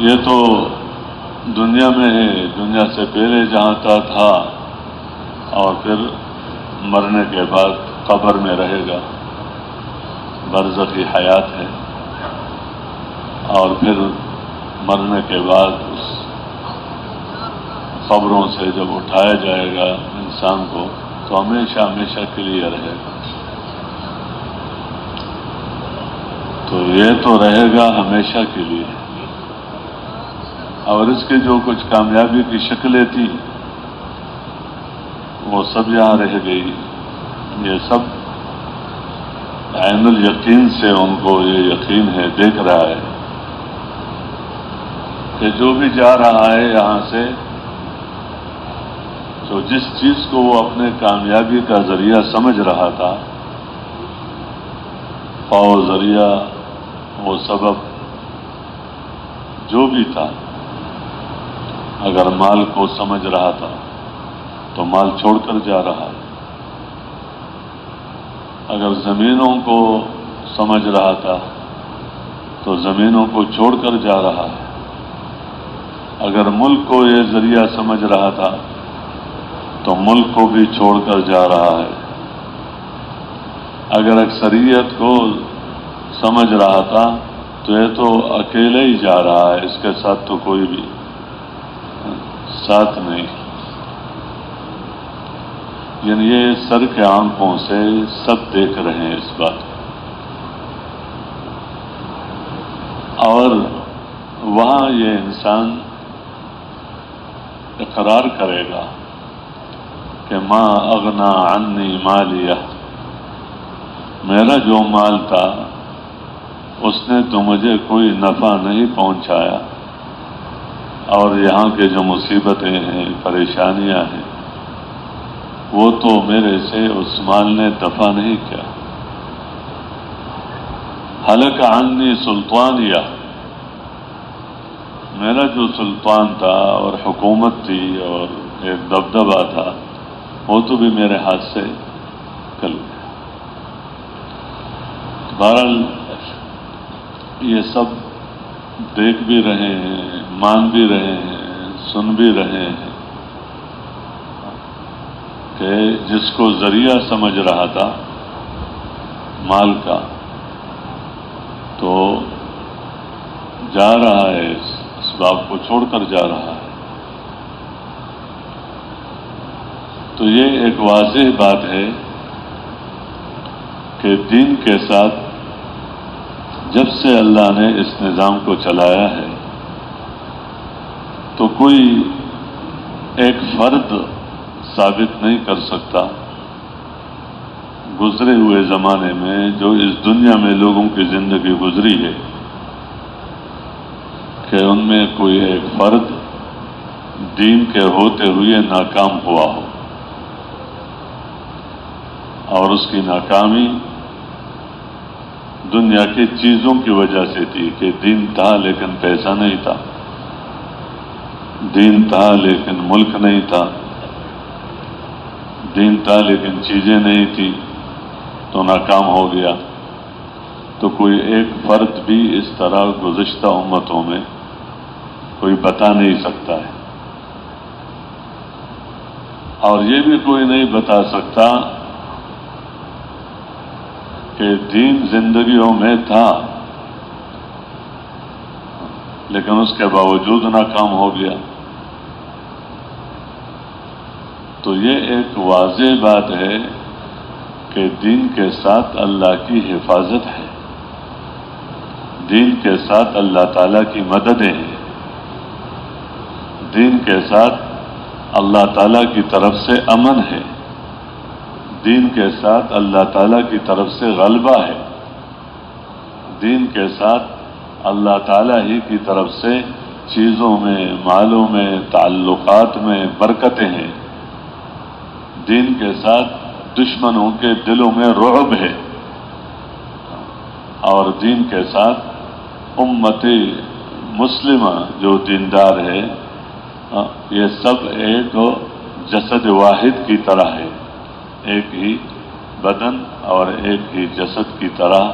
یہ تو دنیا میں ہے، دنیا سے پہلے جہاں تھا اور پھر مرنے کے بعد قبر میں رہے گا، برزخی حیات ہے، اور پھر مرنے کے بعد اس قبروں سے جب اٹھایا جائے گا انسان کو تو ہمیشہ ہمیشہ کے لیے رہے گا۔ تو یہ تو رہے گا ہمیشہ کے لیے، اور اس کی جو کچھ کامیابی کی شکلیں تھیں وہ سب یہاں رہ گئی۔ یہ سب عین الیقین سے ان کو یہ یقین ہے، دیکھ رہا ہے کہ جو بھی جا رہا ہے یہاں سے، تو جس چیز کو وہ اپنے کامیابی کا ذریعہ سمجھ رہا تھا، وہ ذریعہ، وہ سبب جو بھی تھا، اگر مال کو سمجھ رہا تھا تو مال چھوڑ کر جا رہا ہے، اگر زمینوں کو سمجھ رہا تھا تو زمینوں کو چھوڑ کر جا رہا ہے، اگر ملک کو یہ ذریعہ سمجھ رہا تھا تو ملک کو بھی چھوڑ کر جا رہا ہے، اگر اکثریت کو سمجھ رہا تھا تو یہ تو اکیلے ہی جا رہا ہے، اس کے ساتھ تو کوئی بھی ساتھ نہیں۔ یعنی یہ سر کے آنکھوں سے سب دیکھ رہے ہیں اس بات کو، اور وہاں یہ انسان اقرار کرے گا کہ ما اغنا عنی مالیہ، میرا جو مال تھا اس نے تو مجھے کوئی نفع نہیں پہنچایا، اور یہاں کے جو مصیبتیں ہیں، پریشانیاں ہیں، وہ تو میرے سے اس مال نے دفع نہیں کیا۔ ہلک عنی سلطانیہ، میرا جو سلطان تھا اور حکومت تھی اور ایک دبدبہ تھا، وہ تو بھی میرے ہاتھ سے نکل گیا۔ بہرحال یہ سب دیکھ بھی رہے ہیں، مان بھی رہے ہیں، سن بھی رہے ہیں کہ جس کو ذریعہ سمجھ رہا تھا مال کا، تو جا رہا ہے، اس باب کو چھوڑ کر جا رہا ہے۔ تو یہ ایک واضح بات ہے کہ دین کے ساتھ جب سے اللہ نے اس نظام کو چلایا ہے تو کوئی ایک فرد ثابت نہیں کر سکتا گزرے ہوئے زمانے میں جو اس دنیا میں لوگوں کی زندگی گزری ہے کہ ان میں کوئی ایک فرد دین کے ہوتے ہوئے ناکام ہوا ہو، اور اس کی ناکامی دنیا کی چیزوں کی وجہ سے تھی کہ دین تھا لیکن پیسہ نہیں تھا، دین تھا لیکن ملک نہیں تھا، دین تھا لیکن چیزیں نہیں تھی تو ناکام ہو گیا۔ تو کوئی ایک فرد بھی اس طرح گزشتہ امتوں میں کوئی بتا نہیں سکتا ہے، اور یہ بھی کوئی نہیں بتا سکتا کہ دین زندگیوں میں تھا لیکن اس کے باوجود ناکام ہو گیا۔ تو یہ ایک واضح بات ہے کہ دین کے ساتھ اللہ کی حفاظت ہے، دین کے ساتھ اللہ تعالیٰ کی مددیں ہیں، دین کے ساتھ اللہ تعالیٰ کی طرف سے امن ہے، دین کے ساتھ اللہ تعالیٰ کی طرف سے غلبہ ہے، دین کے ساتھ اللہ تعالیٰ ہی کی طرف سے چیزوں میں، مالوں میں، تعلقات میں برکتیں ہیں، دین کے ساتھ دشمنوں کے دلوں میں رعب ہے، اور دین کے ساتھ امت مسلمہ جو دیندار ہے یہ سب ایک جسد واحد کی طرح ہے، ایک ہی بدن اور ایک ہی جسد کی طرح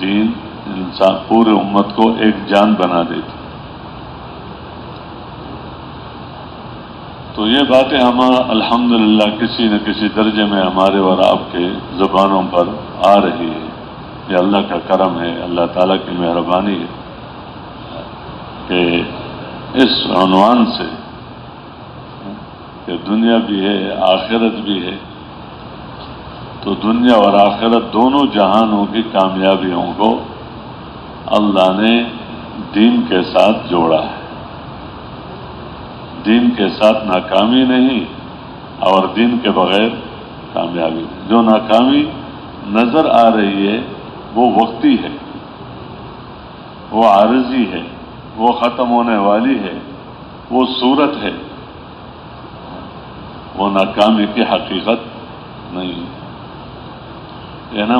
دین انسان پورے امت کو ایک جان بنا دیتی۔ تو یہ باتیں ہم الحمدللہ کسی نہ کسی درجے میں ہمارے اور آپ کے زبانوں پر آ رہی ہے. یہ اللہ کا کرم ہے، اللہ تعالیٰ کی مہربانی ہے کہ اس عنوان سے کہ دنیا بھی ہے آخرت بھی ہے، تو دنیا اور آخرت دونوں جہانوں کی کامیابیوں کو اللہ نے دین کے ساتھ جوڑا ہے. دین کے ساتھ ناکامی نہیں اور دین کے بغیر کامیابی نہیں. جو ناکامی نظر آ رہی ہے وہ وقتی ہے، وہ عارضی ہے، وہ ختم ہونے والی ہے، وہ صورت ہے، وہ ناکامی کی حقیقت نہیں.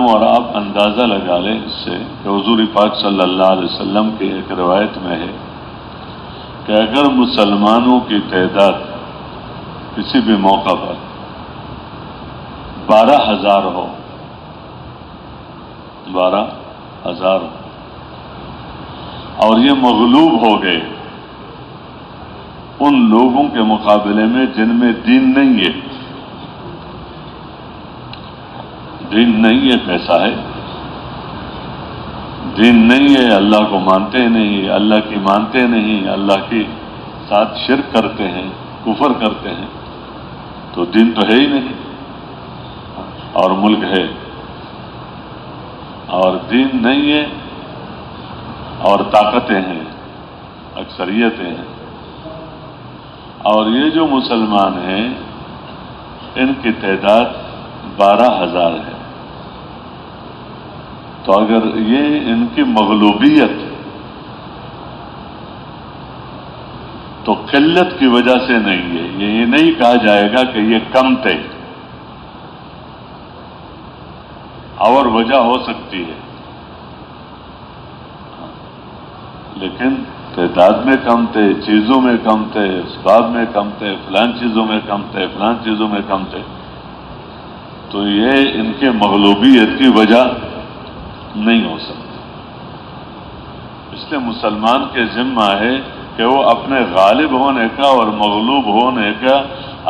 اور آپ اندازہ لگا لیں اس سے کہ حضور پاک صلی اللہ علیہ وسلم کی ایک روایت میں ہے کہ اگر مسلمانوں کی تعداد کسی بھی موقع پر 12,000 ہو، 12,000 ہو اور یہ مغلوب ہو گئے ان لوگوں کے مقابلے میں جن میں دین نہیں ہے. دین نہیں ہے کیسا ہے؟ دین نہیں ہے، اللہ کو مانتے نہیں، اللہ کی مانتے نہیں، اللہ کے ساتھ شرک کرتے ہیں، کفر کرتے ہیں، تو دین تو ہے ہی نہیں. اور ملک ہے اور دین نہیں ہے اور طاقتیں ہیں، اکثریتیں ہیں. اور یہ جو مسلمان ہیں ان کی تعداد 12,000 ہے. تو اگر یہ ان کی مغلوبیت تو قلت کی وجہ سے نہیں ہے، یہ نہیں کہا جائے گا کہ یہ کم تھے، اور وجہ ہو سکتی ہے، لیکن تعداد میں کم تھے، چیزوں میں کم تھے، اسباب میں کم تھے، فلان چیزوں میں کم تھے، فلان چیزوں میں کم تھے، تو یہ ان کے مغلوبیت کی وجہ نہیں ہو سکتی. اس لیے مسلمان کے ذمہ ہے کہ وہ اپنے غالب ہونے کا اور مغلوب ہونے کا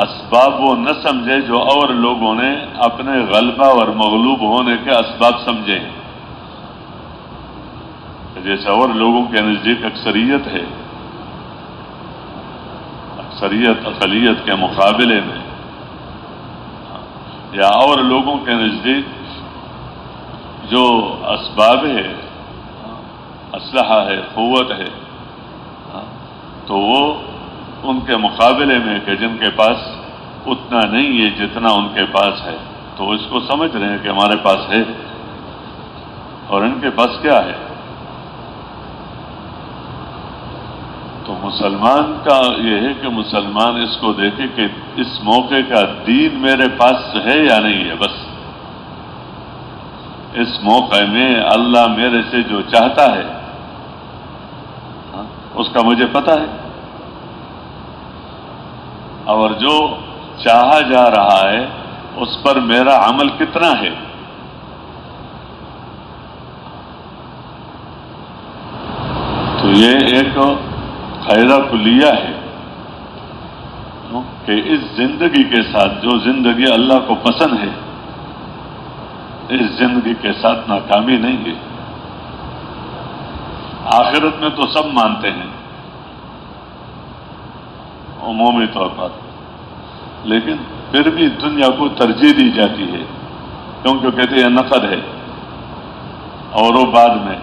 اسباب وہ نہ سمجھے جو اور لوگوں نے اپنے غلبہ اور مغلوب ہونے کے اسباب سمجھے. جیسے اور لوگوں کے نزدیک اکثریت ہے، اکثریت اقلیت کے مقابلے میں، یا اور لوگوں کے نزدیک جو اسباب ہے، اسلحہ ہے، قوت ہے، تو وہ ان کے مقابلے میں کہ جن کے پاس اتنا نہیں ہے جتنا ان کے پاس ہے، تو اس کو سمجھ رہے ہیں کہ ہمارے پاس ہے اور ان کے پاس کیا ہے. تو مسلمان کا یہ ہے کہ مسلمان اس کو دیکھے کہ اس موقع کا دین میرے پاس ہے یا نہیں ہے. بس اس موقع میں اللہ میرے سے جو چاہتا ہے اس کا مجھے پتہ ہے، اور جو چاہا جا رہا ہے اس پر میرا عمل کتنا ہے. تو یہ ایک قاعدہ کلیہ ہے کہ اس زندگی کے ساتھ جو زندگی اللہ کو پسند ہے، اس زندگی کے ساتھ ناکامی نہیں ہے. آخرت میں تو سب مانتے ہیں عمومی طور پر، لیکن پھر بھی دنیا کو ترجیح دی جاتی ہے، کیونکہ کہتے ہیں نقد ہے اور وہ بعد میں.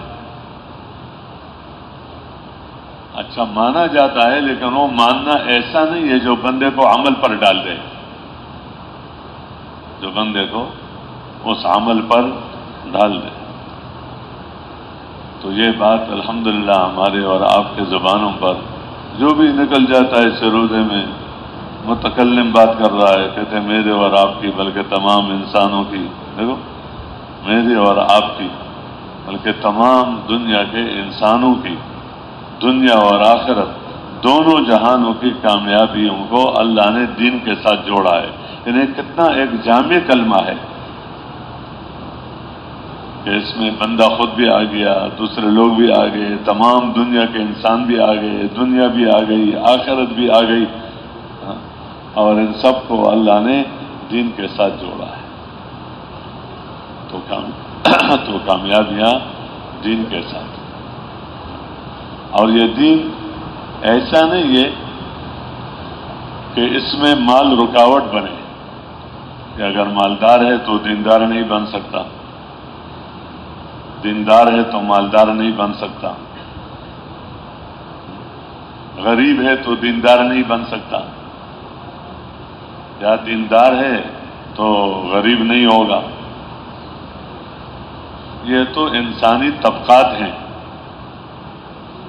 اچھا مانا جاتا ہے، لیکن وہ ماننا ایسا نہیں ہے جو بندے کو عمل پر ڈال دے، جو بندے کو اس عمل پر ڈال دے. تو یہ بات الحمدللہ ہمارے اور آپ کے زبانوں پر جو بھی نکل جاتا ہے، اس روزے میں متکلم بات کر رہا ہے، کہتے ہیں میرے اور آپ کی، بلکہ تمام انسانوں کی، دیکھو میرے اور آپ کی، بلکہ تمام دنیا کے انسانوں کی، دنیا اور آخرت دونوں جہانوں کی کامیابیوں کو اللہ نے دین کے ساتھ جوڑا ہے. انہیں کتنا ایک جامع کلمہ ہے کہ اس میں بندہ خود بھی آ گیا، دوسرے لوگ بھی آ گئے، تمام دنیا کے انسان بھی آ گئے، دنیا بھی آ گئی، آخرت بھی آ گئی. اور ان سب کو اللہ نے دین کے ساتھ جوڑا ہے۔ تو کامیابیاں دین کے ساتھ، اور یہ دین ایسا نہیں ہے کہ اس میں مال رکاوٹ بنے، کہ اگر مالدار ہے تو دیندار نہیں بن سکتا، دیندار ہے تو مالدار نہیں بن سکتا، غریب ہے تو دیندار نہیں بن سکتا، یا دیندار ہے تو غریب نہیں ہوگا۔ یہ تو انسانی طبقات ہیں،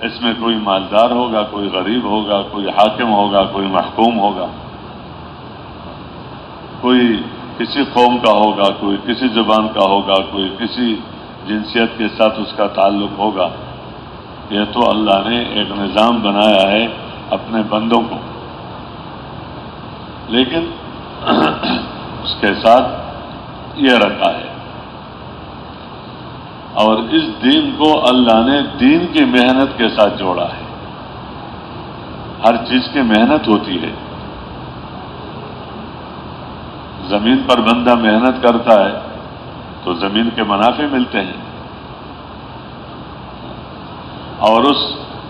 اس میں کوئی مالدار ہوگا، کوئی غریب ہوگا، کوئی حاکم ہوگا، کوئی محکوم ہوگا، کوئی کسی قوم کا ہوگا، کوئی کسی زبان کا ہوگا، کوئی کسی جنسیت کے ساتھ اس کا تعلق ہوگا۔ یہ تو اللہ نے ایک نظام بنایا ہے اپنے بندوں کو، لیکن اس کے ساتھ یہ رکھا ہے، اور اس دین کو اللہ نے دین کی محنت کے ساتھ جوڑا ہے۔ ہر چیز کی محنت ہوتی ہے۔ زمین پر بندہ محنت کرتا ہے تو زمین کے منافع ملتے ہیں، اور اس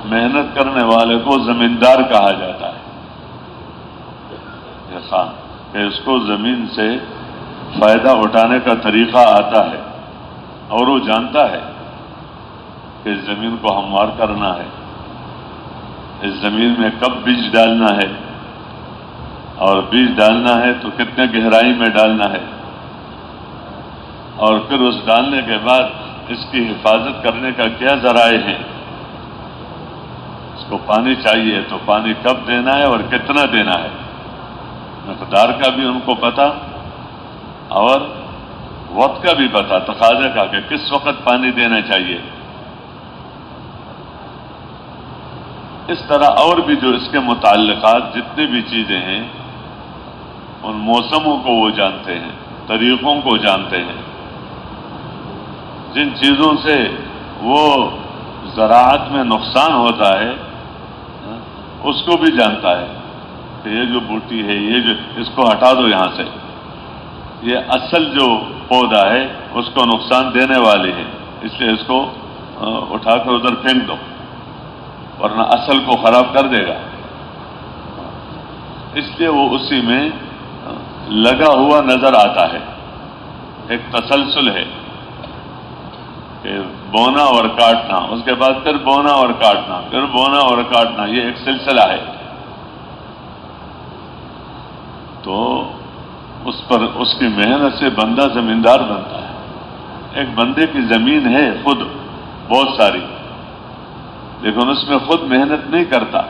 محنت کرنے والے کو زمیندار کہا جاتا ہے، کہ اس کو زمین سے فائدہ اٹھانے کا طریقہ آتا ہے، اور وہ جانتا ہے کہ اس زمین کو ہموار کرنا ہے، اس زمین میں کب بیج ڈالنا ہے، اور بیج ڈالنا ہے تو کتنے گہرائی میں ڈالنا ہے، اور پھر اس ڈالنے کے بعد اس کی حفاظت کرنے کا کیا ذرائع ہیں۔ اس کو پانی چاہیے تو پانی کب دینا ہے اور کتنا دینا ہے، مقدار کا بھی ان کو پتہ، اور وقت کا بھی پتہ، تقاضے کا کہ کس وقت پانی دینا چاہیے۔ اس طرح اور بھی جو اس کے متعلقات جتنی بھی چیزیں ہیں، ان موسموں کو وہ جانتے ہیں، طریقوں کو جانتے ہیں، جن چیزوں سے وہ زراعت میں نقصان ہوتا ہے اس کو بھی جانتا ہے کہ یہ جو بوٹی ہے، یہ جو اس کو ہٹا دو یہاں سے، یہ اصل جو پودا ہے اس کو نقصان دینے والی ہے، اس لیے اس کو اٹھا کر ادھر پھینک دو، ورنہ اصل کو خراب کر دے گا۔ اس لیے وہ اسی میں لگا ہوا نظر آتا ہے، ایک تسلسل ہے کہ بونا اور کاٹنا، اس کے بعد پھر بونا اور کاٹنا، پھر بونا اور کاٹنا، یہ ایک سلسلہ ہے۔ تو اس پر اس کی محنت سے بندہ زمیندار بنتا ہے۔ ایک بندے کی زمین ہے خود بہت ساری، لیکن اس میں خود محنت نہیں کرتا،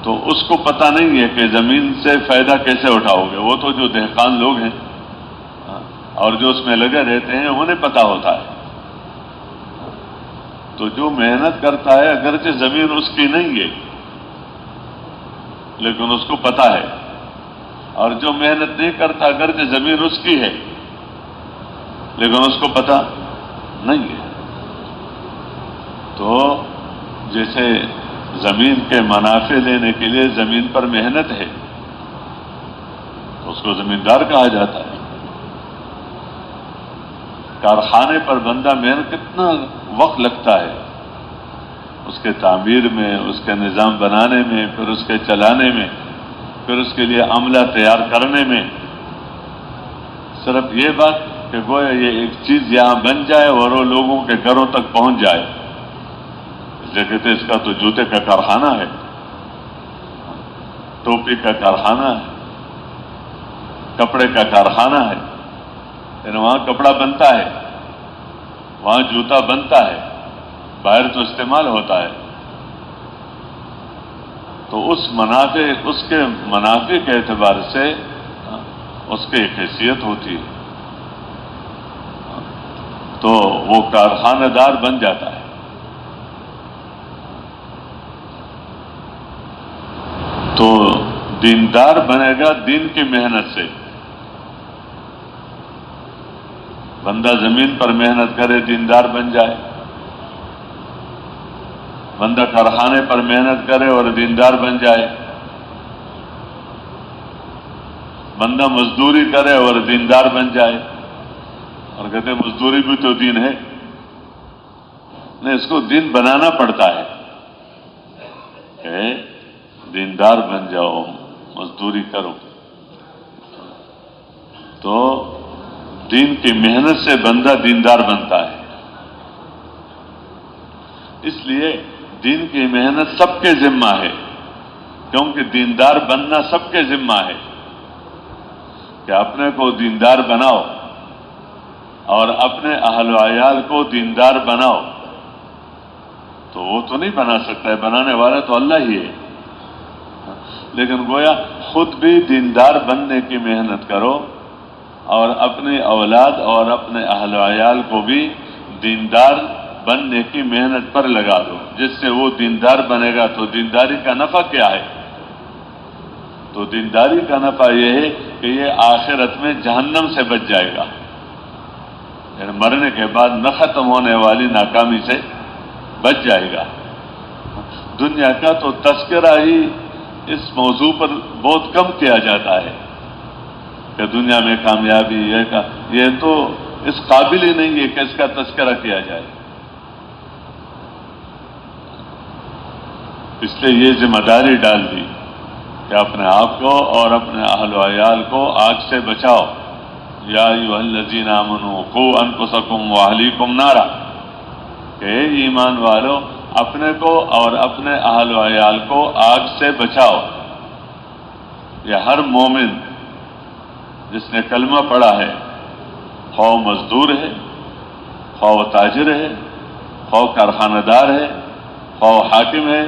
تو اس کو پتہ نہیں ہے کہ زمین سے فائدہ کیسے اٹھاؤ گے۔ وہ تو جو دہقان لوگ ہیں اور جو اس میں لگے رہتے ہیں انہیں پتہ ہوتا ہے۔ تو جو محنت کرتا ہے اگرچہ زمین اس کی نہیں ہے لیکن اس کو پتہ ہے، اور جو محنت نہیں کرتا اگرچہ زمین اس کی ہے لیکن اس کو پتہ نہیں ہے۔ تو جیسے زمین کے منافع لینے کے لیے زمین پر محنت ہے تو اس کو زمیندار کہا جاتا ہے۔ کارخانے پر بندہ محنت کتنا وقت لگتا ہے اس کے تعمیر میں، اس کے نظام بنانے میں، پھر اس کے چلانے میں، پھر اس کے لیے عملہ تیار کرنے میں۔ صرف یہ بات کہ گویا یہ ایک چیز یہاں بن جائے اور وہ لوگوں کے گھروں تک پہنچ جائے، اس لیے کہتے اس کا تو جوتے کا کارخانہ ہے، ٹوپی کا کارخانہ ہے، کپڑے کا کارخانہ ہے، یعنی وہاں کپڑا بنتا ہے، وہاں جوتا بنتا ہے، باہر تو استعمال ہوتا ہے۔ تو اس کے منافع کے اعتبار سے اس کی ایک حیثیت ہوتی ہے، تو وہ کارخانہ دار بن جاتا ہے۔ تو دیندار بنے گا دین کی محنت سے۔ بندہ زمین پر محنت کرے دیندار بن جائے، بندہ کارخانے پر محنت کرے اور دیندار بن جائے، بندہ مزدوری کرے اور دیندار بن جائے، اور کہتے ہیں مزدوری بھی تو دین ہے. نہیں، اس کو دین بنانا پڑتا ہے کہ دیندار بن جاؤ، مزدوری کرو. تو دین کی محنت سے بندہ دیندار بنتا ہے. اس لیے دین کی محنت سب کے ذمہ ہے، کیونکہ دیندار بننا سب کے ذمہ ہے کہ اپنے کو دیندار بناؤ اور اپنے اہل و عیال کو دیندار بناؤ. تو وہ تو نہیں بنا سکتا ہے، بنانے والا تو اللہ ہی ہے. لیکن گویا خود بھی دیندار بننے کی محنت کرو اور اپنی اولاد اور اپنے اہل و عیال کو بھی دیندار بننے کی محنت پر لگا دو، جس سے وہ دیندار بنے گا. تو دینداری کا نفع کیا ہے؟ تو دینداری کا نفع یہ ہے کہ یہ آخرت میں جہنم سے بچ جائے گا، یعنی مرنے کے بعد نہ ختم ہونے والی ناکامی سے بچ جائے گا. دنیا کا تو تذکرہ ہی اس موضوع پر بہت کم کیا جاتا ہے کہ دنیا میں کامیابی یہ تو اس قابل ہی نہیں ہے کہ اس کا تذکرہ کیا جائے. اس لیے یہ ذمہ داری ڈال دی کہ اپنے آپ کو اور اپنے اہل و عیال کو آگ سے بچاؤ. یا ایھا الذین آمنوا قوا انفسکم واہلیکم نارا، کہ اے ایمان والو اپنے کو اور اپنے اہل و عیال کو آگ سے بچاؤ. یہ ہر مومن جس نے کلمہ پڑھا ہے، خواہ مزدور ہے، خواہ تاجر ہے، خواہ کارخانہ دار ہے، خواہ حاکم ہے،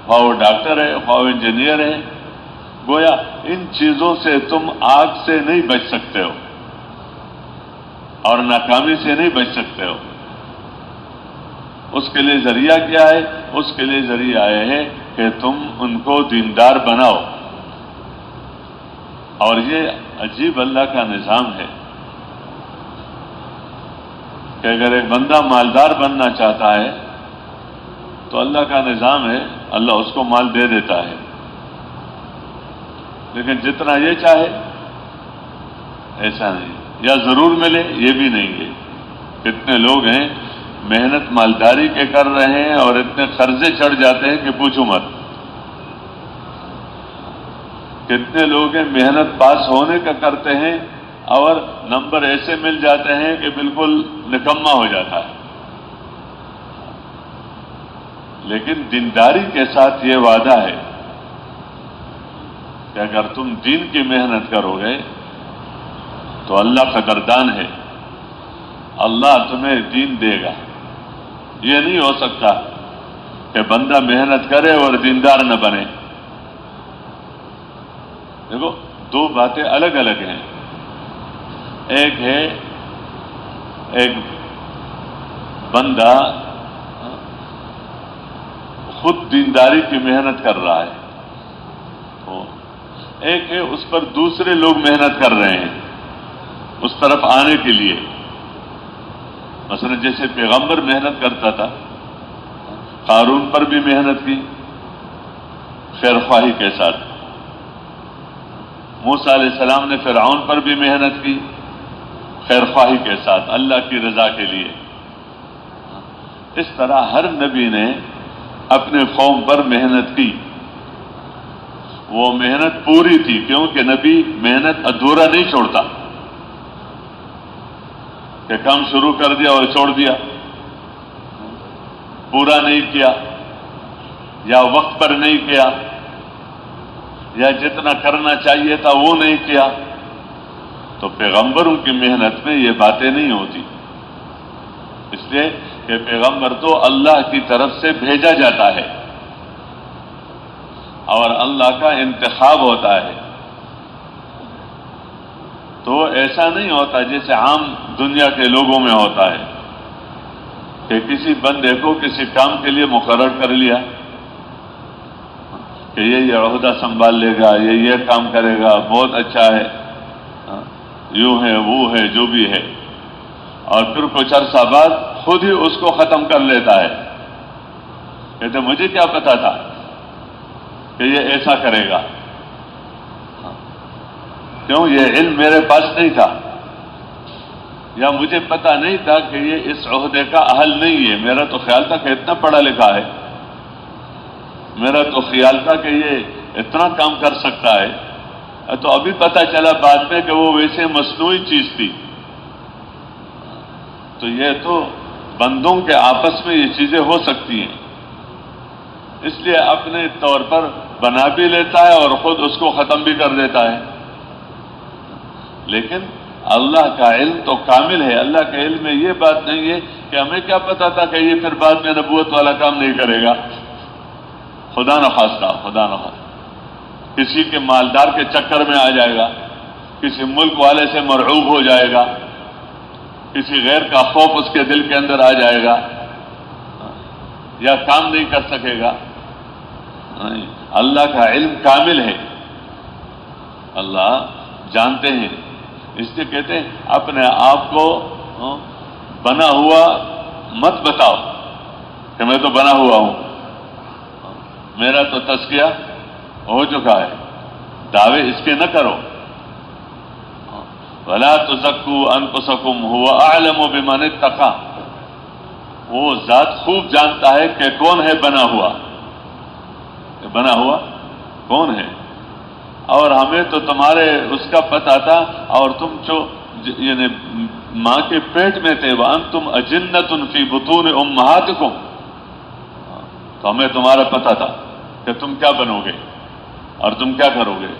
خواہ ڈاکٹر ہے، خواہ انجینئر ہے، گویا ان چیزوں سے تم آگ سے نہیں بچ سکتے ہو اور ناکامی سے نہیں بچ سکتے ہو. اس کے لیے ذریعہ کیا ہے؟ اس کے لیے ذریعہ یہ ہے کہ تم ان کو دیندار بناؤ. اور یہ عجیب اللہ کا نظام ہے کہ اگر ایک بندہ مالدار بننا چاہتا ہے تو اللہ کا نظام ہے، اللہ اس کو مال دے دیتا ہے، لیکن جتنا یہ چاہے ایسا نہیں، یا ضرور ملے یہ بھی نہیں ہے. کتنے لوگ ہیں محنت مالداری کے کر رہے ہیں اور اتنے قرضے چڑھ جاتے ہیں کہ پوچھو مت. کتنے لوگ ہیں محنت پاس ہونے کا کرتے ہیں اور نمبر ایسے مل جاتے ہیں کہ بالکل نکما ہو جاتا ہے. لیکن دینداری کے ساتھ یہ وعدہ ہے کہ اگر تم دین کی محنت کرو گے تو اللہ قدردان ہے، اللہ تمہیں دین دے گا. یہ نہیں ہو سکتا کہ بندہ محنت کرے اور دیندار نہ بنے. دیکھو دو باتیں الگ الگ ہیں. ایک ہے ایک بندہ خود دینداری کی محنت کر رہا ہے، تو ایک ہے اس پر دوسرے لوگ محنت کر رہے ہیں اس طرف آنے کے لیے. مثلا جیسے پیغمبر محنت کرتا تھا، قارون پر بھی محنت کی خیر خواہی کے ساتھ، موسیٰ علیہ السلام نے فرعون پر بھی محنت کی خیر خواہی کے ساتھ، اللہ کی رضا کے لیے. اس طرح ہر نبی نے اپنے قوم پر محنت کی. وہ محنت پوری تھی، کیونکہ نبی محنت ادھورا نہیں چھوڑتا کہ کام شروع کر دیا اور چھوڑ دیا، پورا نہیں کیا یا وقت پر نہیں کیا یا جتنا کرنا چاہیے تھا وہ نہیں کیا. تو پیغمبروں کی محنت میں یہ باتیں نہیں ہوتی، اس لیے کہ پیغمبر تو اللہ کی طرف سے بھیجا جاتا ہے اور اللہ کا انتخاب ہوتا ہے. تو ایسا نہیں ہوتا جیسے عام دنیا کے لوگوں میں ہوتا ہے کہ کسی بندے کو کسی کام کے لیے مقرر کر لیا کہ یہ عہدہ سنبھال لے گا، یہ کام کرے گا، بہت اچھا ہے، یوں ہے وہ ہے جو بھی ہے، اور پھر کچھ عرصہ بعد خود ہی اس کو ختم کر لیتا ہے. کہتے مجھے کیا پتا تھا کہ یہ ایسا کرے گا. کیوں؟ یہ علم میرے پاس نہیں تھا، یا مجھے پتا نہیں تھا کہ یہ اس عہدے کا اہل نہیں ہے۔ میرا تو خیال تھا کہ اتنا پڑھا لکھا ہے، میرا تو خیال تھا کہ یہ اتنا کام کر سکتا ہے، تو ابھی پتا چلا بعد میں کہ وہ ویسے مصنوعی چیز تھی۔ تو یہ تو بندوں کے آپس میں یہ چیزیں ہو سکتی ہیں، اس لیے اپنے طور پر بنا بھی لیتا ہے اور خود اس کو ختم بھی کر دیتا ہے۔ لیکن اللہ کا علم تو کامل ہے۔ اللہ کے علم میں یہ بات نہیں ہے کہ ہمیں کیا پتا تھا کہ یہ پھر بعد میں نبوت والا کام نہیں کرے گا۔ خدا نخواستہ، خدا نخواستہ کسی کے مالدار کے چکر میں آ جائے گا، کسی ملک والے سے مرعوب ہو جائے گا، کسی غیر کا خوف اس کے دل کے اندر آ جائے گا، یا کام نہیں کر سکے گا۔ نہیں، اللہ کا علم کامل ہے، اللہ جانتے ہیں۔ اس لیے کہتے ہیں اپنے آپ کو بنا ہوا مت بتاؤ کہ میں تو بنا ہوا ہوں، میرا تو تزکیہ ہو چکا ہے، دعوے اس کے نہ کرو۔ وَلَا تُزَكُّوا أَنفُسَكُمْ هُوَ أَعْلَمُ بِمَنِ اتَّقَىٰ، وہ ذات خوب جانتا ہے کہ کون ہے بنا ہوا، کہ بنا ہوا کون ہے۔ اور ہمیں تو تمہارے اس کا پتہ تھا، اور تم جو یعنی ماں کے پیٹ میں تھے، وَأَنْتُمْ أَجِنَّةٌ فِي بُطُونِ أُمَّهَاتِكُمْ، تو ہمیں تمہارا پتہ تھا کہ تم کیا بنو گے اور تم کیا کرو گے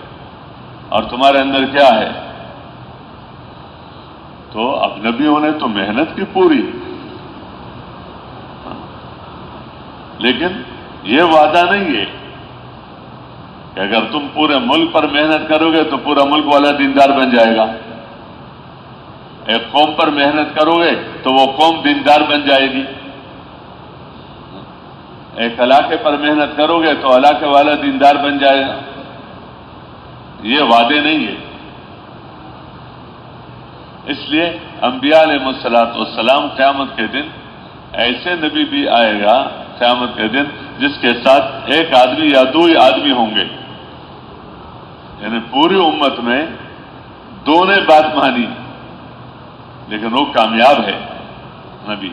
اور تمہارے اندر کیا ہے۔ تو اب نبیوں نے تو محنت کی پوری، لیکن یہ وعدہ نہیں ہے کہ اگر تم پورے ملک پر محنت کرو گے تو پورا ملک والا دیندار بن جائے گا، ایک قوم پر محنت کرو گے تو وہ قوم دیندار بن جائے گی، ایک علاقے پر محنت کرو گے تو علاقے والا دیندار بن جائے گا۔ یہ وعدے نہیں ہے۔ اس لیے انبیاء علیہ الصلوۃ والسلام قیامت کے دن ایسے نبی بھی آئے گا قیامت کے دن جس کے ساتھ ایک آدمی یا دو ہی آدمی ہوں گے، یعنی پوری امت میں دو نے بات مانی، لیکن وہ کامیاب ہے نبی۔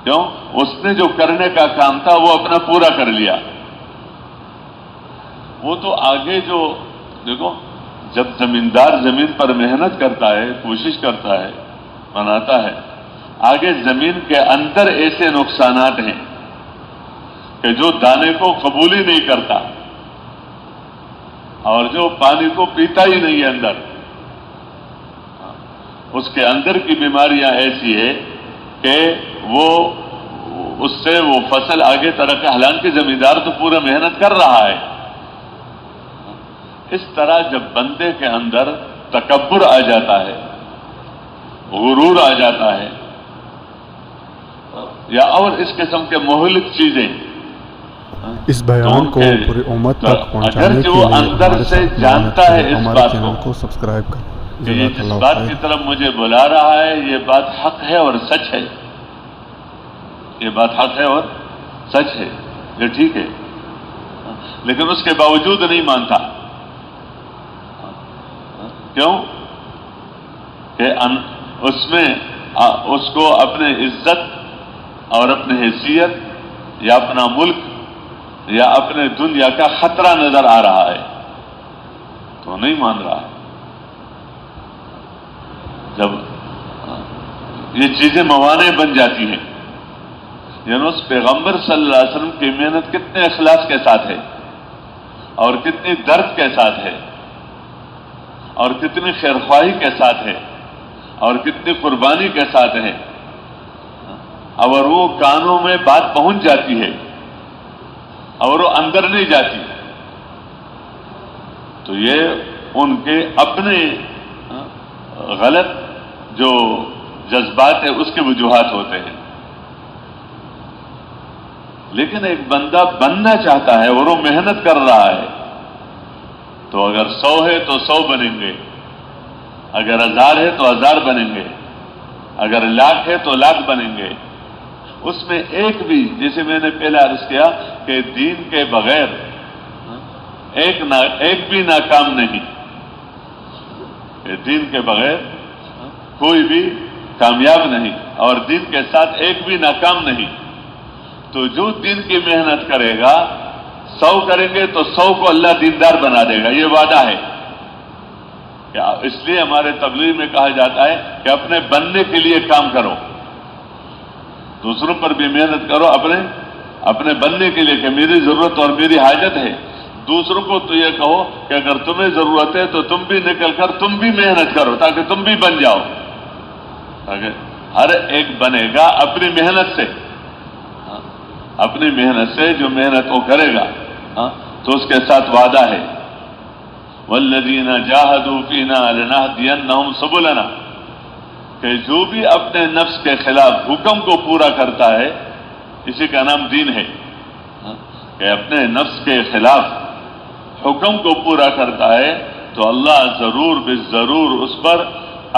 کیوں؟ اس نے جو کرنے کا کام تھا وہ اپنا پورا کر لیا۔ وہ تو آگے جو دیکھو، جب زمیندار زمین پر محنت کرتا ہے، کوشش کرتا ہے، بناتا ہے، آگے زمین کے اندر ایسے نقصانات ہیں کہ جو دانے کو قبول ہی نہیں کرتا اور جو پانی کو پیتا ہی نہیں ہے اندر، اس کے اندر کی بیماریاں ایسی ہے کہ وہ اس سے وہ فصل آگے ترقی، حالانکہ زمیندار تو پورا محنت کر رہا ہے۔ اس طرح جب بندے کے اندر تکبر آ جاتا ہے، غرور آ جاتا ہے، یا اور اس قسم کے مہلک چیزیں، اس بیان کو پوری امت تک پہنچانے کے وہ لیے اندر سے جانتا ہے اس ہمارے بات چینل کو سبسکرائب کریں۔ کہ یہ جس بات کی طرف مجھے بلا رہا ہے یہ بات حق ہے اور سچ ہے، یہ بات حق ہے اور سچ ہے، یہ ٹھیک ہے، لیکن اس کے باوجود نہیں مانتا۔ کیوں؟ کہ اس میں اس کو اپنے عزت اور اپنی حیثیت یا اپنا ملک یا اپنے دنیا کا خطرہ نظر آ رہا ہے، تو نہیں مان رہا ہے۔ جب یہ چیزیں موانع بن جاتی ہیں، یعنی اس پیغمبر صلی اللہ علیہ وسلم کی محنت کتنے اخلاص کے ساتھ ہے اور کتنی درد کے ساتھ ہے اور کتنی خیرخواہی کے ساتھ ہے اور کتنی قربانی کے ساتھ ہے، اور وہ کانوں میں بات پہنچ جاتی ہے اور وہ اندر نہیں جاتی، تو یہ ان کے اپنے غلط جو جذبات ہیں اس کے وجوہات ہوتے ہیں۔ لیکن ایک بندہ بننا چاہتا ہے اور وہ محنت کر رہا ہے، تو اگر 100 ہے تو 100 بنیں گے، اگر 1000 ہے تو 1000 بنیں گے، اگر 1,00,000 ہے تو 1,00,000 بنیں گے۔ اس میں ایک بھی، جیسے میں نے پہلے عرض کیا کہ دین کے بغیر ایک بھی ناکام نہیں، کہ دین کے بغیر کوئی بھی کامیاب نہیں اور دین کے ساتھ ایک بھی ناکام نہیں. تو جو دین کی محنت کرے گا 100 کریں گے تو 100 کو اللہ دیندار بنا دے گا. یہ وعدہ ہے. اس لیے ہمارے تبلیغ میں کہا جاتا ہے کہ اپنے بننے کے لیے کام کرو, دوسروں پر بھی محنت کرو اپنے بننے کے لیے کہ میری ضرورت اور میری حاجت ہے. دوسروں کو تو یہ کہو کہ اگر تمہیں ضرورت ہے تو تم بھی نکل کر تم بھی محنت کرو تاکہ تم بھی بن جاؤ. تاکہ ہر ایک بنے گا اپنی محنت سے, اپنی محنت سے. جو محنت وہ کرے گا تو اس کے ساتھ وعدہ ہے والذین جاہدوا فینا لنہدینہم سبلنا, کہ جو بھی اپنے نفس کے خلاف حکم کو پورا کرتا ہے, اسی کا نام دین ہے, کہ اپنے نفس کے خلاف حکم کو پورا کرتا ہے تو اللہ ضرور بالضرور اس پر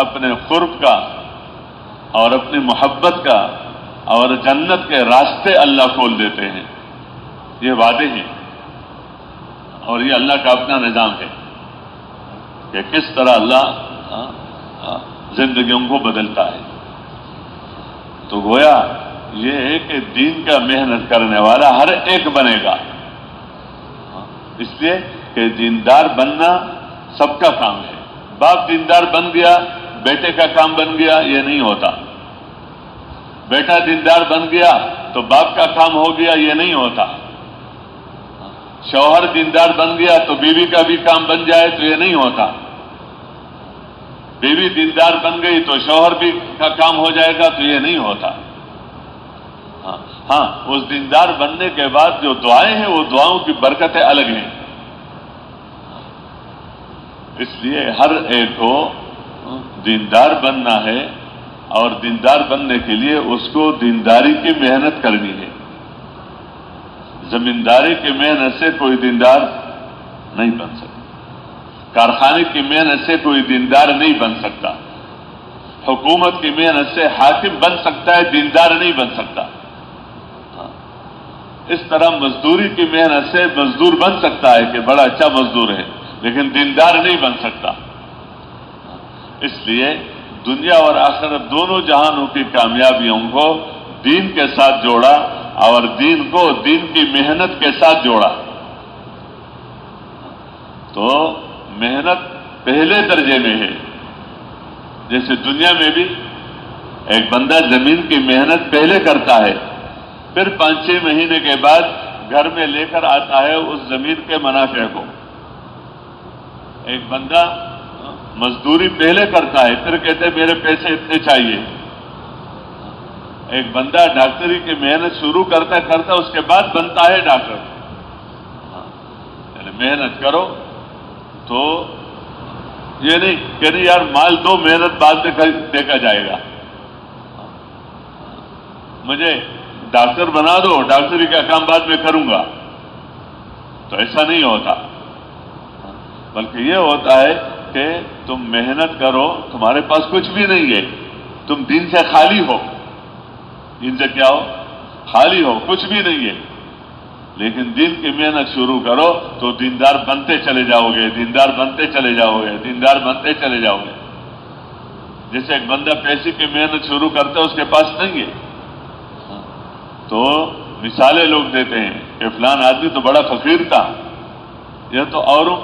اپنے قرب کا اور اپنی محبت کا اور جنت کے راستے اللہ کھول دیتے ہیں. یہ وعدے ہیں اور یہ اللہ کا اپنا نظام ہے کہ کس طرح اللہ زندگیوں کو بدلتا ہے. تو گویا یہ ہے کہ دین کا محنت کرنے والا ہر ایک بنے گا. اس لیے کہ دیندار بننا سب کا کام ہے. باپ دیندار بن گیا بیٹے کا کام بن گیا یہ نہیں ہوتا. بیٹا دیندار بن گیا تو باپ کا کام ہو گیا یہ نہیں ہوتا. شوہر دیندار بن گیا تو بیوی کا بھی کام بن جائے تو یہ نہیں ہوتا. بیوی دیندار بن گئی تو شوہر بھی کا کام ہو جائے گا تو یہ نہیں ہوتا. ہاں اس دیندار بننے کے بعد جو دعائیں ہیں وہ دعاؤں کی برکتیں الگ ہیں. اس لیے ہر ایک کو دیندار بننا ہے اور دیندار بننے کے لیے اس کو دینداری کی محنت کرنی ہے. زمینداری کی محنت سے کوئی دیندار نہیں بن سکتا. کارخانے کی محنت سے کوئی دیندار نہیں بن سکتا. حکومت کی محنت سے حاکم بن سکتا ہے, دیندار نہیں بن سکتا. اس طرح مزدوری کی محنت سے مزدور بن سکتا ہے کہ بڑا اچھا مزدور ہے, لیکن دیندار نہیں بن سکتا. اس لیے دنیا اور آخرت دونوں جہانوں کی کامیابیوں کو دین کے ساتھ جوڑا اور دین کو دین کی محنت کے ساتھ جوڑا. تو محنت پہلے درجے میں ہے. جیسے دنیا میں بھی ایک بندہ زمین کی محنت پہلے کرتا ہے, پھر 5-6 مہینے کے بعد گھر میں لے کر آتا ہے اس زمین کے منافع کو. ایک بندہ مزدوری پہلے کرتا ہے, پھر کہتے ہیں میرے پیسے اتنے چاہیے. ایک بندہ ڈاکٹری کی محنت شروع کرتا اس کے بعد بنتا ہے ڈاکٹر. یعنی محنت کرو تو یہ نہیں کہ نہیں یار مال دو محنت بعد میں دیکھا جائے گا, مجھے ڈاکٹر بنا دو ڈاکٹری کا کام بعد میں کروں گا. تو ایسا نہیں ہوتا, بلکہ یہ ہوتا ہے کہ تم محنت کرو, تمہارے پاس کچھ بھی نہیں ہے, تم دین سے خالی ہو. دین سے کیا ہو؟ خالی ہو, کچھ بھی نہیں ہے, لیکن دین کی محنت شروع کرو تو دیندار بنتے چلے جاؤ گے, دیندار بنتے چلے جاؤ گے, دیندار بنتے چلے جاؤ گے. جیسے ایک بندہ پیسے کی محنت شروع کرتا ہے اس کے پاس نہیں ہے تو مثالیں لوگ دیتے ہیں کہ فلان آدمی تو بڑا فقیر تھا, یہ تو اوروں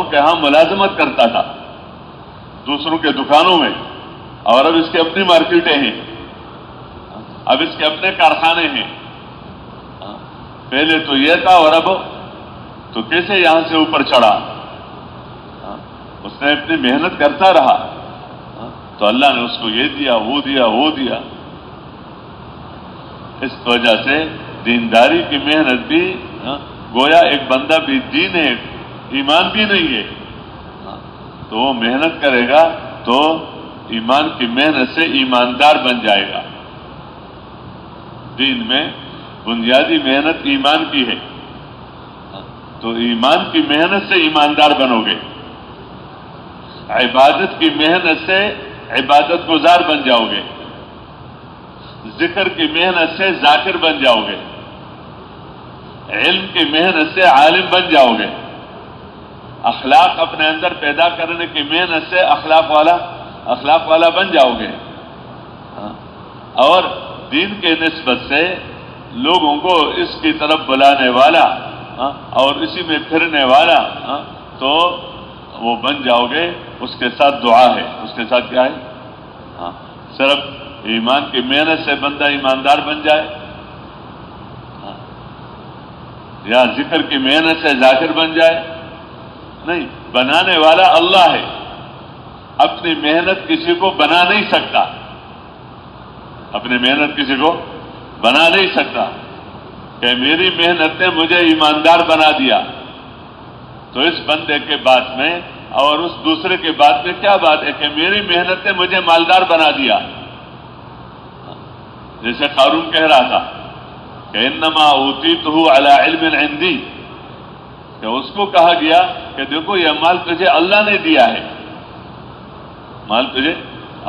کے ہاں ملازمت کرتا تھا دوسروں کے دکانوں میں, اور اب اس کے اپنی مارکیٹیں ہیں, اب اس کے اپنے کارخانے ہیں. پہلے تو یہ تھا اور اب تو کیسے یہاں سے اوپر چڑھا؟ اس نے اپنی محنت کرتا رہا تو اللہ نے اس کو یہ دیا وہ دیا وہ دیا. اس وجہ سے دینداری کی محنت بھی گویا ایک بندہ بھی دین ہے ایمان بھی نہیں ہے تو وہ محنت کرے گا تو ایمان کی محنت سے ایماندار بن جائے گا. دین میں بنیادی محنت ایمان کی ہے تو ایمان کی محنت سے ایماندار بنو گے. عبادت کی محنت سے عبادت گزار بن جاؤ گے. ذکر کی محنت سے ذاکر بن جاؤ گے. علم کی محنت سے عالم بن جاؤ گے. اخلاق اپنے اندر پیدا کرنے کی محنت سے اخلاق والا بن جاؤ گے. اور دین کے نسبت سے لوگوں کو اس کی طرف بلانے والا اور اسی میں پھرنے والا تو وہ بن جاؤ گے. اس کے ساتھ دعا ہے. اس کے ساتھ کیا ہے؟ صرف ایمان کی محنت سے بندہ ایماندار بن جائے یا ذکر کی محنت سے ذاکر بن جائے نہیں. بنانے والا اللہ ہے. اپنی محنت کسی کو بنا نہیں سکتا. اپنی محنت کسی کو بنا نہیں سکتا کہ میری محنت نے مجھے ایماندار بنا دیا. تو اس بندے کے بات میں اور اس دوسرے کے بات میں کیا بات ہے کہ میری محنت نے مجھے مالدار بنا دیا. جیسے قارون کہہ رہا تھا کہ انما اوتیتہ علی علم عندی، کہ اس کو کہا گیا کہ دیکھو یہ مال تجھے اللہ نے دیا ہے. مال تجھے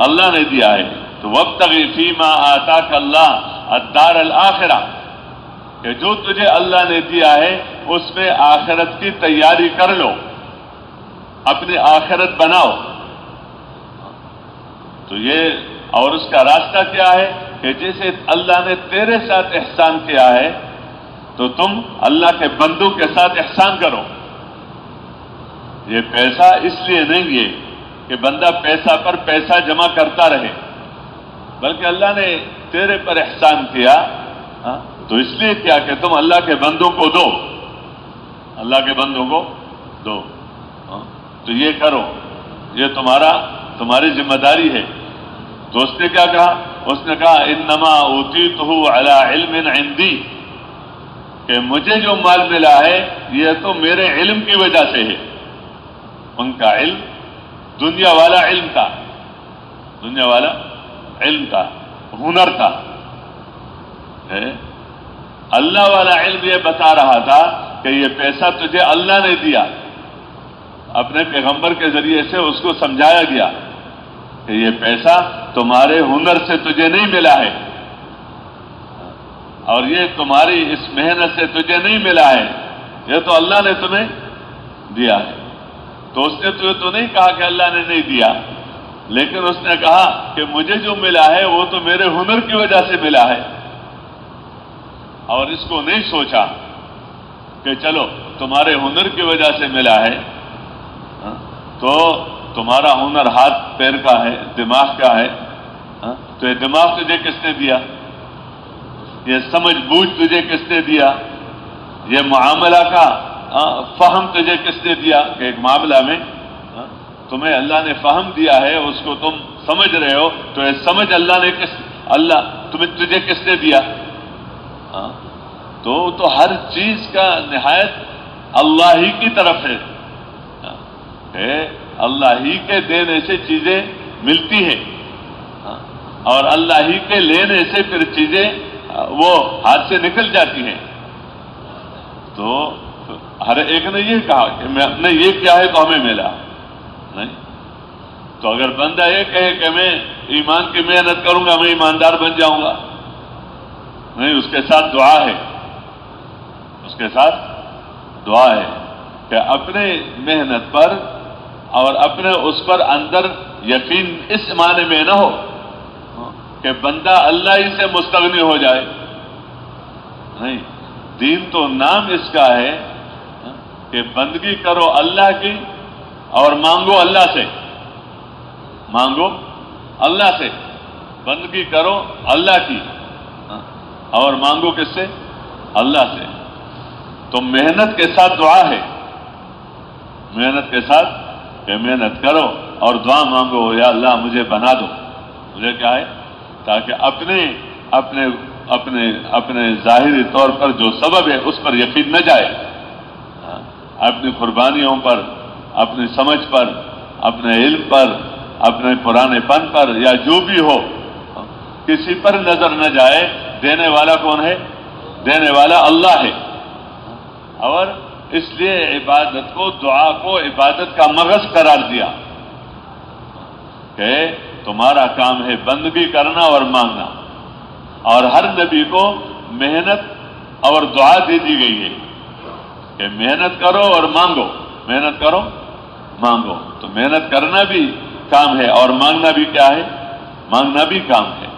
اللہ نے دیا ہے تو وابتغی فیما آتاک اللہ الدار الآخرہ، کہ جو تجھے اللہ نے دیا ہے اس میں آخرت کی تیاری کر لو، اپنی آخرت بناؤ. تو یہ اور اس کا راستہ کیا ہے کہ جیسے اللہ نے تیرے ساتھ احسان کیا ہے تو تم اللہ کے بندوں کے ساتھ احسان کرو. یہ پیسہ اس لیے نہیں ہے کہ بندہ پیسہ پر پیسہ جمع کرتا رہے، بلکہ اللہ نے تیرے پر احسان کیا تو اس لیے کیا کہ تم اللہ کے بندوں کو دو. اللہ کے بندوں کو دو. تو یہ کرو، یہ تمہاری ذمہ داری ہے. تو اس نے کیا کہا؟ اس نے کہا انما اوتیتہ علی علم عندی، کہ مجھے جو مال ملا ہے یہ تو میرے علم کی وجہ سے ہے. ان کا علم دنیا والا علم تھا، دنیا والا علم تھا، ہنر تھا. اللہ والا علم یہ بتا رہا تھا کہ یہ پیسہ تجھے اللہ نے دیا. اپنے پیغمبر کے ذریعے سے اس کو سمجھایا گیا کہ یہ پیسہ تمہارے ہنر سے تجھے نہیں ملا ہے اور یہ تمہاری اس محنت سے تجھے نہیں ملا ہے، یہ تو اللہ نے تمہیں دیا ہے. تو اس نے تجھے تو نہیں کہا کہ اللہ نے نہیں دیا، لیکن اس نے کہا کہ مجھے جو ملا ہے وہ تو میرے ہنر کی وجہ سے ملا ہے. اور اس کو نہیں سوچا کہ چلو تمہارے ہنر کی وجہ سے ملا ہے تو تمہارا ہنر ہاتھ پیر کا ہے، دماغ کا ہے. تو یہ دماغ تجھے کس نے دیا؟ یہ سمجھ بوجھ تجھے کس نے دیا؟ یہ معاملہ کا فہم تجھے کس نے دیا کہ ایک معاملہ میں تمہیں اللہ نے فہم دیا ہے، اس کو تم سمجھ رہے ہو. تو یہ سمجھ اللہ تجھے کس نے دیا؟ تو ہر چیز کا نہایت اللہ ہی کی طرف ہے. اللہ ہی کے دینے سے چیزیں ملتی ہیں اور اللہ ہی کے لینے سے پھر چیزیں وہ ہاتھ سے نکل جاتی ہیں. تو ہر ایک نے یہ کہا کہ میں نے یہ کیا ہے تو ہمیں ملا نہیں. تو اگر بندہ یہ کہے کہ میں ایمان کی محنت کروں گا، میں ایماندار بن جاؤں گا، نہیں. اس کے ساتھ دعا ہے. اس کے ساتھ دعا ہے کہ اپنے محنت پر اور اپنے اس پر اندر یقین اس معنی میں نہ ہو کہ بندہ اللہ ہی سے مستغنی ہو جائے. نہیں، دین تو نام اس کا ہے کہ بندگی کرو اللہ کی اور مانگو اللہ سے. مانگو اللہ سے، بندگی کرو اللہ کی اور مانگو کس سے؟ اللہ سے. تو محنت کے ساتھ دعا ہے. محنت کے ساتھ کہ محنت کرو اور دعا مانگو، یا اللہ مجھے بنا دو. مجھے کیا ہے؟ تاکہ اپنے ظاہری طور پر جو سبب ہے اس پر یقین نہ جائے. اپنی قربانیوں پر، اپنی سمجھ پر، اپنے علم پر، اپنے پرانے پن پر یا جو بھی ہو کسی پر نظر نہ جائے. دینے والا کون ہے؟ دینے والا اللہ ہے. اور اس لیے عبادت کو، دعا کو عبادت کا مغز قرار دیا کہ تمہارا کام ہے بندگی کرنا اور مانگنا. اور ہر نبی کو محنت اور دعا دے دی گئی ہے کہ محنت کرو اور مانگو. محنت کرو مانگو. تو محنت کرنا بھی کام ہے اور مانگنا بھی کیا ہے؟ مانگنا بھی کام ہے.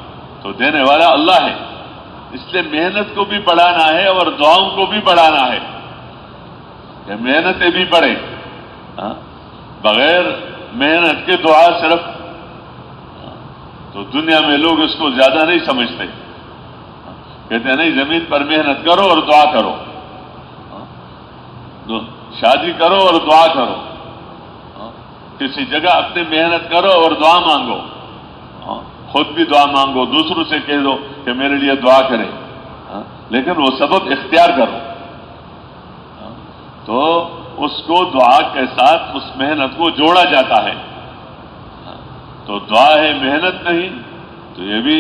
تو دینے والا اللہ ہے. اس لیے محنت کو بھی بڑھانا ہے اور دعاؤں کو بھی بڑھانا ہے کہ محنتیں بھی بڑھیں. بغیر محنت کے دعا صرف تو دنیا میں لوگ اس کو زیادہ نہیں سمجھتے. کہتے ہیں نہیں زمین پر محنت کرو اور دعا کرو، شادی کرو اور دعا کرو، کسی جگہ اپنی محنت کرو اور دعا مانگو، خود بھی دعا مانگو، دوسروں سے کہہ دو کہ میرے لیے دعا کرے، لیکن وہ سبب اختیار کرو. تو اس کو دعا کے ساتھ اس محنت کو جوڑا جاتا ہے. تو دعا ہے محنت نہیں تو یہ بھی،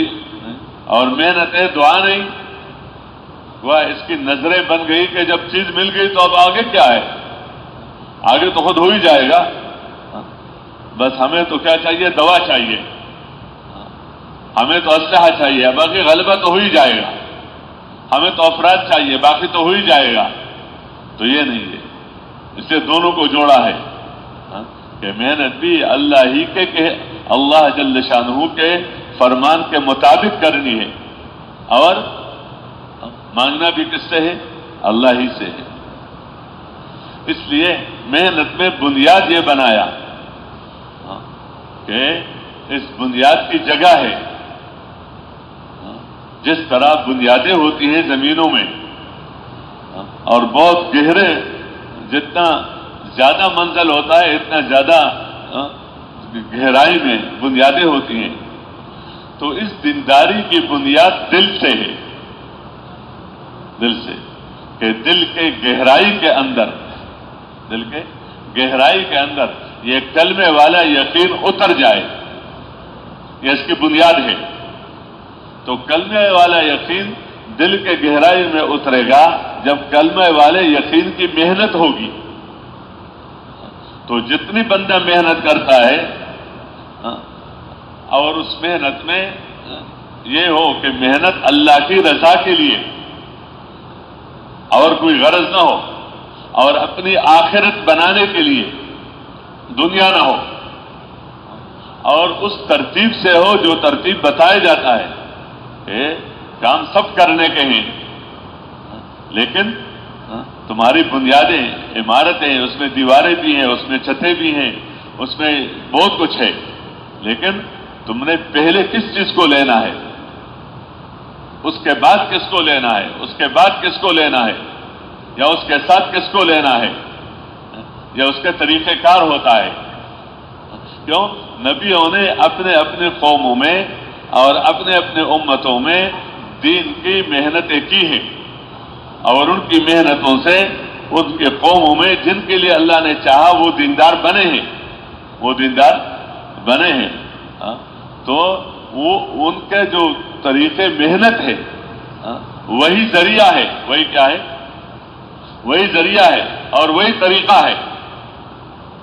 اور محنت ہے دعا نہیں. وہ اس کی نظریں بن گئی کہ جب چیز مل گئی تو اب آگے کیا ہے؟ آگے تو خود ہو ہی جائے گا. بس ہمیں تو کیا چاہیے؟ دوا چاہیے، ہمیں تو اسلحہ چاہیے، باقی غلبہ تو ہو ہی جائے گا. ہمیں تو افراد چاہیے، باقی تو ہو ہی جائے گا. تو یہ نہیں ہے. اس سے دونوں کو جوڑا ہے کہ محنت بھی اللہ ہی کے اللہ جل شانہ کے فرمان کے مطابق کرنی ہے، اور مانگنا بھی کس سے ہے؟ اللہ ہی سے ہے. اس لیے محنت میں بنیاد یہ بنایا کہ اس بنیاد کی جگہ ہے. جس طرح بنیادیں ہوتی ہیں زمینوں میں، اور بہت گہرے، جتنا زیادہ منزل ہوتا ہے اتنا زیادہ گہرائی میں بنیادیں ہوتی ہیں. تو اس دینداری کی بنیاد دل سے ہے. دل سے، کہ دل کے گہرائی کے اندر، دل کے گہرائی کے اندر یہ کلمے والا یقین اتر جائے، یہ اس کی بنیاد ہے. تو کلمے والا یقین دل کے گہرائی میں اترے گا جب کلمے والے یقین کی محنت ہوگی. تو جتنی بندہ محنت کرتا ہے اور اس محنت میں یہ ہو کہ محنت اللہ کی رضا کے لیے اور کوئی غرض نہ ہو، اور اپنی آخرت بنانے کے لیے، دنیا نہ ہو، اور اس ترتیب سے ہو جو ترتیب بتایا جاتا ہے کہ کام سب کرنے کے ہیں، لیکن تمہاری بنیادیں، عمارتیں، اس میں دیواریں بھی ہیں، اس میں چھتیں بھی ہیں، اس میں بہت کچھ ہے، لیکن تم نے پہلے کس چیز کو لینا ہے، اس کے بعد کس کو لینا ہے، اس کے بعد کس کو لینا ہے، یا اس کے ساتھ کس کو لینا ہے، یا اس کے طریقہ کار ہوتا ہے. کیوں؟ نبیوں نے اپنے اپنے قوموں میں اور اپنے اپنے امتوں میں دین کی محنتیں کی ہیں، اور ان کی محنتوں سے ان کے قوموں میں جن کے لیے اللہ نے چاہا وہ دیندار بنے ہیں، وہ دیندار بنے ہیں. تو وہ ان کے جو طریقے محنت ہے وہی ذریعہ ہے. وہی کیا ہے؟ وہی ذریعہ ہے اور وہی طریقہ ہے.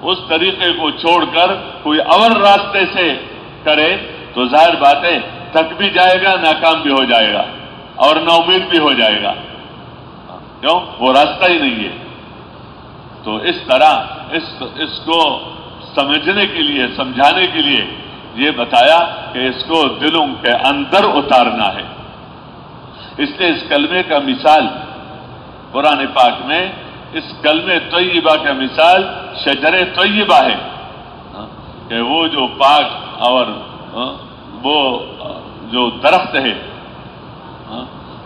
اس طریقے کو چھوڑ کر کوئی اور راستے سے کرے تو ظاہر بات ہے تھک بھی جائے گا، ناکام بھی ہو جائے گا، اور نا امید بھی ہو جائے گا. کیوں؟ وہ راستہ ہی نہیں ہے. تو اس طرح اس کو سمجھنے کے لیے، سمجھانے کے لیے یہ بتایا کہ اس کو دلوں کے اندر اتارنا ہے. اس لیے اس کلمے کا مثال قرآن پاک میں، اس کلمے طیبہ کا مثال شجر طیبہ ہے کہ وہ جو پاک اور وہ جو درخت ہے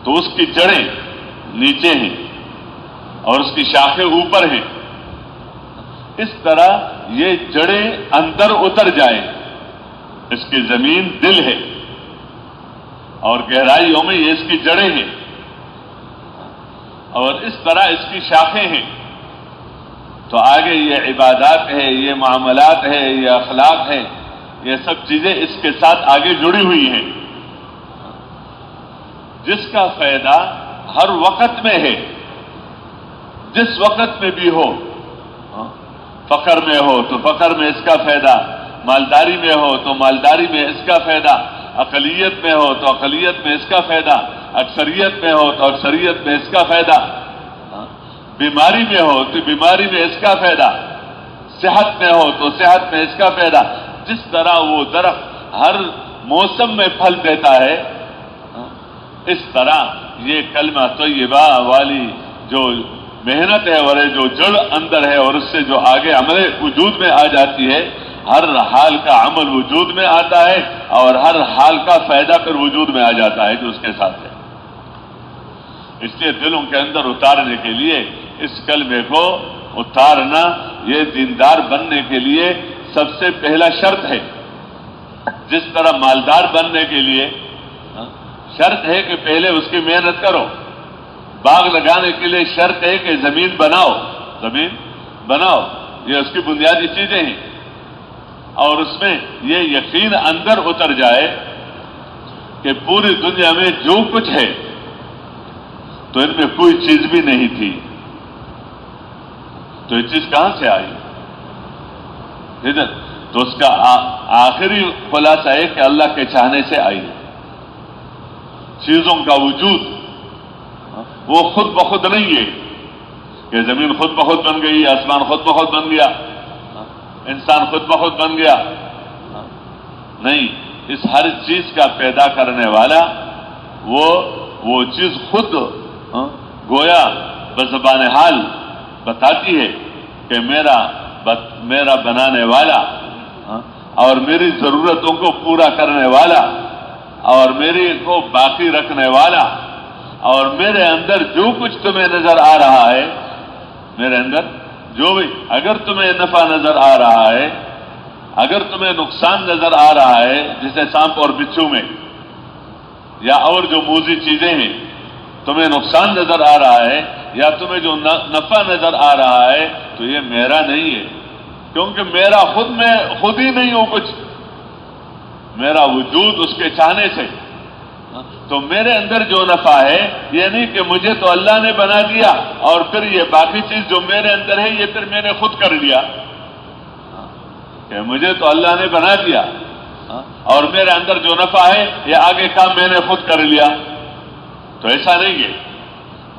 تو اس کی جڑیں نیچے ہیں اور اس کی شاخیں اوپر ہیں. اس طرح یہ جڑیں اندر اتر جائیں. اس کی زمین دل ہے اور گہرائیوں میں یہ اس کی جڑیں ہیں، اور اس طرح اس کی شاخیں ہیں. تو آگے یہ عبادات ہے، یہ معاملات ہے، یہ اخلاق ہے، یہ سب چیزیں اس کے ساتھ آگے جڑی ہوئی ہیں، جس کا فائدہ ہر وقت میں ہے. جس وقت میں بھی ہو، فقر میں ہو تو فقر میں اس کا فائدہ، مالداری میں ہو تو مالداری میں اس کا فائدہ، اقلیت میں ہو تو اقلیت میں اس کا فائدہ، اکثریت میں ہو تو اکثریت میں اس کا فائدہ، بیماری میں ہو تو بیماری میں اس کا فائدہ. صحت میں ہو تو صحت میں اس کا پیدا، جس طرح وہ درخت ہر موسم میں پھل دیتا ہے، اس طرح یہ کلمہ طیبہ والی جو محنت ہے اور جو جڑ اندر ہے اور اس سے جو آگے عمل وجود میں آ جاتی ہے، ہر حال کا عمل وجود میں آتا ہے اور ہر حال کا فائدہ پھر وجود میں آ جاتا ہے جو اس کے ساتھ ہے۔ اس لیے دلوں کے اندر اتارنے کے لیے اس کلمے کو اتارنا یہ دیندار بننے کے لیے سب سے پہلا شرط ہے۔ جس طرح مالدار بننے کے لیے شرط ہے کہ پہلے اس کی محنت کرو، باغ لگانے کے لیے شرط ہے کہ زمین بناؤ، یہ اس کی بنیادی چیزیں ہیں، اور اس میں یہ یقین اندر اتر جائے کہ پوری دنیا میں جو کچھ ہے تو ان میں کوئی چیز بھی نہیں تھی، تو یہ چیز کہاں سے آئی؟ ادھر تو اس کا آخری خلاصہ ہے کہ اللہ کے چاہنے سے آئی ہے۔ چیزوں کا وجود وہ خود بخود نہیں ہے کہ زمین خود بخود بن گئی، آسمان خود بخود بن گیا، انسان خود بخود بن گیا، نہیں، اس ہر چیز کا پیدا کرنے والا وہ چیز خود گویا بزبان حال بتاتی ہے کہ میرا بنانے والا اور میری ضرورتوں کو پورا کرنے والا اور میری کو باقی رکھنے والا، اور میرے اندر جو کچھ تمہیں نظر آ رہا ہے، میرے اندر جو بھی، اگر تمہیں نفع نظر آ رہا ہے، اگر تمہیں نقصان نظر آ رہا ہے، جیسے سانپ اور بچھو میں یا اور جو موذی چیزیں ہیں، تمہیں نقصان نظر آ رہا ہے یا تمہیں جو نفع نظر آ رہا ہے، تو یہ میرا نہیں ہے، کیونکہ میرا خود ہی نہیں ہوں کچھ، میرا وجود اس کے چاہنے سے۔ تو میرے اندر جو نفع ہے یہ نہیں کہ مجھے تو اللہ نے بنا دیا اور پھر یہ باقی چیز جو میرے اندر ہے یہ پھر میں نے خود کر لیا، کہ مجھے تو اللہ نے بنا دیا اور میرے اندر جو نفع ہے یہ آگے کام میں نے خود کر لیا، تو ایسا نہیں ہے۔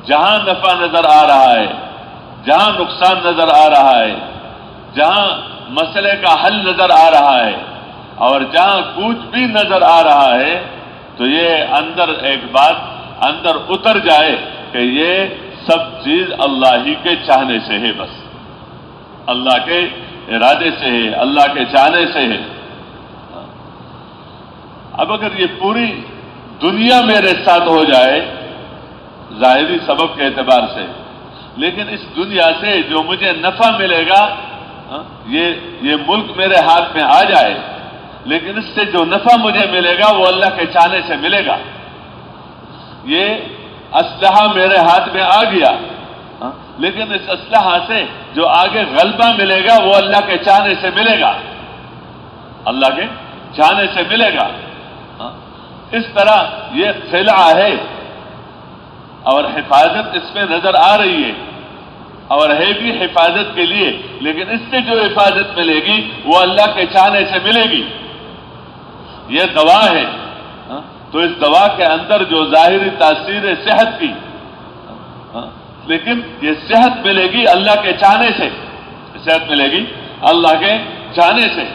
جہاں نفع نظر آ رہا ہے، جہاں نقصان نظر آ رہا ہے، جہاں مسئلے کا حل نظر آ رہا ہے اور جہاں کچھ بھی نظر آ رہا ہے، تو یہ اندر ایک بات اندر اتر جائے کہ یہ سب چیز اللہ ہی کے چاہنے سے ہے، بس اللہ کے ارادے سے ہے، اللہ کے چاہنے سے ہے۔ اب اگر یہ پوری دنیا میرے ساتھ ہو جائے ظاہری سبب کے اعتبار سے، لیکن اس دنیا سے جو مجھے نفع ملے گا، یہ ملک میرے ہاتھ میں آ جائے، لیکن اس سے جو نفع مجھے ملے گا وہ اللہ کے چاہنے سے ملے گا۔ یہ اسلحہ میرے ہاتھ میں آ گیا، لیکن اس اسلحہ سے جو آگے غلبہ ملے گا وہ اللہ کے چاہنے سے ملے گا، اللہ کے چاہنے سے ملے گا۔ اس طرح یہ خلع ہے اور حفاظت اس میں نظر آ رہی ہے، اور ہے بھی حفاظت کے لیے، لیکن اس سے جو حفاظت ملے گی وہ اللہ کے چاہنے سے ملے گی۔ یہ دوا ہے، تو اس دوا کے اندر جو ظاہری تاثیر ہے صحت کی، لیکن یہ صحت ملے گی اللہ کے چاہنے سے، صحت ملے گی اللہ کے چاہنے سے۔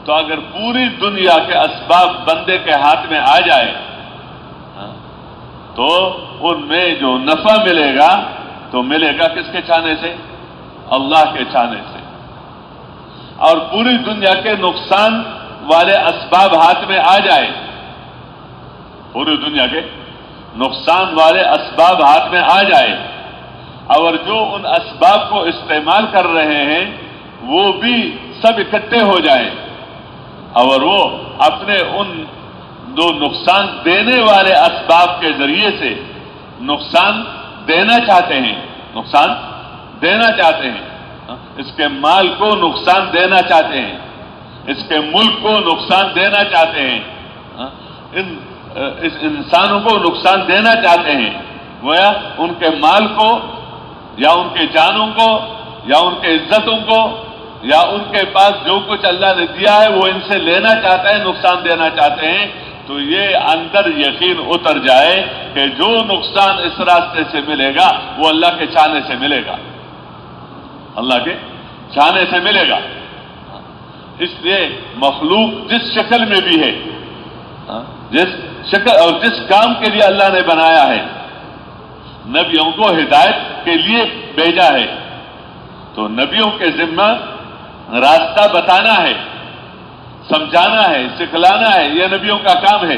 تو اگر پوری دنیا کے اسباب بندے کے ہاتھ میں آ جائے تو ان میں جو نفع ملے گا تو ملے گا کس کے چاہنے سے؟ اللہ کے چاہنے سے۔ اور پوری دنیا کے نقصان والے اسباب ہاتھ میں آ جائے، پوری دنیا کے نقصان والے اسباب ہاتھ میں آ جائے، اور جو ان اسباب کو استعمال کر رہے ہیں وہ بھی سب اکٹھے ہو جائیں اور وہ اپنے ان دو نقصان دینے والے اسباب کے ذریعے سے نقصان دینا چاہتے ہیں، نقصان دینا چاہتے ہیں، اس کے مال کو نقصان دینا چاہتے ہیں، اس کے ملک کو نقصان دینا چاہتے ہیں، اس انسانوں کو نقصان دینا چاہتے ہیں، گویا ان کے مال کو یا ان کے جانوں کو یا ان کے عزتوں کو یا ان کے پاس جو کچھ اللہ نے دیا ہے وہ ان سے لینا چاہتے ہیں، نقصان دینا چاہتے ہیں۔ تو یہ اندر یقین اتر جائے کہ جو نقصان اس راستے سے ملے گا وہ اللہ کے چاہنے سے ملے گا، اللہ کے چاہنے سے ملے گا. اس لیے مخلوق جس شکل میں بھی ہے، جس شکل اور جس کام کے لیے اللہ نے بنایا ہے، نبیوں کو ہدایت کے لیے بھیجا ہے، تو نبیوں کے ذمہ راستہ بتانا ہے، سمجھانا ہے، سکھلانا ہے. یہ نبیوں کا کام ہے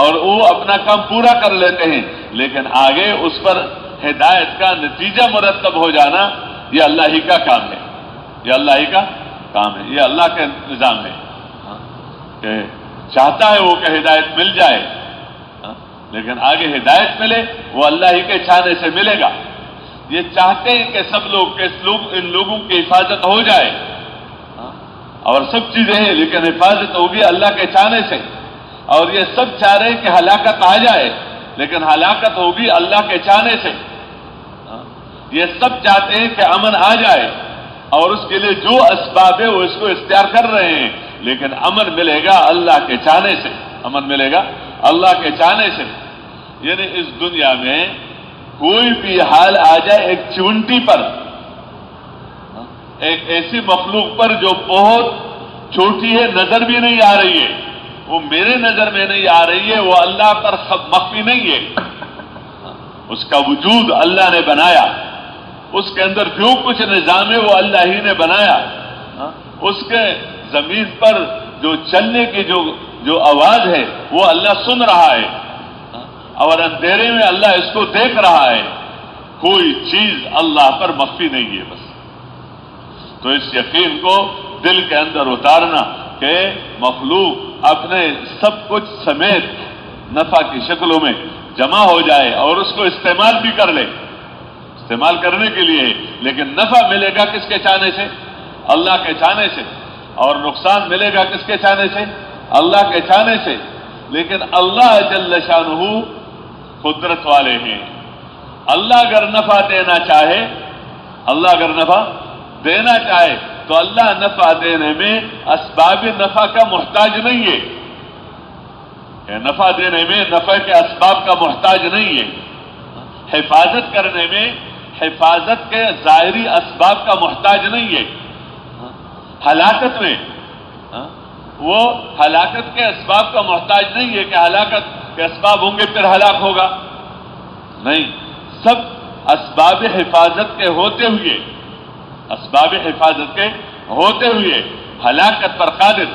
اور وہ اپنا کام پورا کر لیتے ہیں، لیکن آگے اس پر ہدایت کا نتیجہ مرتب ہو جانا یہ اللہ ہی کا کام ہے. یہ اللہ ہی کا کام ہے، یہ اللہ کا نظام ہے کہ چاہتا ہے وہ کہ ہدایت مل جائے، لیکن آگے ہدایت ملے وہ اللہ ہی کے چاہنے سے ملے گا. یہ چاہتے ہیں کہ سب لوگ ان لوگوں کی حفاظت ہو جائے اور سب چیزیں ہیں، لیکن حفاظت ہوگی اللہ کے چاہنے سے. اور یہ سب چاہ رہے ہیں کہ ہلاکت آ جائے، لیکن ہلاکت ہوگی اللہ کے چاہنے سے. یہ سب چاہتے ہیں کہ امن آ جائے اور اس کے لیے جو اسباب ہے وہ اس کو اختیار کر رہے ہیں، لیکن امن ملے گا اللہ کے چاہنے سے. امن ملے گا اللہ کے چاہنے سے. یعنی اس دنیا میں کوئی بھی حال آ جائے، ایک چونٹی پر، ایک ایسی مخلوق پر جو بہت چھوٹی ہے، نظر بھی نہیں آ رہی ہے، وہ میرے نظر میں نہیں آ رہی ہے، وہ اللہ پر مخفی نہیں ہے. اس کا وجود اللہ نے بنایا، اس کے اندر جو کچھ نظام ہے وہ اللہ ہی نے بنایا. اس کے زمین پر جو چلنے کی جو آواز ہے وہ اللہ سن رہا ہے، اور اندھیرے میں اللہ اس کو دیکھ رہا ہے. کوئی چیز اللہ پر مخفی نہیں ہے. بس تو اس یقین کو دل کے اندر اتارنا کہ مخلوق اپنے سب کچھ سمیت نفع کی شکلوں میں جمع ہو جائے اور اس کو استعمال بھی کر لے، استعمال کرنے کے لیے، لیکن نفع ملے گا کس کے چاہنے سے؟ اللہ کے چاہنے سے. اور نقصان ملے گا کس کے چاہنے سے؟ اللہ کے چاہنے سے. لیکن اللہ جل شانہ قدرت والے ہیں. اللہ اگر نفع دینا چاہے، اللہ اگر نفع دینا چاہے تو اللہ نفع دینے میں اسباب نفع کا محتاج نہیں ہے. نفع دینے میں نفع کے اسباب کا محتاج نہیں ہے. حفاظت کرنے میں حفاظت کے ظاہری اسباب کا محتاج نہیں ہے. ہلاکت میں وہ ہلاکت کے اسباب کا محتاج نہیں ہے کہ ہلاکت کے اسباب ہوں گے پھر ہلاک ہوگا. نہیں، سب اسباب حفاظت کے ہوتے ہوئے، اسباب حفاظت کے ہوتے ہوئے ہلاکت پر قادر،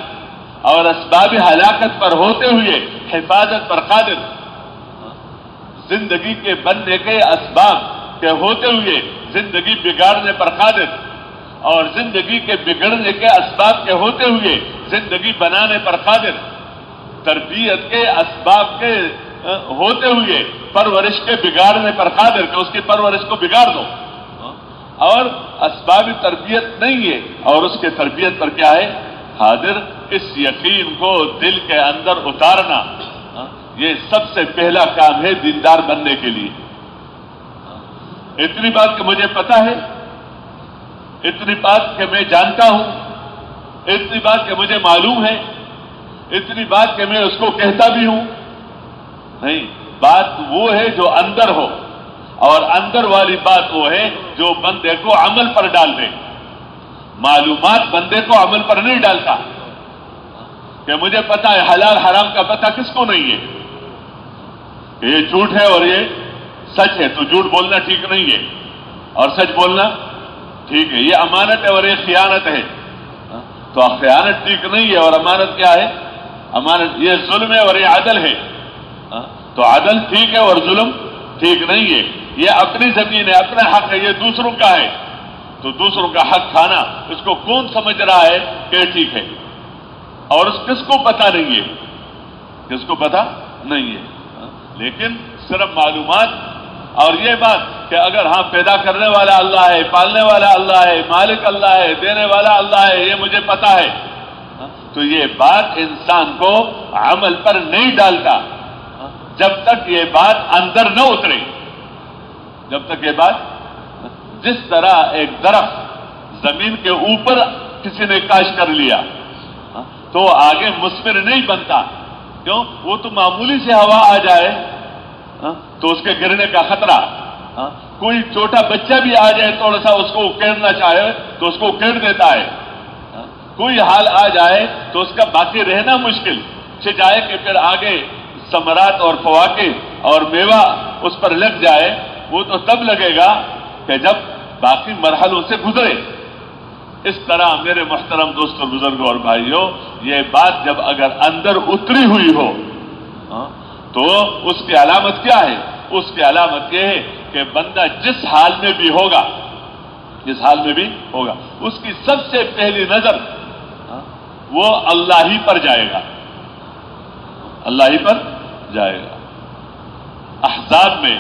اور اسباب ہلاکت پر ہوتے ہوئے حفاظت پر قادر. زندگی کے بننے کے اسباب کے ہوتے ہوئے زندگی بگاڑنے پر قادر، اور زندگی کے بگڑنے کے اسباب کے ہوتے ہوئے زندگی بنانے پر قادر. تربیت کے اسباب کے ہوتے ہوئے پرورش کے بگاڑنے پر قادر کہ اس کی پرورش کو بگاڑ دو. اور اسباب تربیت نہیں ہے اور اس کے تربیت پر کیا ہے؟ قادر. اس یقین کو دل کے اندر اتارنا یہ سب سے پہلا کام ہے دیندار بننے کے لیے. اتنی بات کہ مجھے پتا ہے، اتنی بات کہ میں جانتا ہوں، اتنی بات کہ مجھے معلوم ہے، اتنی بات کہ میں اس کو کہتا بھی ہوں. نہیں، بات وہ ہے جو اندر ہو، اور اندر والی بات وہ ہے جو بندے کو عمل پر ڈال دے. معلومات بندے کو عمل پر نہیں ڈالتا. کہ مجھے پتا ہے حلال حرام کا پتہ کس کو نہیں ہے کہ یہ جھوٹ ہے اور یہ سچ ہے، تو جھوٹ بولنا ٹھیک نہیں ہے اور سچ بولنا ٹھیک ہے. یہ امانت ہے اور یہ خیانت ہے، تو خیانت ٹھیک نہیں ہے اور امانت کیا ہے؟ امانت یہ ظلم ہے اور یہ عدل ہے. تو عدل ٹھیک ہے اور ظلم ٹھیک نہیں ہے. یہ اپنی زمین ہے، اپنا حق ہے، یہ دوسروں کا ہے. تو دوسروں کا حق کھانا اس کو کون سمجھ رہا ہے کہ ٹھیک ہے؟ اور اس کس کو پتہ نہیں ہے؟ کس کو پتہ نہیں ہے؟ لیکن صرف معلومات اور یہ بات کہ اگر ہاں پیدا کرنے والا اللہ ہے، پالنے والا اللہ ہے، مالک اللہ ہے، دینے والا اللہ ہے، یہ مجھے پتا ہے، تو یہ بات انسان کو عمل پر نہیں ڈالتا جب تک یہ بات اندر نہ اترے. جب تک یہ بات، جس طرح ایک درخت زمین کے اوپر کسی نے کاشت کر لیا تو آگے مثمر نہیں بنتا. کیوں؟ وہ تو معمولی سے ہوا آ جائے تو اس کے گرنے کا خطرہ. کوئی چھوٹا بچہ بھی آ جائے تھوڑا سا اس کو اکیڑنا چاہے تو اس کو اکیڑ دیتا ہے. کوئی حال آ جائے تو اس کا باقی رہنا مشکل جائے کہ پھر آگے ثمرات اور فواکہ اور میوہ اس پر لگ جائے. وہ تو تب لگے گا کہ جب باقی مرحلوں سے گزرے. اس طرح میرے محترم دوستوں بزرگوں اور بھائیوں، یہ بات جب اگر اندر اتری ہوئی ہو تو اس کی علامت کیا ہے؟ اس کی علامت یہ ہے کہ بندہ جس حال میں بھی ہوگا اس کی سب سے پہلی نظر وہ اللہ ہی پر جائے گا. احزاب میں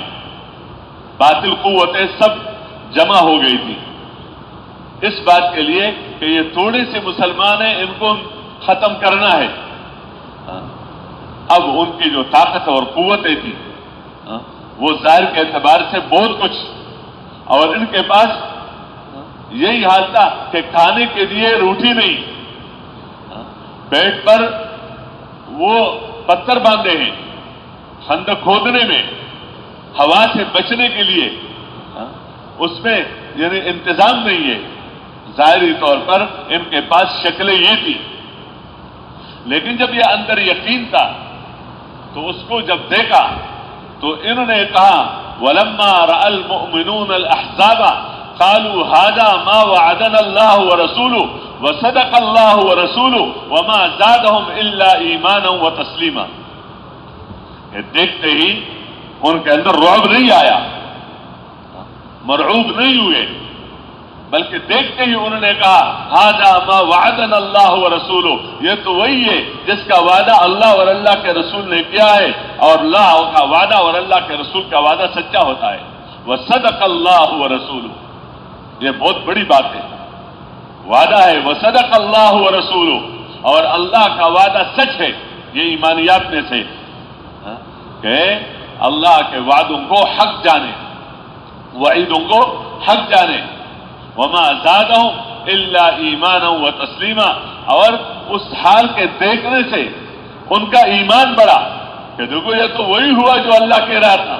باطل قوتیں سب جمع ہو گئی تھی اس بات کے لیے کہ یہ تھوڑے سے مسلمان ہیں، ان کو ختم کرنا ہے. اب ان کی جو طاقت اور قوتیں تھی وہ ظاہر کے اعتبار سے بہت کچھ، اور ان کے پاس یہی حال تھا کہ کھانے کے لیے روٹی نہیں، پیٹ پر وہ پتھر باندھے ہیں خندق کھودنے میں ہوا سے بچنے کے لیے. اس میں یعنی انتظام نہیں ہے. ظاہری طور پر ان کے پاس شکلیں یہ تھی، لیکن جب یہ اندر یقین تھا تو اس کو جب دیکھا تو انہوں نے کہا وَلَمَّا رَأَى الْمُؤْمِنُونَ الْأَحْزَابَ قَالُوا هَذَا مَا وَعَدَنَا اللَّهُ وَرَسُولُهُ وَصَدَقَ اللَّهُ وَرَسُولُهُ وَمَا زَادَهُمْ إِلَّا إِيمَانًا وَتَسْلِيمًا. دیکھتے ہی ان کے اندر رعب نہیں آیا، مرعوب نہیں ہوئے، بلکہ دیکھتے ہی انہوں نے کہا هَذَا مَا وَعَدَنَا اللَّهُ وَرَسُولُهُ، یہ تو وہی ہے جس کا وعدہ اللہ اور اللہ کے رسول نے کیا ہے، اور اللہ کا وعدہ اور اللہ کے رسول کا وعدہ سچا ہوتا ہے. وَصَدَقَ اللَّهُ وَرَسُولُهُ، یہ بہت بڑی بات ہے. وعدہ ہے وَصَدَقَ اللَّهُ وَرَسُولُهُ، اور اللہ کا وعدہ سچ ہے. یہ ایمانیات میں سے کہ اللہ کے وعدوں کو حق جانے، وعیدوں کو حق جانے. وما زادهم الا ایمانا وتسلیما، اور اس حال کے دیکھنے سے ان کا ایمان بڑھا کہ دیکھو یہ تو وہی ہوا جو اللہ کہہ رہا تھا،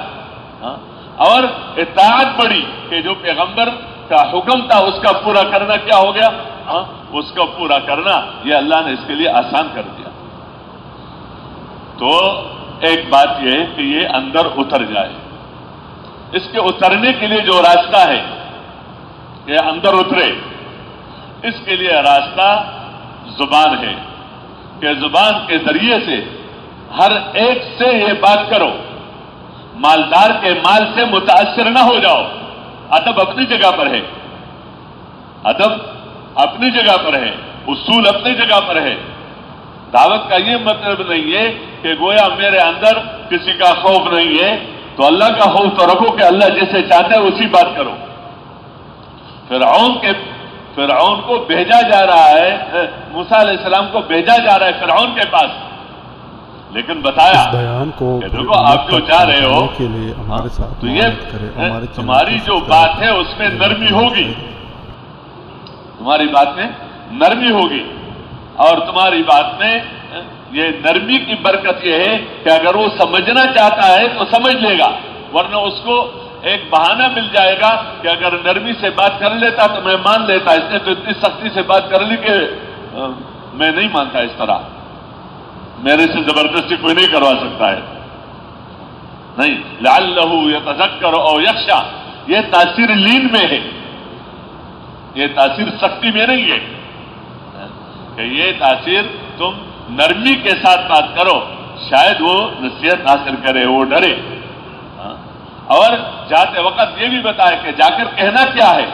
اور اطاعت بڑھی کہ جو پیغمبر کا حکم تھا اس کا پورا کرنا کیا ہو گیا، اس کا پورا کرنا یہ اللہ نے اس کے لیے آسان کر دیا. تو ایک بات یہ ہے کہ یہ اندر اتر جائے. اس کے اترنے کے لیے جو راستہ ہے کہ اندر اترے، اس کے لیے راستہ زبان ہے کہ زبان کے ذریعے سے ہر ایک سے یہ بات کرو، مالدار کے مال سے متاثر نہ ہو جاؤ. ادب اپنی جگہ پر ہے، ادب اپنی جگہ پر ہے، اصول اپنی جگہ پر ہے. دعوت کا یہ مطلب نہیں ہے کہ گویا میرے اندر کسی کا خوف نہیں ہے تو اللہ کا خوف تو رکھو کہ اللہ جیسے چاہتا ہے اسی بات کرو. فرعون کو بھیجا جا رہا ہے، موسیٰ علیہ السلام کو بھیجا جا رہا ہے فرعون کے پاس، لیکن بتایا اس بیان کو کہ دیکھو آپ جو چاہ رہے ہو کے لیے ہمارے ساتھ تو یہ تمہاری جو بات ہے اس میں نرمی ہوگی، تمہاری بات میں نرمی ہوگی، اور تمہاری بات میں یہ نرمی کی برکت یہ ہے کہ اگر وہ سمجھنا چاہتا ہے تو سمجھ لے گا، ورنہ اس کو ایک بہانہ مل جائے گا کہ اگر نرمی سے بات کر لیتا تو میں مان لیتا، اس نے تو اتنی سختی سے بات کر لی کہ میں نہیں مانتا، اس طرح میرے سے زبردستی کوئی نہیں کروا سکتا ہے. نہیں، لعلہ یتذکر او یخشی، یہ تاثیر لین میں ہے، یہ تاثیر سختی میں نہیں ہے، کہ یہ تاثیر تم نرمی کے ساتھ بات کرو، شاید وہ نصیحت حاصل کرے، وہ ڈرے. اور جاتے وقت یہ بھی بتائے کہ جا کر کہنا کیا ہے.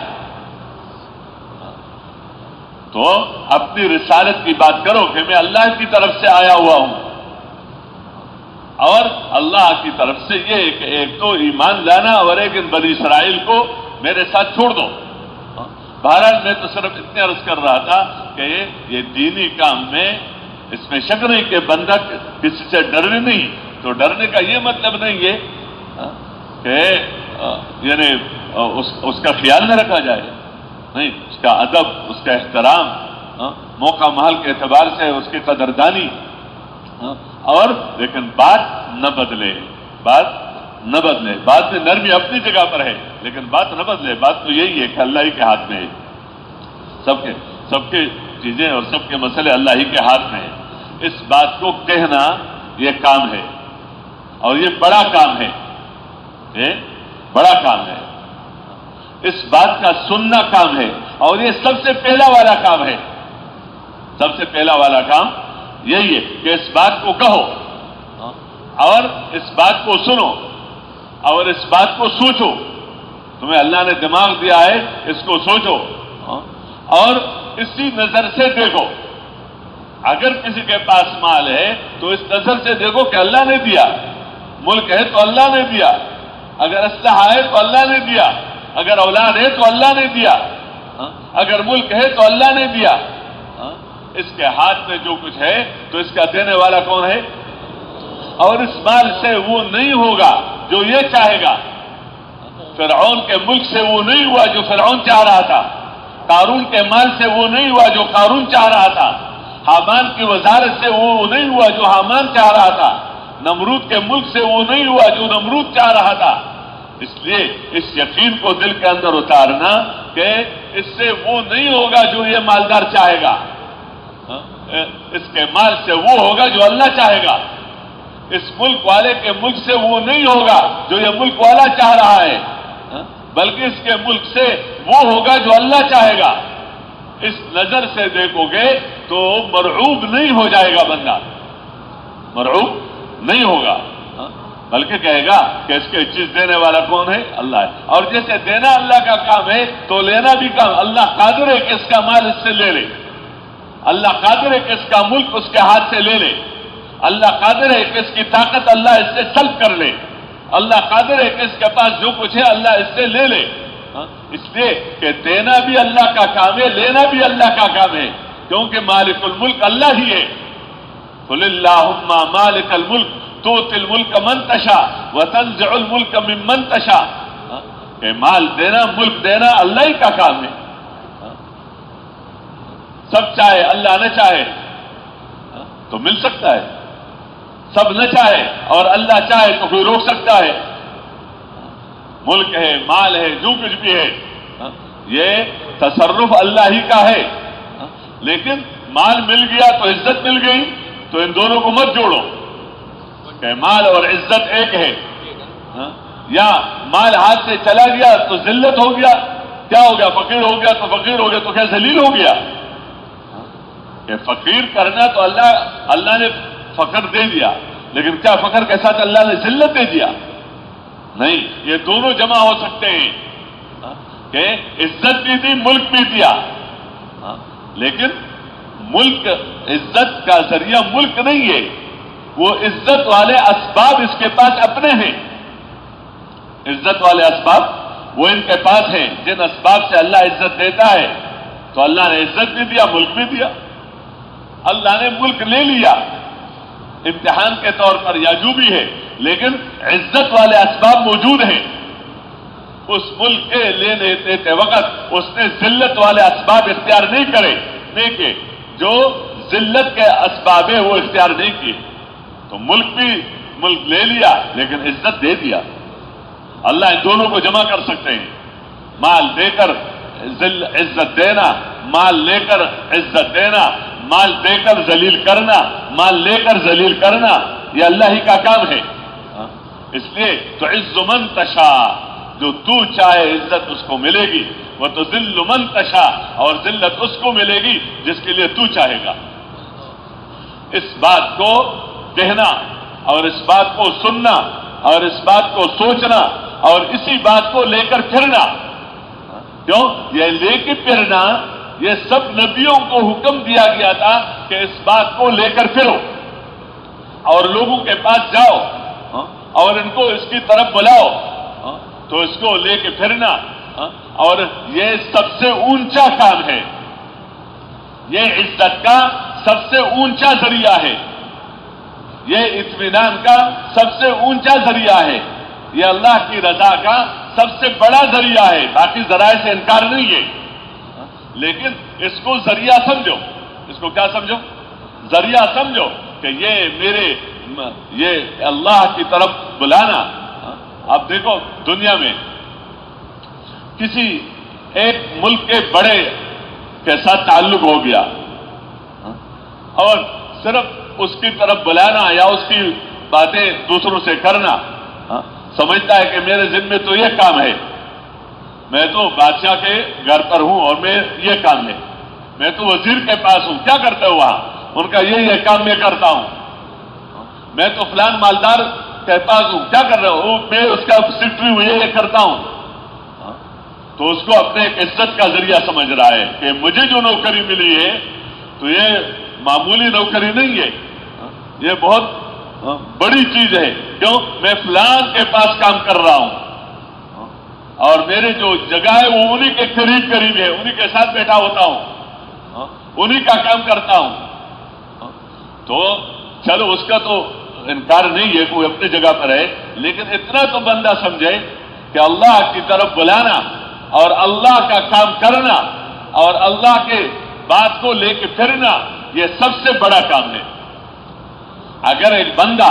تو اپنی رسالت کی بات کرو کہ میں اللہ کی طرف سے آیا ہوا ہوں، اور اللہ کی طرف سے یہ کہ ایک تو ایمان لانا اور ایک ان بنی اسرائیل کو میرے ساتھ چھوڑ دو. بہرحال میں تو صرف اتنے عرض کر رہا تھا کہ یہ دینی کام میں اس میں شک نہیں کہ بندہ کسی سے ڈرنے نہیں، تو ڈرنے کا یہ مطلب نہیں ہے کہ یعنی اس کا خیال نہ رکھا جائے، نہیں، اس کا ادب، اس کا احترام، موقع محل کے اعتبار سے اس کی قدردانی، اور لیکن بات نہ بدلے، بات نہ بدلے. بات میں نرمی اپنی جگہ پر ہے لیکن بات نہ بدلے. بات تو یہی ہے کہ اللہ ہی کے ہاتھ میں ہے. سب کے چیزیں اور سب کے مسئلے اللہ ہی کے ہاتھ میں ہیں. اس بات کو کہنا یہ کام ہے اور یہ بڑا کام ہے. یہ بڑا کام ہے. اس بات کا سننا کام ہے اور یہ سب سے پہلا والا کام ہے. سب سے پہلا والا کام یہی ہے کہ اس بات کو کہو اور اس بات کو سنو اور اس بات کو سوچو. تمہیں اللہ نے دماغ دیا ہے, اس کو سوچو اور اسی نظر سے دیکھو. اگر کسی کے پاس مال ہے تو اس نظر سے دیکھو کہ اللہ نے دیا. ملک ہے تو اللہ نے دیا. اگر اسلحہ ہے تو اللہ نے دیا. اگر اولاد ہے تو اللہ نے دیا. اگر ملک ہے تو اللہ نے دیا. اس کے ہاتھ میں جو کچھ ہے تو اس کا دینے والا کون ہے؟ اور اس مال سے وہ نہیں ہوگا جو یہ چاہے گا. فرعون کے ملک سے وہ نہیں ہوا جو فرعون چاہ رہا تھا. قارون کے مال سے وہ نہیں ہوا جو قارون چاہ رہا تھا. حامان کی وزارت سے وہ نہیں ہوا جو حامان چاہ رہا تھا. نمرود کے ملک سے وہ نہیں ہوا جو نمرود چاہ رہا تھا. اس لیے اس یقین کو دل کے اندر اتارنا کہ اس سے وہ نہیں ہوگا جو یہ مالدار چاہے گا. اس کے مال سے وہ ہوگا جو اللہ چاہے گا. اس ملک والے کے ملک سے وہ نہیں ہوگا جو یہ ملک والا چاہ رہا ہے, بلکہ اس کے ملک سے وہ ہوگا جو اللہ چاہے گا. اس نظر سے دیکھو گے تو مرعوب نہیں ہو جائے گا بندہ. مرعوب نہیں ہوگا بلکہ کہے گا کہ اس کے چیز دینے والا کون ہے؟ اللہ ہے. اور جیسے دینا اللہ کا کام ہے تو لینا بھی کام. اللہ قادر ہے کہ اس کا مال اس سے لے لے. اللہ قادر ہے کہ اس کا ملک اس کے ہاتھ سے لے لے. اللہ قادر ہے کہ اس کی طاقت اللہ اس سے سلب کر لے. اللہ قادر ہے کہ اس کے پاس جو کچھ ہے اللہ اس سے لے لے. اس لیے کہ دینا بھی اللہ کا کام ہے, لینا بھی اللہ کا کام ہے, کیونکہ مالک الملک اللہ ہی ہے. قل اللہم مالک الملک تؤتی الملک من تشاء وتنزع الملک ممن تشاء. کہ مال دینا, ملک دینا اللہ ہی کا کام ہے. سب چاہے, اللہ نہ چاہے تو مل سکتا ہے. سب نہ چاہے اور اللہ چاہے تو کوئی روک سکتا ہے؟ ملک ہے, مال ہے, جو کچھ بھی ہے یہ تصرف اللہ ہی کا ہے. لیکن مال مل گیا تو عزت مل گئی, تو ان دونوں کو مت جوڑو کہ مال اور عزت ایک ہے. یا مال ہاتھ سے چلا گیا تو ذلت ہو گیا. کیا ہو گیا؟ فقیر ہو گیا تو فقیر ہو گیا تو کیا ذلیل ہو گیا؟ کہ فقیر کرنا تو اللہ نے فقر دے دیا, لیکن کیا فقر کے ساتھ اللہ نے ذلت دے دیا؟ نہیں, یہ دونوں جمع ہو سکتے ہیں کہ عزت بھی دی, ملک بھی دیا. لیکن ملک, عزت کا ذریعہ ملک نہیں ہے. وہ عزت والے اسباب اس کے پاس اپنے ہیں. عزت والے اسباب وہ ان کے پاس ہیں. جن اسباب سے اللہ عزت دیتا ہے تو اللہ نے عزت بھی دیا, ملک بھی دیا. اللہ نے ملک لے لیا امتحان کے طور پر یا جو بھی ہے, لیکن عزت والے اسباب موجود ہیں. اس ملک کے لینے دیتے وقت اس نے ذلت والے اسباب اختیار نہیں کیے. جو ذلت کے اسباب ہے وہ اختیار نہیں کیے. تو ملک لے لیا لیکن عزت دے دیا. اللہ ان دونوں کو جمع کر سکتے ہیں. مال دے کر عزت دینا, مال لے کر عزت دینا, مال دے کر ذلیل کرنا, مال لے کر ذلیل کرنا, یہ اللہ ہی کا کام ہے. اس لیے تو عز من تشاء, جو تو چاہے عزت اس کو ملے گی. وہ تو ذل من تشاء, اور ذلت اس کو ملے گی جس کے لیے تو چاہے گا. اس بات کو کہنا اور اس بات کو سننا اور اس بات کو سوچنا اور اسی بات کو لے کر پھرنا. کیوں یہ لے کے پھرنا؟ یہ سب نبیوں کو حکم دیا گیا تھا کہ اس بات کو لے کر پھرو اور لوگوں کے پاس جاؤ اور ان کو اس کی طرف بلاؤ. تو اس کو لے کے پھرنا, اور یہ سب سے اونچا کام ہے. یہ عزت کا سب سے اونچا ذریعہ ہے. یہ اطمینان کا سب سے اونچا ذریعہ ہے. یہ اللہ کی رضا کا سب سے بڑا ذریعہ ہے. باقی ذرائع سے انکار نہیں ہے, لیکن اس کو ذریعہ سمجھو. اس کو کیا سمجھو؟ ذریعہ سمجھو کہ یہ اللہ کی طرف بلانا اب دیکھو دنیا میں کسی ایک ملک کے بڑے کے ساتھ تعلق ہو گیا اور صرف اس کی طرف بلانا یا اس کی باتیں دوسروں سے کرنا، سمجھتا ہے کہ میرے ذمے تو یہ کام ہے، میں تو بادشاہ کے گھر پر ہوں اور میں یہ کام ہے، میں تو وزیر کے پاس ہوں، کیا کرتے ہو وہاں؟ ان کا یہ کام میں کرتا ہوں، میں تو فلان مالدار کے پاس ہوں، کیا کر رہے ہو؟ میں اس کا سیکرٹری ہوں، یہ کرتا ہوں۔ تو اس کو اپنے ایک عزت کا ذریعہ سمجھ رہا ہے کہ مجھے جو نوکری ملی ہے تو یہ معمولی نوکری نہیں ہے، یہ بہت بڑی چیز ہے، کیوں؟ میں فلان کے پاس کام کر رہا ہوں اور میرے جو جگہ ہے وہ انہی کے قریب قریب ہے، انہی کے ساتھ بیٹھا ہوتا ہوں، انہی کا کام کرتا ہوں۔ تو چلو اس کا تو انکار نہیں ہے، کوئی اپنی جگہ پر ہے، لیکن اتنا تو بندہ سمجھے کہ اللہ کی طرف بلانا اور اللہ کا کام کرنا اور اللہ کے بات کو لے کے پھرنا یہ سب سے بڑا کام ہے۔ اگر ایک بندہ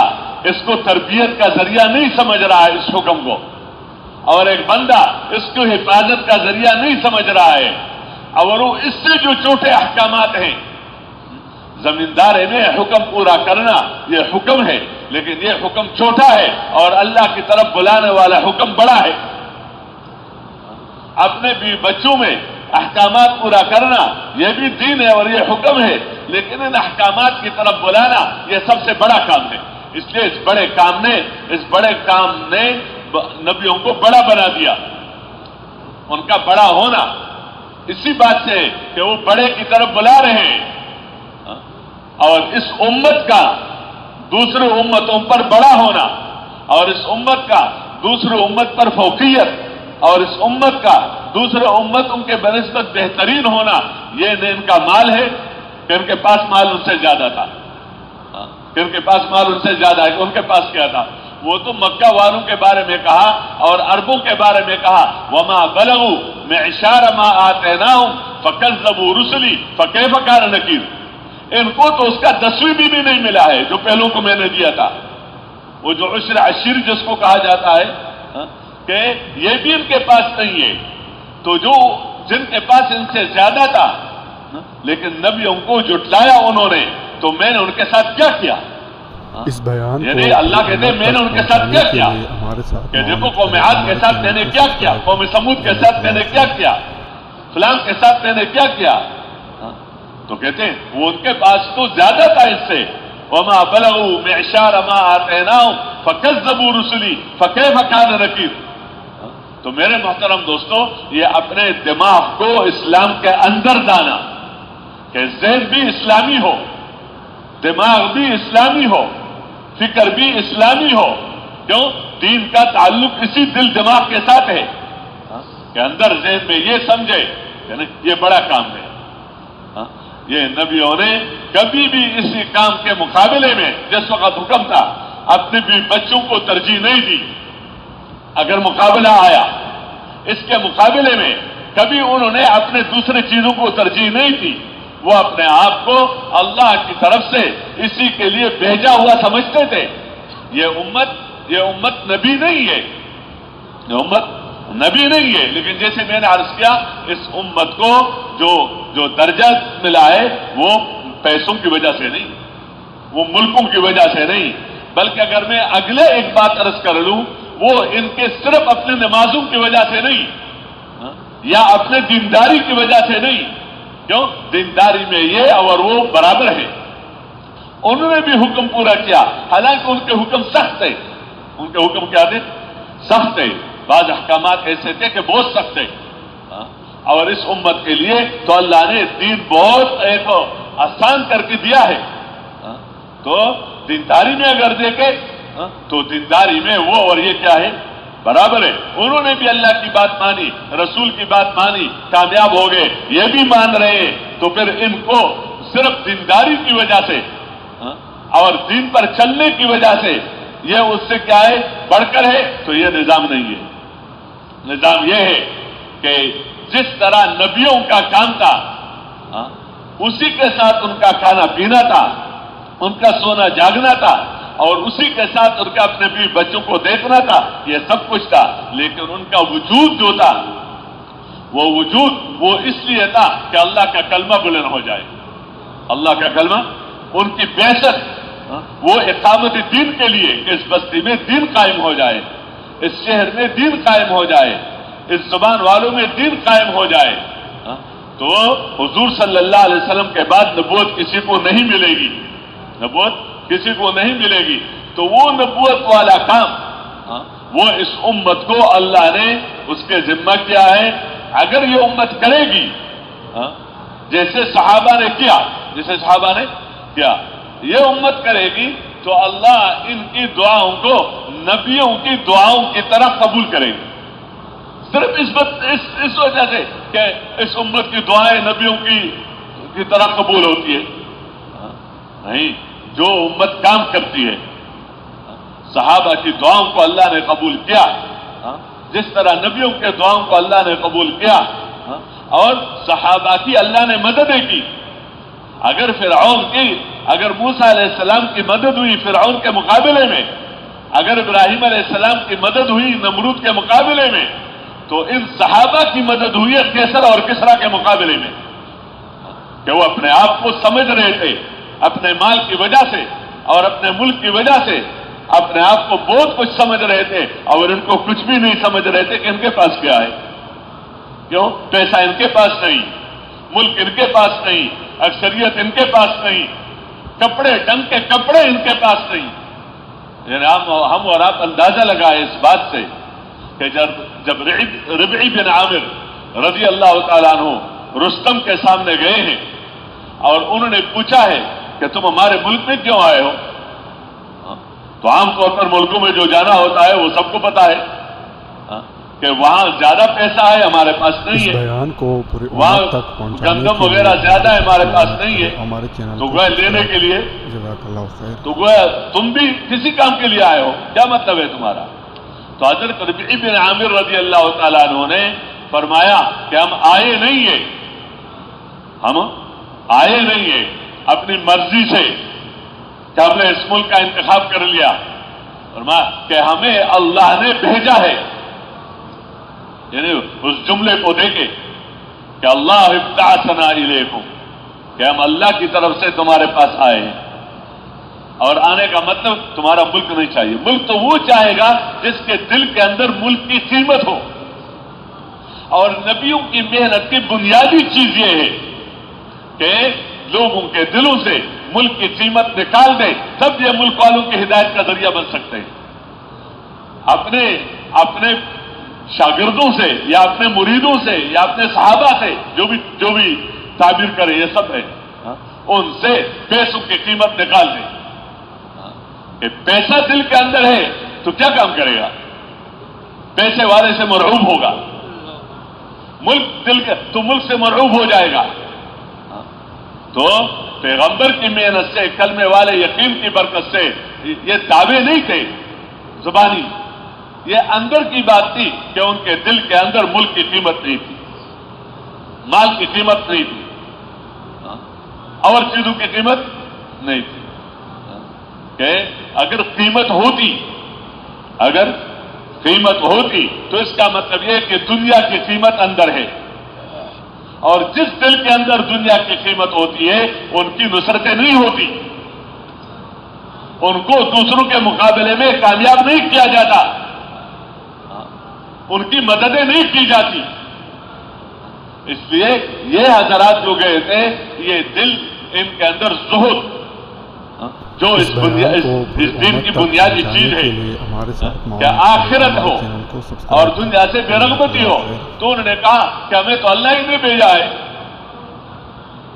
اس کو تربیت کا ذریعہ نہیں سمجھ رہا ہے اس حکم کو، اور ایک بندہ اس کو حفاظت کا ذریعہ نہیں سمجھ رہا ہے، اور وہ اس سے جو چھوٹے احکامات ہیں، زمینداری میں حکم پورا کرنا یہ حکم ہے، لیکن یہ حکم چھوٹا ہے اور اللہ کی طرف بلانے والا حکم بڑا ہے۔ اپنے بھی بچوں میں احکامات پورا کرنا یہ بھی دین ہے اور یہ حکم ہے، لیکن ان احکامات کی طرف بلانا یہ سب سے بڑا کام ہے۔ اس لیے اس بڑے کام نے نبیوں کو بڑا بنا دیا۔ ان کا بڑا ہونا اسی بات سے کہ وہ بڑے کی طرف بلا رہے ہیں، اور اس امت کا دوسرے امتوں پر بڑا ہونا اور اس امت کا دوسرے امت پر فوقیت اور اس امت کا دوسرے امتوں کے بنسبت بہترین ہونا، یہ نہ ان کا مال ہے کہ ان کے پاس مال ان سے زیادہ تھا، کہ ان کے پاس مال ان سے زیادہ ہے، کہ ان کے پاس کیا تھا؟ وہ تو مکہ والوں کے بارے میں کہا اور عربوں کے بارے میں کہا وما بلغوا معشار ما آتیناہم فکذبوا رسلی فکیف کان نکیر۔ ان کو تو اس کا 10ویں بھی نہیں ملا ہے جو پہلوں کو میں نے دیا تھا، وہ جو عشر عشیر جس کو کہا جاتا ہے کہ یہ بھی ان کے پاس نہیں ہے۔ تو جو جن کے پاس ان سے زیادہ تھا لیکن نبیوں کو جھٹلایا انہوں نے، تو میں نے ان کے ساتھ کیا کیا؟ اس بیان یعنی اللہ کہتے ہیں میں نے ان کے ساتھ کیا کیا کہ دیکھو قوم عاد کے ساتھ میں نے کیا کیا، قوم سمود کے ساتھ میں نے کیا کیا، فلان کے ساتھ میں نے کیا کیا۔ تو کہتے ہیں وہ ان کے پاس تو زیادہ تھا اس سے، وما بلغوا معشار ما آتیناہم فکذبوا رسلی فکیف کان نکیر۔ تو میرے محترم دوستو، یہ اپنے دماغ کو اسلام کے اندر دانا کہ ذہن بھی اسلامی ہو، دماغ بھی اسلامی ہو، فکر بھی اسلامی ہو، کیوں؟ دین کا تعلق اسی دل دماغ کے ساتھ ہے کہ اندر ذہن میں یہ سمجھے کہ یہ بڑا کام ہے۔ یہ نبیوں نے کبھی بھی اسی کام کے مقابلے میں جس وقت حکم تھا اپنے بھی بچوں کو ترجیح نہیں دی۔ اگر مقابلہ آیا اس کے مقابلے میں کبھی انہوں نے اپنے دوسرے چیزوں کو ترجیح نہیں دی، وہ اپنے آپ کو اللہ کی طرف سے اسی کے لیے بھیجا ہوا سمجھتے تھے۔ یہ امت نبی نہیں ہے، یہ امت نبی نہیں ہے، لیکن جیسے میں نے عرض کیا اس امت کو جو درجہ ملا ہے وہ پیسوں کی وجہ سے نہیں، وہ ملکوں کی وجہ سے نہیں، بلکہ اگر میں اگلے ایک بات عرض کر لوں، وہ ان کے صرف اپنے نمازوں کی وجہ سے نہیں یا اپنے دینداری کی وجہ سے نہیں، کیوں؟ دینداری میں یہ اور وہ برابر ہے۔ انہوں نے بھی حکم پورا کیا، حالانکہ ان کے حکم سخت تھے، ان کے حکم کیا تھے؟ سخت تھے، بعض احکامات ایسے تھے کہ بہت سخت تھے، اور اس امت کے لیے تو اللہ نے دین بہت ایک آسان کر کے دیا ہے۔ تو دینداری میں اگر دیکھیں تو دینداری میں وہ اور یہ کیا ہے؟ برابر ہے۔ انہوں نے بھی اللہ کی بات مانی، رسول کی بات مانی، کامیاب ہو گئے، یہ بھی مان رہے ہیں، تو پھر ان کو صرف دینداری کی وجہ سے اور دین پر چلنے کی وجہ سے یہ اس سے کیا ہے؟ بڑھ کر ہے، تو یہ نظام نہیں ہے۔ نظام یہ ہے کہ جس طرح نبیوں کا کام تھا اسی کے ساتھ ان کا کھانا پینا تھا، ان کا سونا جاگنا تھا، اور اسی کے ساتھ ان کے اپنے بیوی بچوں کو دیکھنا تھا، یہ سب کچھ تھا، لیکن ان کا وجود جو تھا وہ وجود وہ اس لیے تھا کہ اللہ کا کلمہ بلند ہو جائے، اللہ کا کلمہ، ان کی بعثت وہ اقامت دین کے لیے کہ اس بستی میں دین قائم ہو جائے، اس شہر میں دین قائم ہو جائے، اس زبان والوں میں دین قائم ہو جائے۔ تو حضور صلی اللہ علیہ وسلم کے بعد نبوت کسی کو نہیں ملے گی، نبوت کسی کو نہیں ملے گی، تو وہ نبوت والا کام وہ اس امت کو اللہ نے اس کے ذمہ کیا ہے۔ اگر یہ امت کرے گی جیسے صحابہ نے کیا، جیسے صحابہ نے کیا، یہ امت کرے گی تو اللہ ان کی دعاؤں کو نبیوں کی دعاؤں کی طرح قبول کرے گی، صرف اس وجہ سے کہ اس امت کی دعائیں نبیوں کی طرح قبول ہوتی ہے، نہیں، جو امت کام کرتی ہے، صحابہ کی دعاؤں کو اللہ نے قبول کیا، جس طرح نبیوں کے دعاؤں کو اللہ نے قبول کیا، اور صحابہ کی اللہ نے مددیں کی۔ اگر فرعون کی، اگر موسیٰ علیہ السلام کی مدد ہوئی فرعون کے مقابلے میں، اگر ابراہیم علیہ السلام کی مدد ہوئی نمرود کے مقابلے میں، تو ان صحابہ کی مدد ہوئی ہے کیسر اور کسرا کے مقابلے میں، کہ وہ اپنے آپ کو سمجھ رہے تھے اپنے مال کی وجہ سے اور اپنے ملک کی وجہ سے، اپنے آپ کو بہت کچھ سمجھ رہے تھے، اور ان کو کچھ بھی نہیں سمجھ رہے تھے کہ ان کے پاس کیا ہے، کیوں؟ پیسہ ان کے پاس نہیں، ملک ان کے پاس نہیں، اکثریت ان کے پاس نہیں، کپڑے ڈنگ کے کپڑے ان کے پاس نہیں۔ یعنی ہم اور آپ اندازہ لگائے اس بات سے کہ جب ربعی بن عامر رضی اللہ تعالیٰ عنہ رستم کے سامنے گئے ہیں اور انہوں نے پوچھا ہے کہ تم ہمارے ملک میں کیوں آئے ہو، تو عام طور پر ملکوں میں جو جانا ہوتا ہے وہ سب کو پتا ہے کہ وہاں زیادہ پیسہ ہے ہمارے پاس نہیں ہے، وہاں گندم وغیرہ زیادہ ہے ہمارے پاس نہیں ہے، تو گویا لینے کے لیے، تو گویا تم بھی کسی کام کے لیے آئے ہو، کیا مطلب ہے تمہارا؟ تو حضرت ربیع بن عامر رضی اللہ تعالیٰ عنہ نے فرمایا کہ ہم آئے نہیں ہیں، ہم آئے نہیں ہیں اپنی مرضی سے کہ ہم نے اس ملک کا انتخاب کر لیا، فرمایا کہ ہمیں اللہ نے بھیجا ہے، یعنی اس جملے کو دیکھے کہ اللہ ابتعثنا الیکم، کہ ہم اللہ کی طرف سے تمہارے پاس آئے ہیں، اور آنے کا مطلب تمہارا ملک نہیں چاہیے، ملک تو وہ چاہے گا جس کے دل کے اندر ملک کی قیمت ہو، اور نبیوں کی محنت کی بنیادی چیز یہ ہے کہ لوگوں کے دلوں سے ملک کی قیمت نکال دے، تب یہ ملک والوں کی ہدایت کا ذریعہ بن سکتے ہیں۔ اپنے شاگردوں سے یا اپنے مریدوں سے یا اپنے صحابہ سے جو بھی تعبیر کرے، یہ سب ہے، ان سے پیسوں کی قیمت نکال دیں، کہ پیسہ دل کے اندر ہے تو کیا کام کرے گا، پیسے والے سے مرعوب ہوگا، ملک سے مرعوب ہو جائے گا۔ تو پیغمبر کی محنت سے، کلمے والے یقین کی برکت سے یہ دعوے نہیں تھے زبانی، یہ اندر کی بات تھی کہ ان کے دل کے اندر ملک کی قیمت نہیں تھی، مال کی قیمت نہیں تھی، اور چیزوں کی قیمت نہیں تھی، کہ اگر قیمت ہوتی تو اس کا مطلب یہ کہ دنیا کی قیمت اندر ہے، اور جس دل کے اندر دنیا کی قیمت ہوتی ہے ان کی نصرتیں نہیں ہوتی، ان کو دوسروں کے مقابلے میں کامیاب نہیں کیا جاتا، ان کی مددیں نہیں کی جاتی۔ اس لیے یہ حضرات جو گئے تھے، یہ دل ان کے اندر زہد، جو اس دین کی بنیادی چیز ہے کہ آخرت ہو اور دنیا سے بے رغبتی ہو، تو انہوں نے کہا کہ ہمیں تو اللہ ہی نے بھیجا ہے،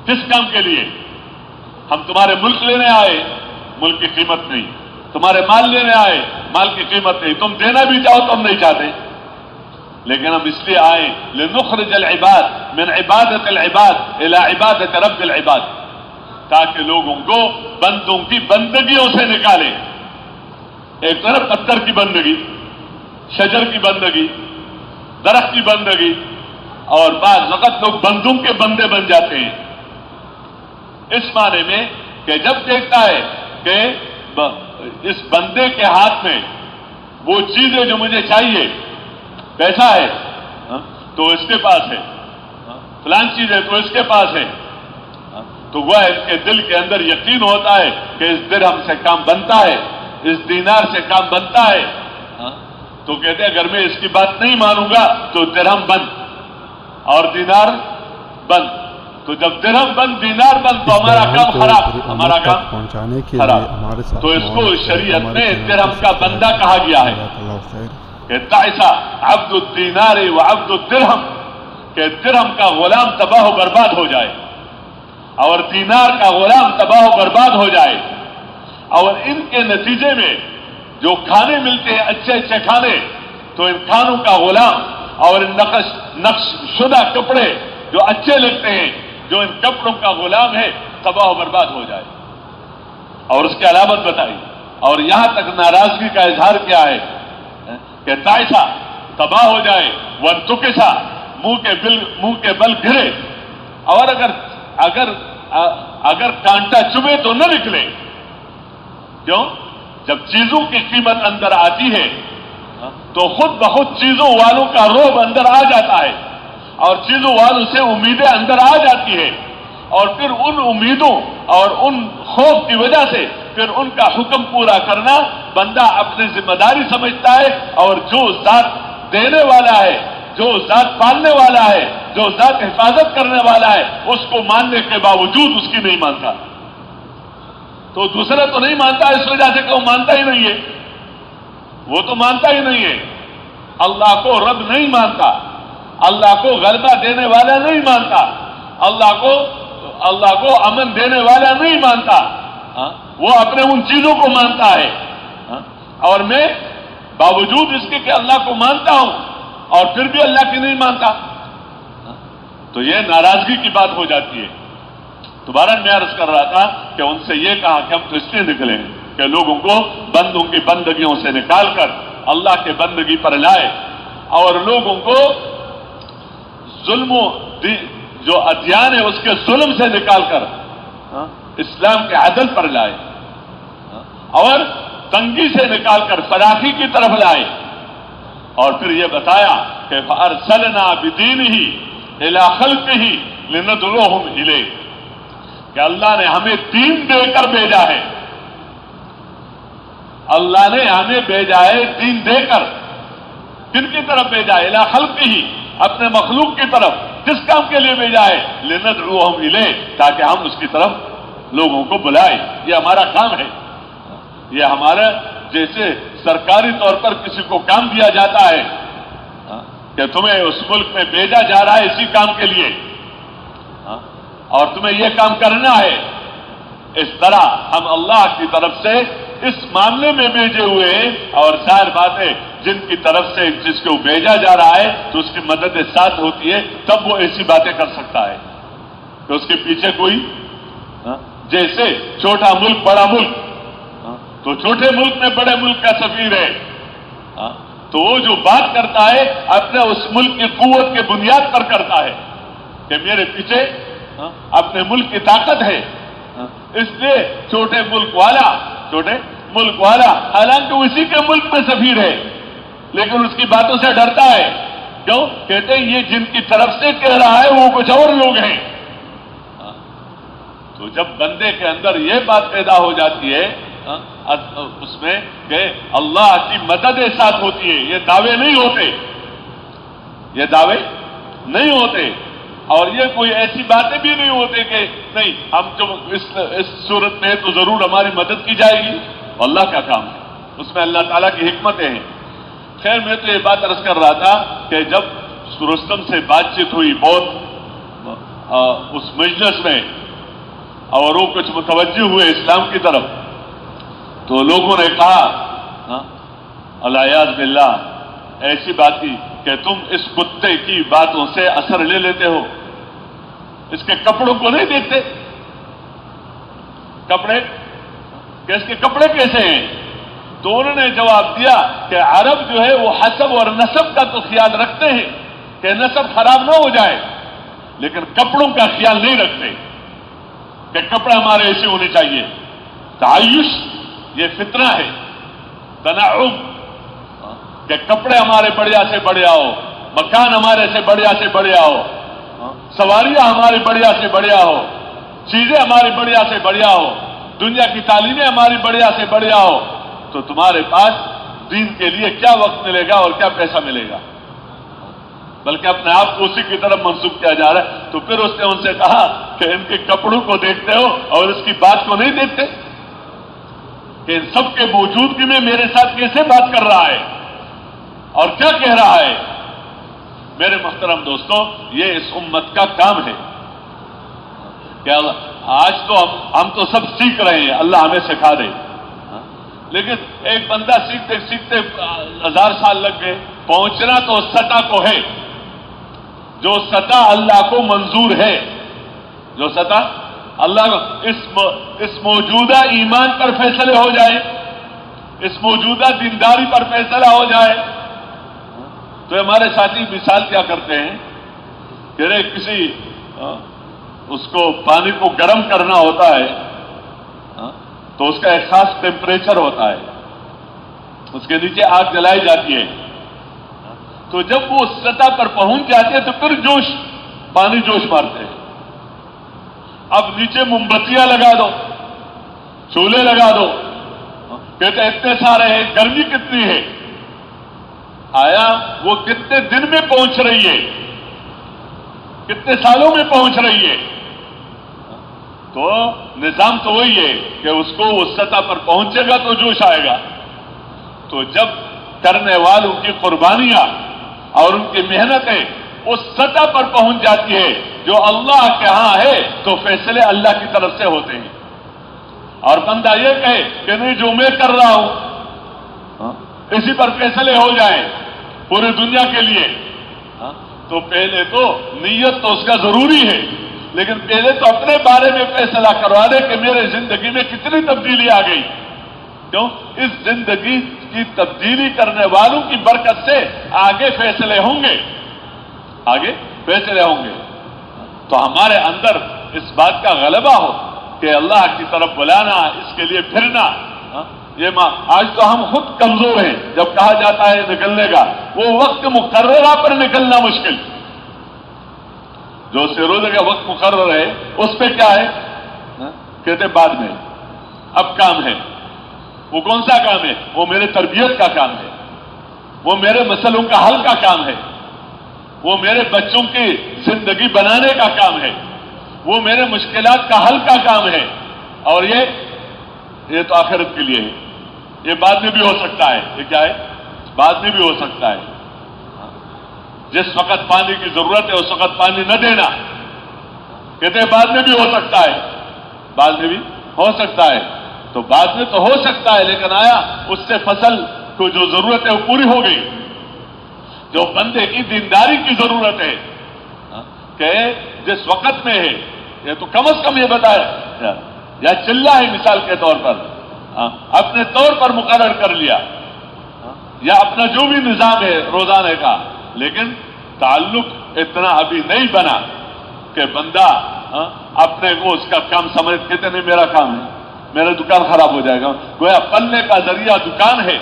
کس کام کے لیے؟ ہم تمہارے ملک لینے آئے، ملک کی قیمت نہیں، تمہارے مال لینے آئے، مال کی قیمت نہیں، تم دینا بھی چاہو تو ہم نہیں چاہتے، لیکن ہم اس لیے آئے لنخرج العباد من عبادت العباد الى عبادت رب العباد، تاکہ لوگوں کو بندوں کی بندگیوں سے نکالے۔ ایک طرف پتھر کی بندگی، شجر کی بندگی، درخت کی بندگی، اور بعض وقت لوگ بندوں کے بندے بن جاتے ہیں، اس معنی میں کہ جب دیکھتا ہے کہ اس بندے کے ہاتھ میں وہ چیزیں جو مجھے چاہیے، پیسہ ہے تو اس کے پاس ہے، فلان چیز ہے تو اس کے پاس ہے، تو وہ اس کے دل کے اندر یقین ہوتا ہے کہ اس درہم سے کام بنتا ہے، اس دینار سے کام بنتا ہے، تو کہتے ہیں اگر میں اس کی بات نہیں مانوں گا تو درہم بند اور دینار بند، تو جب درہم بند دینار بند تو ہمارا کام خراب، ہمارا کام پہنچانے کے خراب، لیے ہمارے ساتھ تو اس کو معاونت شریعت ہمارے میں چینل درہم کو کا بندہ کہا گیا ہے جزاک اللہ خیر۔ کہ تعیسا عبد الدینار و عبد الدرہم، کہ درہم کا غلام تباہ و برباد ہو جائے اور دینار کا غلام تباہ و برباد ہو جائے، اور ان کے نتیجے میں جو کھانے ملتے ہیں اچھے اچھے کھانے، تو ان کھانوں کا غلام اور ان نقش شدہ کپڑے جو اچھے لگتے ہیں، جو ان کپڑوں کا غلام ہے، تباہ و برباد ہو جائے، اور اس کی علامت بتائی، اور یہاں تک ناراضگی کا اظہار کیا ہے کہ تائسا تباہ ہو جائے، ورتکسا منہ کے بل گرے، اور اگر کانٹا چبھے تو نہ نکلے، کیوں؟ جب چیزوں کی قیمت اندر آتی ہے تو خود بخود چیزوں والوں کا روب اندر آ جاتا ہے، اور چیزوں والوں سے امیدیں اندر آ جاتی ہے، اور پھر ان امیدوں اور ان خوف کی وجہ سے پھر ان کا حکم پورا کرنا بندہ اپنی ذمہ داری سمجھتا ہے، اور جو ذات دینے والا ہے، جو ذات پالنے والا ہے، جو ذات حفاظت کرنے والا ہے، اس کو ماننے کے باوجود اس کی نہیں مانتا، تو دوسرا تو نہیں مانتا اس وجہ سے کہ وہ مانتا ہی نہیں ہے، وہ تو مانتا ہی نہیں ہے، اللہ کو رب نہیں مانتا، اللہ کو غلبہ دینے والا نہیں مانتا، اللہ کو امن دینے والا نہیں مانتا، وہ اپنے ان چیزوں کو مانتا ہے، اور میں باوجود اس کے کہ اللہ کو مانتا ہوں اور پھر بھی اللہ کی نہیں مانتا، تو یہ ناراضگی کی بات ہو جاتی ہے۔ دوبارہ میں عرض کر رہا تھا کہ ان سے یہ کہا کہ ہم تو اس لیے نکلیں کہ لوگوں کو بندوں کی بندگیوں سے نکال کر اللہ کے بندگی پر لائے، اور لوگوں کو ظلم جو ادیان ہے اس کے ظلم سے نکال کر اسلام کے عدل پر لائے، اور تنگی سے نکال کر فراخی کی طرف لائے، اور پھر یہ بتایا کہ فَأَرْسَلْنَا بِدِينِهِ إِلَىٰ خَلْقِهِ لِنَدْعُوهُمْ إِلَيْهِ، کہ اللہ نے ہمیں دین دے کر بھیجا ہے، اللہ نے ہمیں بھیجا ہے دین دے کر، کن کی طرف بھیجا ہے؟ إِلَىٰ خَلْقِهِ، اپنے مخلوق کی طرف، کس کام کے لیے بھیجا ہے؟ لِنَدْعُوهُمْ إِلَيْهِ، تاکہ ہم اس کی طرف لوگوں کو بلائیں، یہ ہمارا کام ہے، یہ ہمارا جیسے سرکاری طور پر کسی کو کام دیا جاتا ہے کہ تمہیں اس ملک میں بھیجا جا رہا ہے اسی کام کے لیے اور تمہیں یہ کام کرنا ہے، اس طرح ہم اللہ کی طرف سے اس معاملے میں بھیجے ہوئے ہیں، اور ظاہر بات ہے جن کی طرف سے جس کو بھیجا جا رہا ہے تو اس کی مدد ساتھ ہوتی ہے، تب وہ ایسی باتیں کر سکتا ہے کہ اس کے پیچھے کوئی جیسے چھوٹا ملک بڑا ملک، تو چھوٹے ملک میں بڑے ملک کا سفیر ہے، تو وہ جو بات کرتا ہے اپنے اس ملک کی قوت کے بنیاد پر کرتا ہے کہ میرے پیچھے اپنے ملک کی طاقت ہے، اس لیے چھوٹے ملک والا حالانکہ وہ اسی کے ملک میں سفیر ہے لیکن اس کی باتوں سے ڈرتا ہے، کیوں؟ کہتے ہیں یہ جن کی طرف سے کہہ رہا ہے وہ کچھ اور لوگ ہیں، تو جب بندے کے اندر یہ بات پیدا ہو جاتی ہے اس میں کہ اللہ کی مدد ساتھ ہوتی ہے، یہ دعوے نہیں ہوتے، اور یہ کوئی ایسی باتیں بھی نہیں ہوتے کہ نہیں ہم جو اس صورت میں تو ضرور ہماری مدد کی جائے گی، اللہ کا کام ہے، اس میں اللہ تعالیٰ کی حکمتیں ہیں۔ خیر میں تو یہ بات عرض کر رہا تھا کہ جب رستم سے بات چیت ہوئی بہت اس مجلس میں، اور وہ کچھ متوجہ ہوئے اسلام کی طرف، تو لوگوں نے کہا الیاذ باللہ ایسی بات کی کہ تم اس کتے کی باتوں سے اثر لے لیتے ہو، اس کے کپڑوں کو نہیں دیکھتے، کپڑے کہ اس کے کپڑے کیسے ہیں؟ تو انہوں نے جواب دیا کہ عرب جو ہے وہ حسب اور نسب کا تو خیال رکھتے ہیں کہ نسب خراب نہ ہو جائے، لیکن کپڑوں کا خیال نہیں رکھتے کہ کپڑے ہمارے ایسے ہونے چاہیے، تعیش یہ فتنہ ہے، تنعم، کہ کپڑے ہمارے بڑھیا سے بڑھیا ہو، مکان ہمارے سے بڑھیا ہو، سواریاں ہماری بڑھیا سے بڑھیا ہو، چیزیں ہماری بڑھیا سے بڑھیا ہو، دنیا کی تعلیمیں ہماری بڑھیا سے بڑھیا ہو، تو تمہارے پاس دین کے لیے کیا وقت ملے گا اور کیا پیسہ ملے گا؟ بلکہ اپنے آپ کو اسی کی طرف منسوخ کیا جا رہا ہے۔ تو پھر اس نے ان سے کہا کہ ان کے کپڑوں کو دیکھتے ہو اور اس کی بات کو نہیں دیکھتے کہ ان سب کے موجودگی میں میرے ساتھ کیسے بات کر رہا ہے اور کیا کہہ رہا ہے؟ میرے محترم دوستو، یہ اس امت کا کام ہے کہ آج تو ہم تو سب سیکھ رہے ہیں، اللہ ہمیں سکھا دے، لیکن ایک بندہ سیکھتے سیکھتے 1000 سال لگ گئے، پہنچنا تو اس سطح کو ہے جو سطح اللہ کو منظور ہے، جو سطح اللہ کو اس موجودہ ایمان پر فیصلے ہو جائے، اس موجودہ دینداری پر فیصلہ ہو جائے۔ تو ہمارے ساتھی مثال کیا کرتے ہیں کہ کسی اس کو پانی کو گرم کرنا ہوتا ہے تو اس کا ایک خاص ٹیمپریچر ہوتا ہے، اس کے نیچے آگ جلائی جاتی ہے، تو جب وہ سطح پر پہنچ جاتے ہیں تو پھر پانی جوش مارتے ہیں۔ اب نیچے موم بتیاں لگا دو، چولہے لگا دو، کہتے اتنے سارے ہیں، گرمی کتنی ہے؟ آیا وہ کتنے دن میں پہنچ رہی ہے، کتنے سالوں میں پہنچ رہی ہے؟ تو نظام تو وہی ہے کہ اس کو اس سطح پر پہنچے گا تو جوش آئے گا۔ تو جب کرنے والوں کی قربانیاں اور ان کی محنتیں اس سطح پر پہنچ جاتی ہے جو اللہ کے ہاں ہے، تو فیصلے اللہ کی طرف سے ہوتے ہیں۔ اور بندہ یہ کہے کہ نہیں، جو میں کر رہا ہوں اسی پر فیصلے ہو جائیں پوری دنیا کے لیے، تو پہلے تو نیت تو اس کا ضروری ہے، لیکن پہلے تو اپنے بارے میں فیصلہ کروا دے کہ میرے زندگی میں کتنی تبدیلی آ گئی۔ کیوں؟ اس زندگی کی تبدیلی کرنے والوں کی برکت سے آگے فیصلے ہوں گے، آگے فیصلے ہوں گے۔ تو ہمارے اندر اس بات کا غلبہ ہو کہ اللہ کی طرف بلانا، اس کے لیے پھرنا۔ آج تو ہم خود کمزور ہیں، جب کہا جاتا ہے نکلنے کا، وہ وقت مقررہ پر نکلنا مشکل، جو سے روزے کا وقت مقرر ہے اس پہ کیا ہے؟ کہتے بعد میں، اب کام ہے۔ وہ کون سا کام ہے؟ وہ میرے تربیت کا کام ہے، وہ میرے مسئلوں کا حل کا کام ہے، وہ میرے بچوں کی زندگی بنانے کا کام ہے، وہ میرے مشکلات کا حل کا کام ہے۔ اور یہ تو آخرت کے لیے ہے، یہ بعد میں بھی ہو سکتا ہے۔ یہ کیا ہے؟ بعد میں بھی ہو سکتا ہے۔ جس وقت پانی کی ضرورت ہے اس وقت پانی نہ دینا، کہتے ہیں بعد میں بھی ہو سکتا ہے، بعد میں بھی ہو سکتا ہے۔ تو بعد میں تو ہو سکتا ہے، لیکن آیا اس سے فصل کو جو ضرورت ہے وہ پوری ہو گئی؟ جو بندے کی دینداری کی ضرورت ہے کہ جس وقت میں ہے، یہ تو کم از کم یہ بتایا، یا چلہ ہے مثال کے طور پر، اپنے طور پر مقرر کر لیا، یا اپنا جو بھی نظام ہے روزانے کا، لیکن تعلق اتنا ابھی نہیں بنا کہ بندہ اپنے کو اس کا کام سمجھ کہتے نہیں میرا کام ہے، میرا دکان خراب ہو جائے گا۔ گویا پلنے کا ذریعہ دکان ہے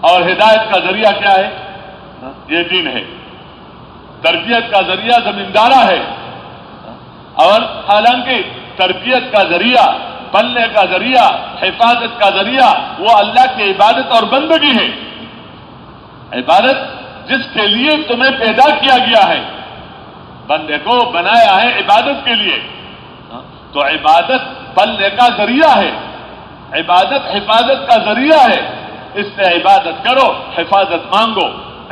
اور ہدایت کا ذریعہ کیا ہے؟ یہ دین ہے۔ تربیت کا ذریعہ زمیندارہ ہے، اور حالانکہ تربیت کا ذریعہ، پلنے کا ذریعہ، حفاظت کا ذریعہ وہ اللہ کی عبادت اور بندگی ہے۔ عبادت جس کے لیے تمہیں پیدا کیا گیا ہے، بندے کو بنایا ہے عبادت کے لیے، تو عبادت پلنے کا ذریعہ ہے، عبادت حفاظت کا ذریعہ ہے۔ اس سے عبادت کرو، حفاظت مانگو،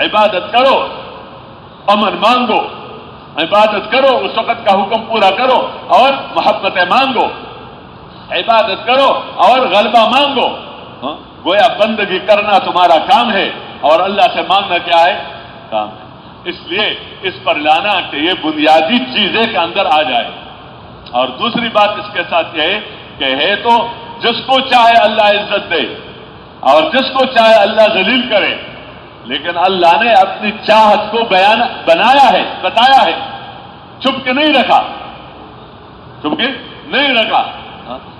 عبادت کرو، امن مانگو، عبادت کرو، اس وقت کا حکم پورا کرو اور محبتیں مانگو، عبادت کرو اور غلبہ مانگو۔ گویا بندگی کرنا تمہارا کام ہے اور اللہ سے مانگنا کیا ہے؟ کام ہے۔ اس لیے اس پر لانا کہ یہ بنیادی چیزیں کے اندر آ جائے۔ اور دوسری بات اس کے ساتھ یہ ہے کہ ہے تو جس کو چاہے اللہ عزت دے اور جس کو چاہے اللہ ذلیل کرے، لیکن اللہ نے اپنی چاہت کو بنایا ہے، بتایا ہے، چھپ کے نہیں رکھا، چھپ کے نہیں رکھا۔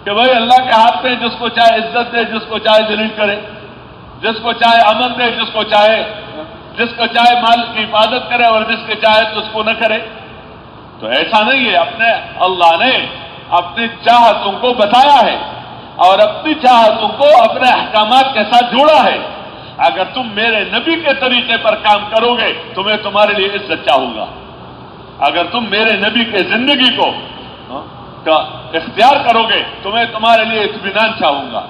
کہ بھائی اللہ کے ہاتھ میں جس کو چاہے عزت دے، جس کو چاہے ذلیل کرے، جس کو چاہے امن دے، جس کو چاہے مال کی حفاظت کرے اور جس کے چاہے تو اس کو نہ کرے۔ تو ایسا نہیں ہے، اللہ نے اپنی چاہتوں کو بتایا ہے اور اپنی چاہتوں کو اپنے احکامات کے ساتھ جوڑا ہے۔ اگر تم میرے نبی کے طریقے پر کام کرو گے تو میں تمہارے لیے عزت چاہوں گا، اگر تم میرے نبی کے زندگی کو اختیار کرو گے تو میں تمہارے لیے اطمینان چاہوں گا،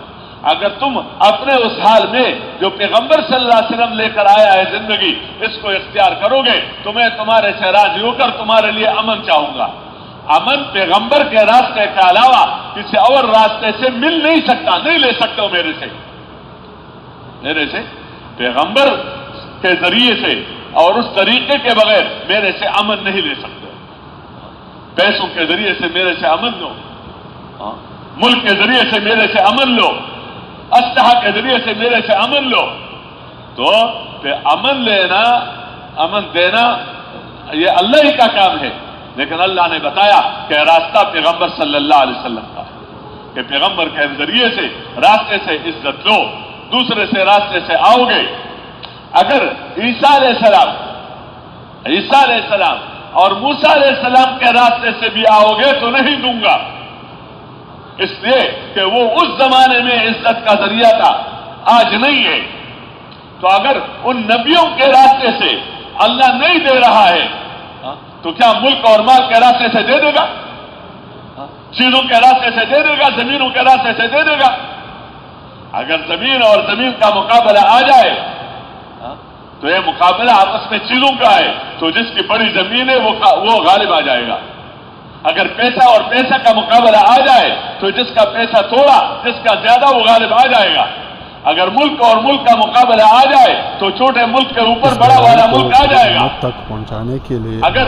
اگر تم اپنے اس حال میں جو پیغمبر صلی اللہ علیہ وسلم لے کر آیا ہے زندگی، اس کو اختیار کرو گے تو میں تمہارے سے راضی ہو کر تمہارے لیے امن چاہوں گا۔ امن پیغمبر کے راستے کے علاوہ کسی اور راستے سے مل نہیں سکتا، نہیں لے سکتے ہو میرے سے پیغمبر کے ذریعے سے اور اس طریقے کے بغیر میرے سے امن نہیں لے سکتے۔ پیسوں کے ذریعے سے میرے سے امن لو، ملک کے ذریعے سے میرے سے امن لو، اسلحہ کے ذریعے سے میرے سے امن لو، تو امن لینا، امن دینا یہ اللہ ہی کا کام ہے، لیکن اللہ نے بتایا کہ راستہ پیغمبر صلی اللہ علیہ وسلم کا ہے کہ پیغمبر کے ذریعے سے راستے سے عزت لو، دوسرے سے راستے سے آؤ گے۔ اگر عیسیٰ علیہ السلام اور موسیٰ علیہ السلام کے راستے سے بھی آؤ گے تو نہیں دوں گا، اس لیے کہ وہ اس زمانے میں عزت کا ذریعہ تھا، آج نہیں ہے۔ تو اگر ان نبیوں کے راستے سے اللہ نہیں دے رہا ہے تو کیا ملک اور مال کے راستے سے دے دے گا؟ چیزوں کے راستے سے دے دے گا؟ زمینوں کے راستے سے دے دے گا؟ اگر زمین اور زمین کا مقابلہ آ جائے تو یہ مقابلہ آپس میں چیزوں کا ہے، تو جس کی بڑی زمین ہے وہ غالب آ جائے گا۔ اگر پیسہ اور پیسہ کا مقابلہ آ جائے تو جس کا پیسہ تھوڑا، جس کا زیادہ، وہ غالب آ جائے گا۔ اگر ملک اور ملک کا مقابلہ آ جائے تو چھوٹے ملک کے اوپر بڑا والا ملک آ جائے گا۔ تک پہنچانے کے لیے اگر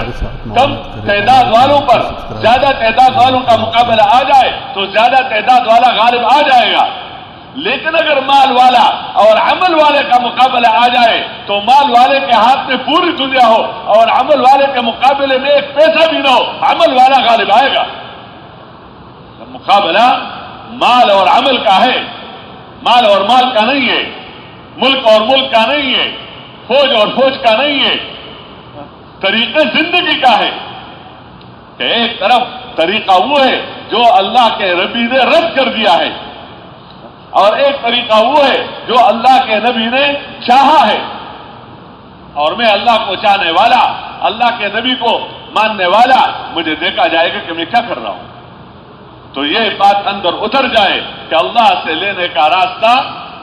کم تعداد والوں پر زیادہ تعداد والوں کا مقابلہ آ جائے تو زیادہ تعداد والا غالب آ جائے گا، لیکن اگر مال والا اور عمل والے کا مقابلہ آ جائے تو مال والے کے ہاتھ میں پوری دنیا ہو اور عمل والے کے مقابلے میں ایک پیسہ بھی نہ ہو، عمل والا غالب آئے گا۔ مقابلہ مال اور عمل کا ہے، مال اور مال کا نہیں ہے، ملک اور ملک کا نہیں ہے، فوج اور فوج کا نہیں ہے، طریقے زندگی کا ہے کہ ایک طرف طریقہ وہ ہے جو اللہ کے نبی نے رد کر دیا ہے اور ایک طریقہ وہ ہے جو اللہ کے نبی نے چاہا ہے، اور میں اللہ کو چاہنے والا، اللہ کے نبی کو ماننے والا، مجھے دیکھا جائے گا کہ میں کیا کر رہا ہوں۔ تو یہ بات اندر اتر جائے کہ اللہ سے لینے کا راستہ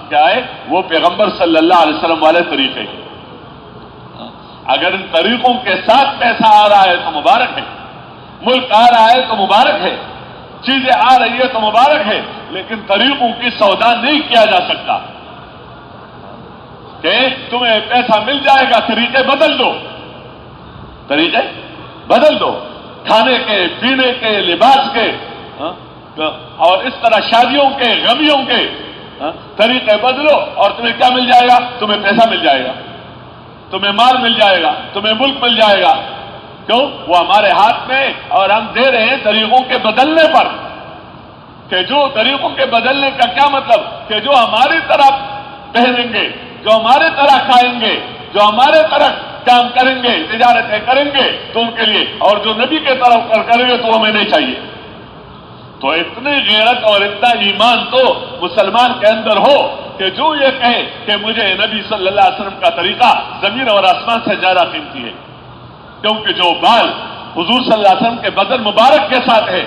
کیا ہے، وہ پیغمبر صلی اللہ علیہ وسلم والے طریقے ہیں۔ اگر ان طریقوں کے ساتھ پیسہ آ رہا ہے تو مبارک ہے، ملک آ رہا ہے تو مبارک ہے، چیزیں آ رہی ہے تو مبارک ہے، لیکن طریقوں کی سودا نہیں کیا جا سکتا کہ تمہیں پیسہ مل جائے گا، طریقے بدل دو، کھانے کے، پینے کے، لباس کے، اور اس طرح شادیوں کے، غمیوں کے طریقے بدلو اور تمہیں کیا مل جائے گا؟ تمہیں پیسہ مل جائے گا، تمہیں مال مل جائے گا، تمہیں ملک مل جائے گا۔ کیوں؟ وہ ہمارے ہاتھ میں، اور ہم دے رہے ہیں طریقوں کے بدلنے پر، کہ جو طریقوں کے بدلنے کا کیا مطلب کہ جو ہماری طرح پہنیں گے، جو ہمارے طرح کھائیں گے، جو ہمارے طرح کام کریں گے، تجارتیں کریں گے تو ان کے لیے، اور جو نبی کے طرف کریں گے تو ہمیں نہیں چاہیے۔ تو اتنی غیرت اور اتنا ایمان تو مسلمان کے اندر ہو کہ جو یہ کہے کہ مجھے نبی صلی اللہ علیہ وسلم کا طریقہ زمین اور آسمان سے زیادہ قیمتی ہے، کیونکہ جو بال حضور صلی اللہ علیہ وسلم کے بدن مبارک کے ساتھ ہے،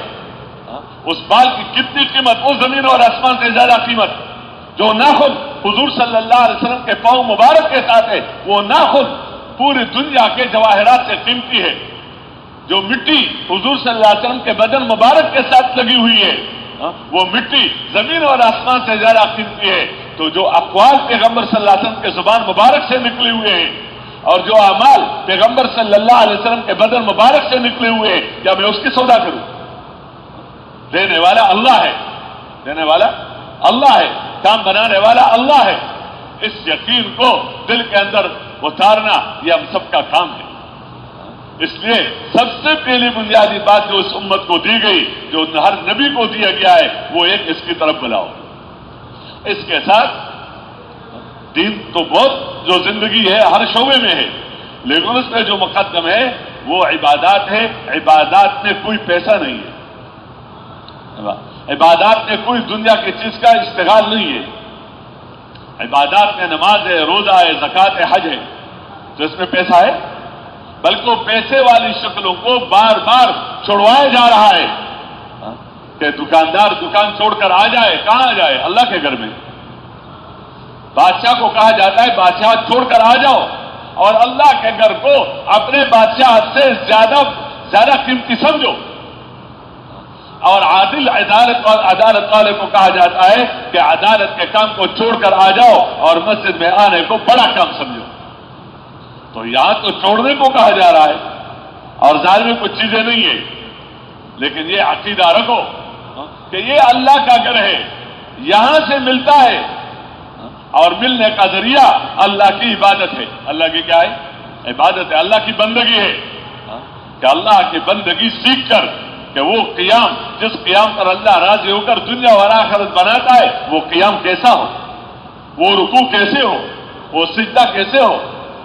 اس بال کی کتنی قیمت، وہ زمین اور آسمان سے زیادہ قیمت۔ جو ناخن حضور صلی اللہ علیہ وسلم کے پاؤں مبارک کے ساتھ ہے، وہ ناخن پوری دنیا کے جواہرات سے قیمتی ہے۔ جو مٹی حضور صلی اللہ علیہ وسلم کے بدن مبارک کے ساتھ لگی ہوئی ہے، وہ مٹی زمین اور آسمان سے زیادہ قیمتی ہے۔ تو جو اقوال پیغمبر صلی اللہ علیہ وسلم کے زبان مبارک سے نکلے ہوئے ہیں اور جو اعمال پیغمبر صلی اللہ علیہ وسلم کے بدن مبارک سے نکلے ہوئے ہیں، کیا میں اس کی سودا کروں؟ دینے والا اللہ ہے، دینے والا اللہ ہے، کام بنانے والا اللہ ہے۔ اس یقین کو دل کے اندر اتارنا یہ ہم سب کا کام ہے۔ اس لیے سب سے پہلی بنیادی بات جو اس امت کو دی گئی، جو ہر نبی کو دیا گیا ہے، وہ ایک اس کی طرف بلاؤ۔ اس کے ساتھ دین تو بہت جو زندگی ہے ہر شعبے میں ہے، لیکن اس میں جو مقدم ہے وہ عبادات ہے۔ عبادات میں کوئی پیسہ نہیں ہے، عبادات میں کوئی دنیا کی چیز کا اشتغال نہیں ہے۔ عبادات میں نماز ہے، روزہ ہے، زکوٰۃ ہے، حج ہے، تو اس میں پیسہ ہے، بلکہ وہ پیسے والی شکلوں کو بار بار چھڑوایا جا رہا ہے کہ دکاندار دکان چھوڑ کر آ جائے، کہاں آ جائے؟ اللہ کے گھر میں۔ بادشاہ کو کہا جاتا ہے بادشاہ چھوڑ کر آ جاؤ، اور اللہ کے گھر کو اپنے بادشاہ سے زیادہ قیمتی سمجھو۔ اور عادل عدالت والے کو کہا جاتا ہے کہ عدالت کے کام کو چھوڑ کر آ جاؤ اور مسجد میں آنے کو بڑا کام سمجھو۔ تو یہاں تو چھوڑنے کو کہا جا رہا ہے، اور ظاہر میں کچھ چیزیں نہیں ہیں، لیکن یہ عقیدہ رکھو کہ یہ اللہ کا گھر ہے، یہاں سے ملتا ہے، اور ملنے کا ذریعہ اللہ کی عبادت ہے۔ اللہ کی کیا ہے؟ عبادت ہے، اللہ کی بندگی ہے، کہ اللہ کی بندگی سیکھ کر کہ وہ قیام، جس قیام پر اللہ راضی ہو کر دنیا اور آخرت بناتا ہے، وہ قیام کیسا ہو، وہ رکوع کیسے ہو، وہ سجدہ کیسے ہو،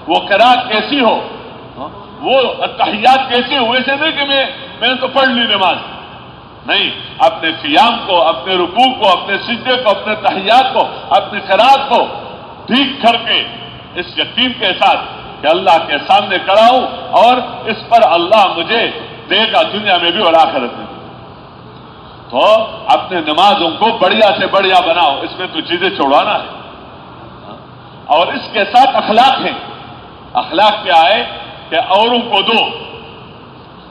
وہ قرات کیسی ہو، وہ تحیات کیسے ہو۔ ایسے نہیں کہ میں نے تو پڑھ لی نماز، نہیں، اپنے قیام کو، اپنے رکوع کو، اپنے سجدے کو، اپنے تحیات کو، اپنی قرات کو ٹھیک کر کے اس یقین کے ساتھ کہ اللہ کے سامنے کھڑا ہوں اور اس پر اللہ مجھے دے گا دنیا میں بھی اور آخرت میں بھی۔ تو اپنے نمازوں کو بڑھیا سے بڑھیا بناؤ، اس میں تو چیزیں چھوڑوانا ہے، اور اس کے ساتھ اخلاق ہیں۔ اخلاق کیا ہے؟ کہ اوروں کو دو۔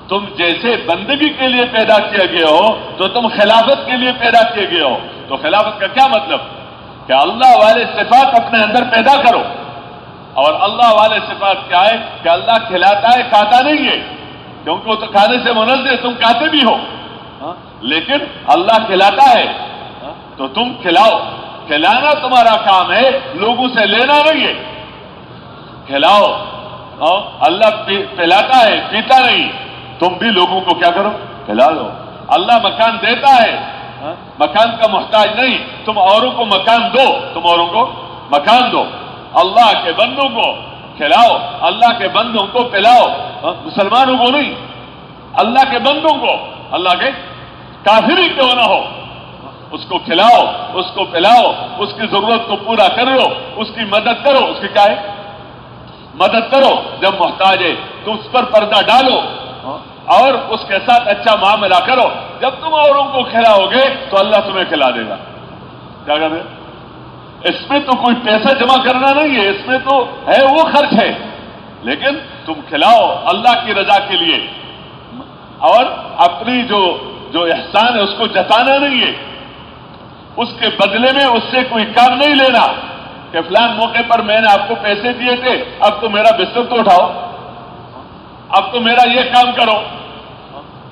تم جیسے بندگی کے لیے پیدا کیے گئے ہو تو تم خلافت کے لیے پیدا کیے گئے ہو۔ تو خلافت کا کیا مطلب؟ کہ اللہ والے صفات اپنے اندر پیدا کرو، اور اللہ والے صفات کیا ہے؟ کہ اللہ کھلاتا ہے، کھاتا نہیں ہے، کیونکہ وہ تو کھانے سے منزہ ہے، تم کھاتے بھی ہو، لیکن اللہ کھلاتا ہے تو تم کھلاؤ۔ کھلانا تمہارا کام ہے، لوگوں سے لینا نہیں ہے۔ کھلاؤ، اللہ پلاتا ہے، پیتا نہیں، تم بھی لوگوں کو کیا کرو؟ کھلا دو۔ اللہ مکان دیتا ہے، مکان کا محتاج نہیں، تم اوروں کو مکان دو، تم اوروں کو مکان دو۔ اللہ کے بندوں کو کھلاؤ، اللہ کے بندوں کو پلاؤ، مسلمانوں کو نہیں، اللہ کے بندوں کو، اللہ کے کافر ہی کیوں نہ ہو، اس کو کھلاؤ، اس کو پلاؤ، اس کی ضرورت کو پورا کرو، اس کی مدد کرو۔ اس کی کیا ہے؟ مدد کرو۔ جب محتاج ہے تو اس پر پردہ ڈالو اور اس کے ساتھ اچھا معاملہ کرو۔ جب تم اوروں کو کھلاؤ گے تو اللہ تمہیں کھلا دے گا۔ کیا کر رہے؟ اس میں تو کوئی پیسہ جمع کرنا نہیں ہے، اس میں تو ہے وہ خرچ ہے، لیکن تم کھلاؤ اللہ کی رضا کے لیے، اور اپنی جو احسان ہے اس کو جتانا نہیں ہے، اس کے بدلے میں اس سے کوئی کام نہیں لینا کہ فلان موقع پر میں نے آپ کو پیسے دیے تھے، اب تو میرا بستر تو اٹھاؤ، اب تو میرا یہ کام کرو،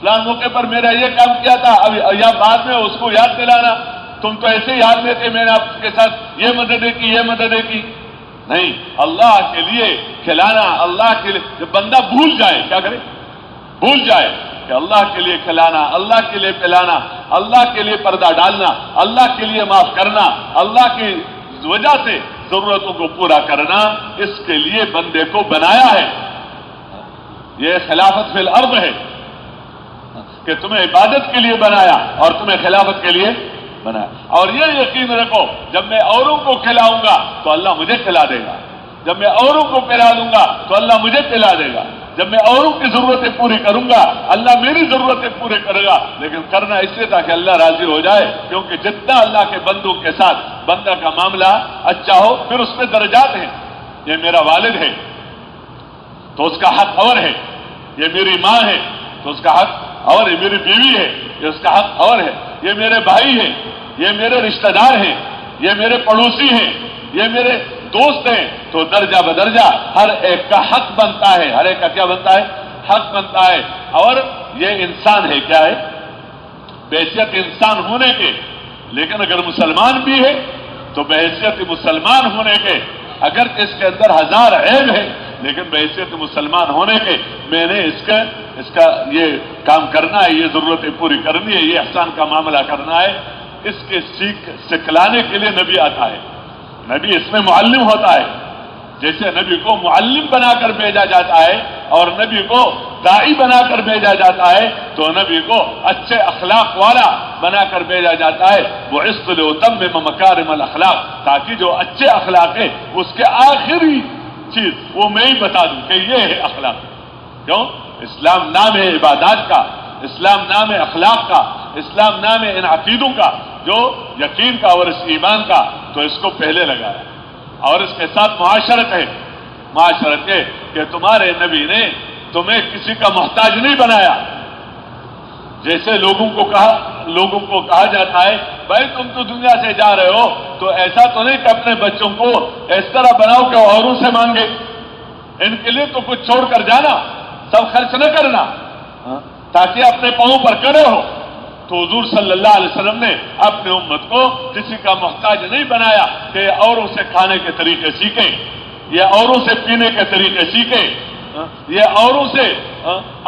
فلان موقع پر میرا یہ کام کیا تھا، اب یا بعد میں اس کو یاد دلانا، تم تو ایسے یاد میں تھے، میں نے آپ کے ساتھ یہ مددیں کی، یہ مددیں کی۔ نہیں، اللہ کے لیے کھلانا، اللہ کے لیے جب بندہ بھول جائے، کیا کرے؟ بھول جائے کہ اللہ کے لیے کھلانا، اللہ کے لیے پلانا، اللہ کے لیے پردہ ڈالنا، اللہ کے لیے معاف کرنا، اللہ کی وجہ سے ضرورتوں کو پورا کرنا، اس کے لیے بندے کو بنایا ہے۔ یہ خلافت فی الارض ہے کہ تمہیں عبادت کے لیے بنایا اور تمہیں خلافت کے لیے بنایا۔ اور یہ یقین رکھو، جب میں اوروں کو کھلاؤں گا تو اللہ مجھے کھلا دے گا، جب میں اوروں کو پلا دوں گا تو اللہ مجھے پلا دے گا، جب میں اوروں کی ضرورتیں پوری کروں گا اللہ میری ضرورتیں پورے کرے گا، لیکن کرنا اس لیے تاکہ اللہ راضی ہو جائے، کیونکہ جتنا اللہ کے بندوں کے ساتھ بندہ کا معاملہ اچھا ہو، پھر اس میں درجات ہیں۔ یہ میرا والد ہے تو اس کا حق اور ہے، یہ میری ماں ہے تو اس کا حق اور ہے، میری بیوی ہے یہ اس کا حق اور ہے، یہ میرے بھائی ہیں، یہ میرے رشتہ دار ہیں، یہ میرے پڑوسی ہیں، یہ میرے دوست ہیں، تو درجہ بدرجہ ہر ایک کا حق بنتا ہے، ہر ایک کا کیا بنتا ہے؟ حق بنتا ہے۔ اور یہ انسان ہے، کیا ہے؟ بحیثیت انسان ہونے کے، لیکن اگر مسلمان بھی ہے تو بحیثیت مسلمان ہونے کے، اگر اس کے اندر ہزار عیب ہے لیکن بحیثیت مسلمان ہونے کے میں نے اس کا یہ کام کرنا ہے، یہ ضرورتیں پوری کرنی ہے، یہ احسان کا معاملہ کرنا ہے، اس کے سکھلانے کے لیے نبی آتا ہے۔ نبی اس میں معلم ہوتا ہے، جیسے نبی کو معلم بنا کر بھیجا جاتا ہے اور نبی کو داعی بنا کر بھیجا جاتا ہے، تو نبی کو اچھے اخلاق والا بنا کر بھیجا جاتا ہے۔ بعثت لأتمم مکارم الاخلاق، تاکہ جو اچھے اخلاق ہے اس کے آخری چیز وہ میں ہی بتا دوں کہ یہ ہے اخلاق۔ کیوں؟ اسلام نام ہے عبادات کا، اسلام نام ہے اخلاق کا، اسلام نام ہے ان عقیدوں کا، جو یقین کا اور اس ایمان کا، تو اس کو پہلے لگایا۔ اور اس کے ساتھ معاشرت ہے، معاشرت ہے کہ تمہارے نبی نے تمہیں کسی کا محتاج نہیں بنایا۔ جیسے لوگوں کو کہا جاتا ہے بھائی تم تو دنیا سے جا رہے ہو تو ایسا تو نہیں کہ اپنے بچوں کو اس طرح بناؤ کہ اوروں سے مانگے، ان کے لیے تو کچھ چھوڑ کر جانا، سب خرچ نہ کرنا تاکہ اپنے پاؤں پر کھڑے ہو۔ تو حضور صلی اللہ علیہ وسلم نے اپنے امت کو کسی کا محتاج نہیں بنایا کہ اوروں سے کھانے کے طریقے سیکھیں، یہ اوروں سے پینے کے طریقے سیکھیں، یہ اوروں سے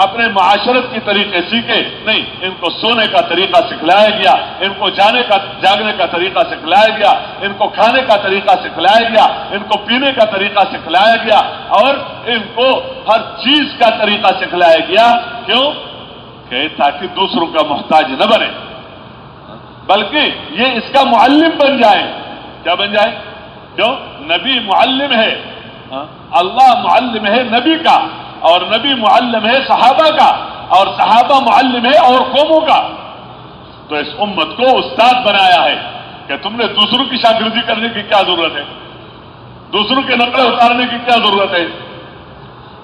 اپنے معاشرت کے طریقے سیکھیں، نہیں، ان کو سونے کا طریقہ سکھلایا گیا، ان کو جاگنے کا طریقہ سکھلایا گیا، ان کو کھانے کا طریقہ سکھلایا گیا، ان کو پینے کا طریقہ سکھلایا گیا، اور ان کو ہر چیز کا طریقہ سکھلایا گیا۔ کیوں؟ کہ تاکہ دوسروں کا محتاج نہ بنے، بلکہ یہ اس کا معلم بن جائے۔ کیا بن جائے؟ کیوں؟ نبی معلم ہے، اللہ معلم ہے نبی کا، اور نبی معلم ہے صحابہ کا، اور صحابہ معلم ہے اور قوموں کا۔ تو اس امت کو استاد بنایا ہے کہ تم نے دوسروں کی شاگردی کرنے کی کیا ضرورت ہے، دوسروں کے نقلیں اتارنے کی کیا ضرورت ہے،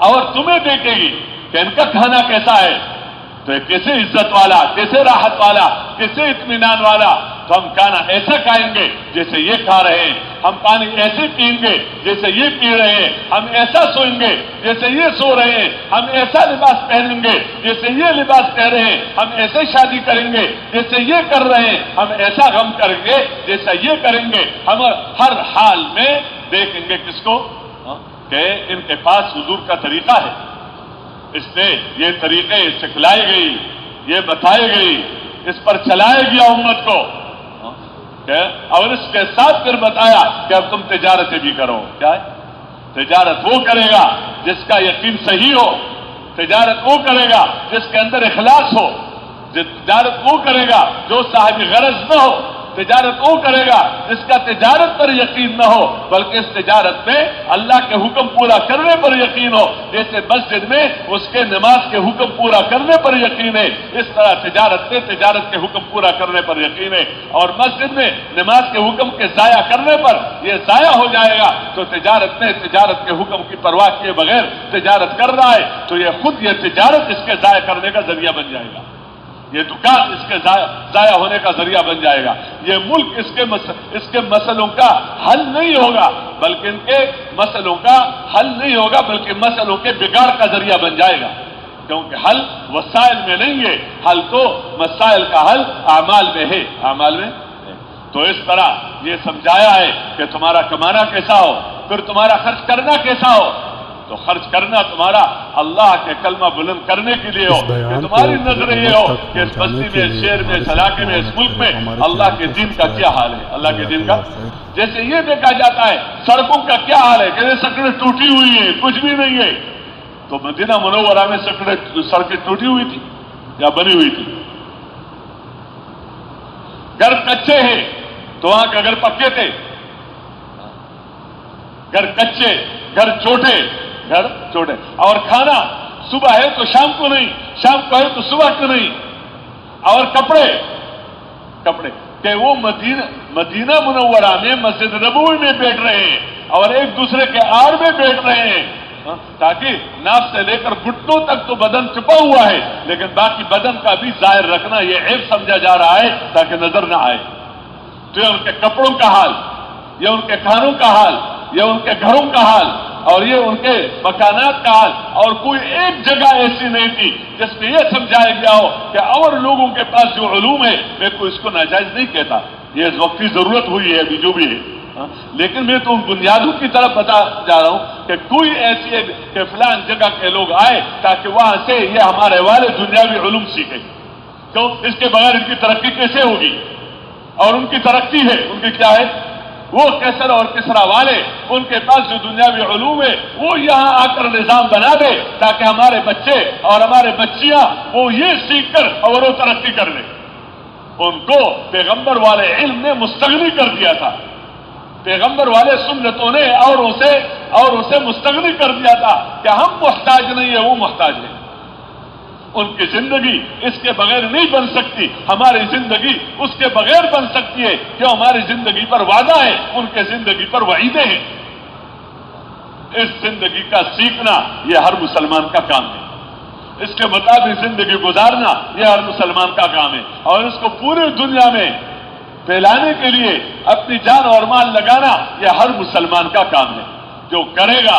اور تمہیں دیکھے گی کہ ان کا کھانا کیسا ہے، تو کیسے عزت والا، کیسے راحت والا، کیسے اطمینان والا، تو ہم کھانا ایسا کھائیں گے جیسے یہ کھا رہے ہیں، ہم پانی ایسے پئیں گے جیسے یہ پی رہے ہیں، ہم ایسا سوئیں گے جیسے یہ سو رہے ہیں، ہم ایسا لباس پہنیں گے جیسے یہ لباس پہن رہے ہیں، ہم ایسے شادی کریں گے جیسے یہ کر رہے ہیں، ہم ایسا غم کریں گے جیسا یہ کریں گے۔ ہم ہر حال میں دیکھیں گے کس کو؟ کہ ان کے پاس حضور کا طریقہ ہے، اس نے یہ طریقے سکھلائی گئی، یہ بتائی گئی، اس پر چلایا گیا امت کو، اور اس کے ساتھ پھر بتایا کہ اب تم تجارتیں بھی کرو۔ کیا ہے؟ تجارت وہ کرے گا جس کا یقین صحیح ہو، تجارت وہ کرے گا جس کے اندر اخلاص ہو، تجارت وہ کرے گا جو صاحب غرض نہ ہو، تجارت وہ کرے گا جس کا تجارت پر یقین نہ ہو بلکہ اس تجارت میں اللہ کے حکم پورا کرنے پر یقین ہو۔ جیسے مسجد میں اس کے نماز کے حکم پورا کرنے پر یقین ہے، اس طرح تجارت میں تجارت کے حکم پورا کرنے پر یقین ہے، اور مسجد میں نماز کے حکم کے ضائع کرنے پر یہ ضائع ہو جائے گا، تو تجارت میں تجارت کے حکم کی پرواہ کیے بغیر تجارت کر رہا ہے تو یہ خود یہ تجارت اس کے ضائع کرنے کا ذریعہ بن جائے گا، یہ دکان اس کے ضائع ہونے کا ذریعہ بن جائے گا، یہ ملک اس کے مسئلوں کا حل نہیں ہوگا، بلکہ ان کے مسئلوں کا حل نہیں ہوگا بلکہ مسئلوں کے بگاڑ کا ذریعہ بن جائے گا، کیونکہ حل وسائل میں نہیں ہے، حل تو مسائل کا حل اعمال میں ہے، اعمال میں ہے۔ تو اس طرح یہ سمجھایا ہے کہ تمہارا کمانا کیسا ہو، پھر تمہارا خرچ کرنا کیسا ہو، تو خرچ کرنا تمہارا اللہ کے کلمہ بلند کرنے کے لیے ہو، کہ تمہاری نظر یہ ہو کہ اس بستی میں، اس شہر میں، اس علاقے میں، اس ملک میں اللہ کے دین کا کیا حال ہے، اللہ کے دین کا۔ جیسے یہ دیکھا جاتا ہے سڑکوں کا کیا حال ہے، کہ سڑکیں ٹوٹی ہوئی ہیں، کچھ بھی نہیں ہے، تو مدینہ منورہ میں سڑکیں ٹوٹی ہوئی تھی یا بنی ہوئی تھی؟ گھر کچے ہیں تو وہاں کے گھر پکے تھے، گھر کچے، گھر چھوٹے، اور کھانا صبح ہے تو شام کو نہیں، شام کو ہے تو صبح کو نہیں، اور کپڑے کہ وہ مدینہ منورہ میں مسجد نبوی میں بیٹھ رہے ہیں اور ایک دوسرے کے آڑ میں بیٹھ رہے ہیں، تاکہ ناف سے لے کر گھٹنوں تک تو بدن چھپا ہوا ہے لیکن باقی بدن کا بھی ظاہر رکھنا یہ عیب سمجھا جا رہا ہے تاکہ نظر نہ آئے۔ تو یہ ان کے کپڑوں کا حال، یہ ان کے کھانوں کا حال، یہ ان کے گھروں کا حال، اور یہ ان کے مکانات کا حال، اور کوئی ایک جگہ ایسی نہیں تھی جس میں یہ سمجھایا گیا ہو کہ اور لوگوں کے پاس جو علوم ہے میں کوئی اس کو ناجائز نہیں کہتا، یہ اس وقت کی ضرورت ہوئی ہے ابھی جو بھی ہے، لیکن میں تو ان بنیادوں کی طرف بتا جا رہا ہوں کہ کوئی ایسی ہے کہ فلان جگہ کے لوگ آئے تاکہ وہاں سے یہ ہمارے والے دنیاوی علوم سیکھیں. کیوں؟ اس کے بغیر ان کی ترقی کیسے ہوگی؟ اور ان کی ترقی ہے، ان کی کیا ہے؟ وہ کیسر اور کسرا والے ان کے پاس جو دنیاوی علوم ہے وہ یہاں آ کر نظام بنا دے تاکہ ہمارے بچے اور ہمارے بچیاں وہ یہ سیکھ کر اور وہ ترقی کر لیں. ان کو پیغمبر والے علم نے مستغنی کر دیا تھا. پیغمبر والے سنتوں نے اور اسے مستغنی کر دیا تھا کہ ہم محتاج نہیں ہے، وہ محتاج ہے. ان کی زندگی اس کے بغیر نہیں بن سکتی، ہماری زندگی اس کے بغیر بن سکتی ہے کہ ہماری زندگی پر وعدہ ہے، ان کے زندگی پر وعیدیں ہیں. اس زندگی کا سیکھنا یہ ہر مسلمان کا کام ہے. اس کے مطابق زندگی گزارنا یہ ہر مسلمان کا کام ہے، اور اس کو پوری دنیا میں پھیلانے کے لیے اپنی جان اور مال لگانا یہ ہر مسلمان کا کام ہے. جو کرے گا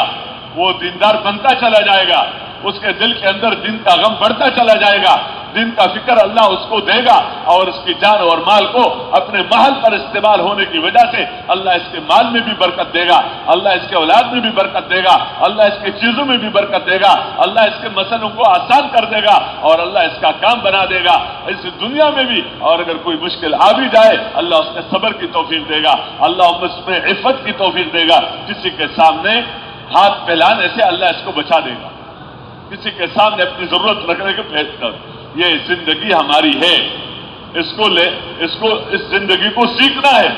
وہ دیندار بنتا چلا جائے گا، اس کے دل کے اندر دین کا غم بڑھتا چلا جائے گا، دین کا فکر اللہ اس کو دے گا، اور اس کی جان اور مال کو اپنے محل پر استعمال ہونے کی وجہ سے اللہ اس کے مال میں بھی برکت دے گا، اللہ اس کے اولاد میں بھی برکت دے گا، اللہ اس کی چیزوں میں بھی برکت دے گا، اللہ اس کے مسئلوں کو آسان کر دے گا، اور اللہ اس کا کام بنا دے گا اس دنیا میں بھی. اور اگر کوئی مشکل آ بھی جائے اللہ اس میں صبر کی توفیق دے گا، اللہ اس میں عفت کی توفیق دے گا. کسی کے سامنے ہاتھ پھیلانے سے اللہ اس کو بچا دے گا، کسی کے سامنے اپنی ضرورت رکھنے کے پھینک کر. یہ زندگی ہماری ہے، اس زندگی کو سیکھنا ہے،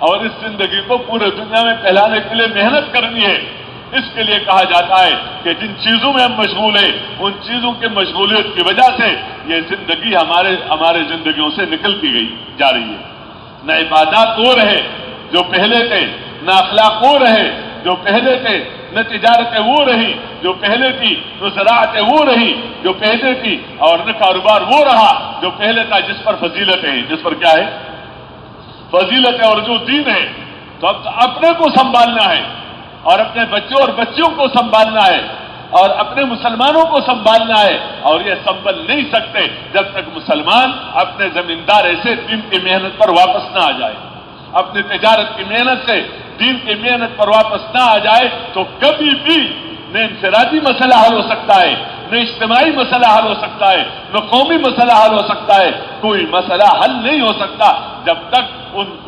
اور اس زندگی کو پورے دنیا میں پھیلانے کے لیے محنت کرنی ہے. اس کے لیے کہا جاتا ہے کہ جن چیزوں میں ہم مشغول ہیں ان چیزوں کے مشغولیت کی وجہ سے یہ زندگی ہمارے زندگیوں سے نکلتی جا رہی ہے. نہ عبادات وہ رہے جو پہلے تھے، نہ اخلاق وہ رہے جو پہلے تھے، نہ تجارتیں وہ رہی جو پہلے تھی، نہ زراعتیں وہ رہی جو پہلے تھی، اور نہ کاروبار وہ رہا جو پہلے تھا جس پر فضیلتیں ہیں، جس پر کیا ہے؟ فضیلتیں اور جو دین ہے. تو اب اپنے کو سنبھالنا ہے، اور اپنے بچوں اور بچیوں کو سنبھالنا ہے، اور اپنے مسلمانوں کو سنبھالنا ہے. اور یہ سنبھل نہیں سکتے جب تک مسلمان اپنے زمیندار ایسے دین کی محنت پر واپس نہ آ جائے، اپنی تجارت کی محنت سے دین کی محنت پر واپس نہ آ جائے تو کبھی بھی نہ انفرادی مسئلہ حل ہو سکتا ہے، نہ اجتماعی مسئلہ حل ہو سکتا ہے، نہ قومی مسئلہ حل ہو سکتا ہے. کوئی مسئلہ حل نہیں ہو سکتا جب تک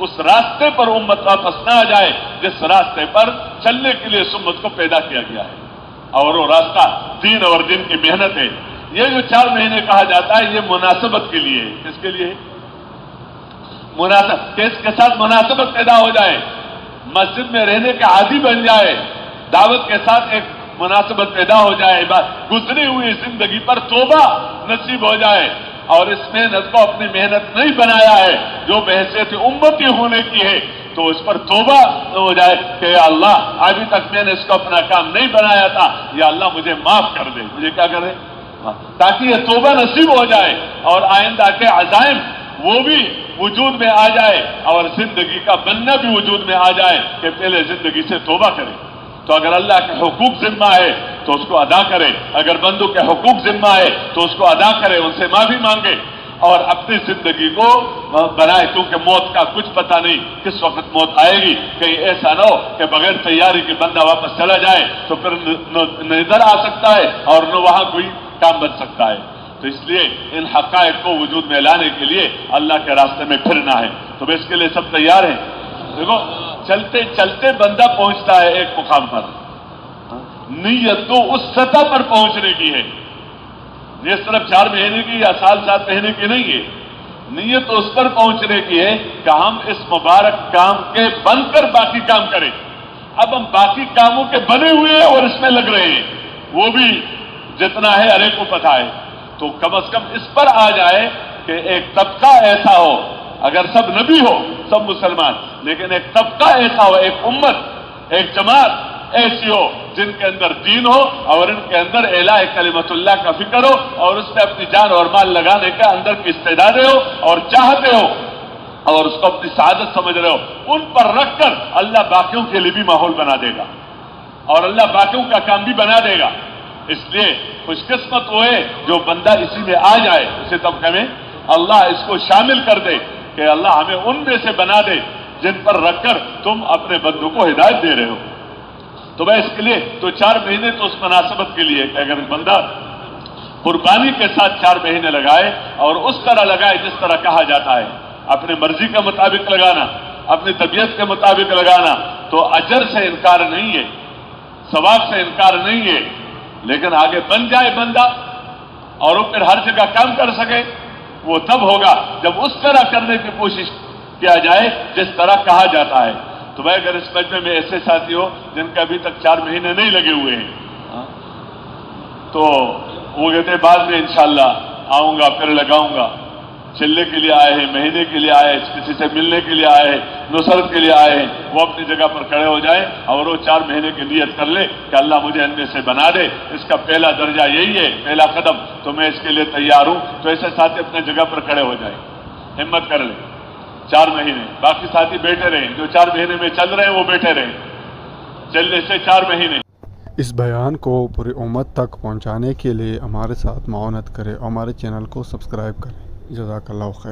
اس راستے پر امت واپس نہ آ جائے جس راستے پر چلنے کے لیے اس امت کو پیدا کیا گیا ہے. اور وہ راستہ دین اور دین کی محنت ہے. یہ جو 4 مہینے کہا جاتا ہے یہ مناسبت کے لیے ہے. کس کے لیے؟ کس کے ساتھ مناسبت پیدا ہو جائے، مسجد میں رہنے کے عادی بن جائے، دعوت کے ساتھ ایک مناسبت پیدا ہو جائے، گزری ہوئی زندگی پر توبہ نصیب ہو جائے، اور اس محنت کو اپنی محنت نہیں بنایا ہے جو بحیثیت امتی ہونے کی ہے، تو اس پر توبہ ہو جائے کہ یا اللہ ابھی تک میں نے اس کو اپنا کام نہیں بنایا تھا، یا اللہ مجھے معاف کر دے. مجھے کیا کر دے؟ تاکہ یہ توبہ نصیب ہو جائے اور آئندہ کے عزائم وہ بھی وجود میں آ جائے، اور زندگی کا بننا بھی وجود میں آ جائے کہ پہلے زندگی سے توبہ کرے. تو اگر اللہ کے حقوق ذمہ ہے تو اس کو ادا کرے، اگر بندوں کے حقوق ذمہ ہے تو اس کو ادا کرے، ان سے معافی مانگے، اور اپنی زندگی کو بنائے. کیونکہ موت کا کچھ پتہ نہیں کس وقت موت آئے گی. کہیں ایسا نہ ہو کہ بغیر تیاری کے بندہ واپس چلا جائے تو پھر نہ ادھر آ سکتا ہے اور نہ وہاں کوئی کام بن سکتا ہے. تو اس لیے ان حقائق کو وجود میں لانے کے لیے اللہ کے راستے میں پھرنا ہے. تو اس کے لیے سب تیار ہیں. دیکھو چلتے چلتے بندہ پہنچتا ہے ایک مقام پر، نیت تو اس سطح پر پہنچنے کی ہے، یہ صرف 4 مہینے کی یا سال 7 مہینے کی نہیں ہے. نیت تو اس پر پہنچنے کی ہے کہ ہم اس مبارک کام کے بن کر باقی کام کریں. اب ہم باقی کاموں کے بنے ہوئے ہیں اور اس میں لگ رہے ہیں، وہ بھی جتنا ہے ہر ایک کو پتہ ہے. تو کم از کم اس پر آ جائے کہ ایک طبقہ ایسا ہو، اگر سب نبی ہو سب مسلمان، لیکن ایک طبقہ ایسا ہو، ایک امت، ایک جماعت ایسی ہو جن کے اندر دین ہو اور ان کے اندر اعلاء کلمت اللہ کا فکر ہو، اور اس میں اپنی جان اور مال لگانے کا اندر کی استعدادیں ہو اور چاہتے ہو، اور اس کو اپنی سعادت سمجھ رہے ہو. ان پر رکھ کر اللہ باقیوں کے لیے بھی ماحول بنا دے گا اور اللہ باقیوں کا کام بھی بنا دے گا. اس لیے خوش قسمت وہ ہے جو بندہ اسی میں آ جائے، اسے طبقے میں اللہ اس کو شامل کر دے کہ اللہ ہمیں ان میں سے بنا دے جن پر رکھ کر تم اپنے بندوں کو ہدایت دے رہے ہو. تو میں اس کے لیے تو 4 مہینے تو اس مناسبت کے لیے کہ اگر بندہ قربانی کے ساتھ 4 مہینے لگائے اور اس طرح لگائے جس طرح کہا جاتا ہے، اپنی مرضی کے مطابق لگانا، اپنی طبیعت کے مطابق لگانا، تو اجر سے انکار نہیں ہے، ثواب سے انکار نہیں ہے، لیکن آگے بن جائے بندہ اور وہ پھر ہر جگہ کام کر سکے، وہ تب ہوگا جب اس طرح کرنے کی کوشش کیا جائے جس طرح کہا جاتا ہے۔ تو میں اگر اس مجمع میں ایسے ساتھی ہو جن کے ابھی تک 4 مہینے نہیں لگے ہوئے ہیں، تو وہ کہتے ہیں بعد میں انشاءاللہ آؤں گا پھر لگاؤں گا، چلنے کے لیے آئے ہیں، مہینے کے لیے آئے ہیں، کسی سے ملنے کے لیے آئے ہیں، نصرت کے لیے آئے ہیں، وہ اپنی جگہ پر کھڑے ہو جائیں اور وہ 4 مہینے کی نیت کر لے کہ اللہ مجھے ان میں سے بنا دے، اس کا پہلا درجہ یہی ہے، پہلا قدم، تو میں اس کے لیے تیار ہوں۔ تو ایسے ساتھی اپنے جگہ پر کھڑے ہو جائیں، ہمت کر لیں، 4 مہینے، باقی ساتھی بیٹھے رہیں، جو 4 مہینے میں چل رہے ہیں وہ بیٹھے رہیں، چلنے سے 4 مہینے۔ اس بیان کو پوری امت تک پہنچانے کے لیے ہمارے ساتھ معاونت کریں اور ہمارے چینل کو سبسکرائب کریں۔ جزاک اللہ خیر۔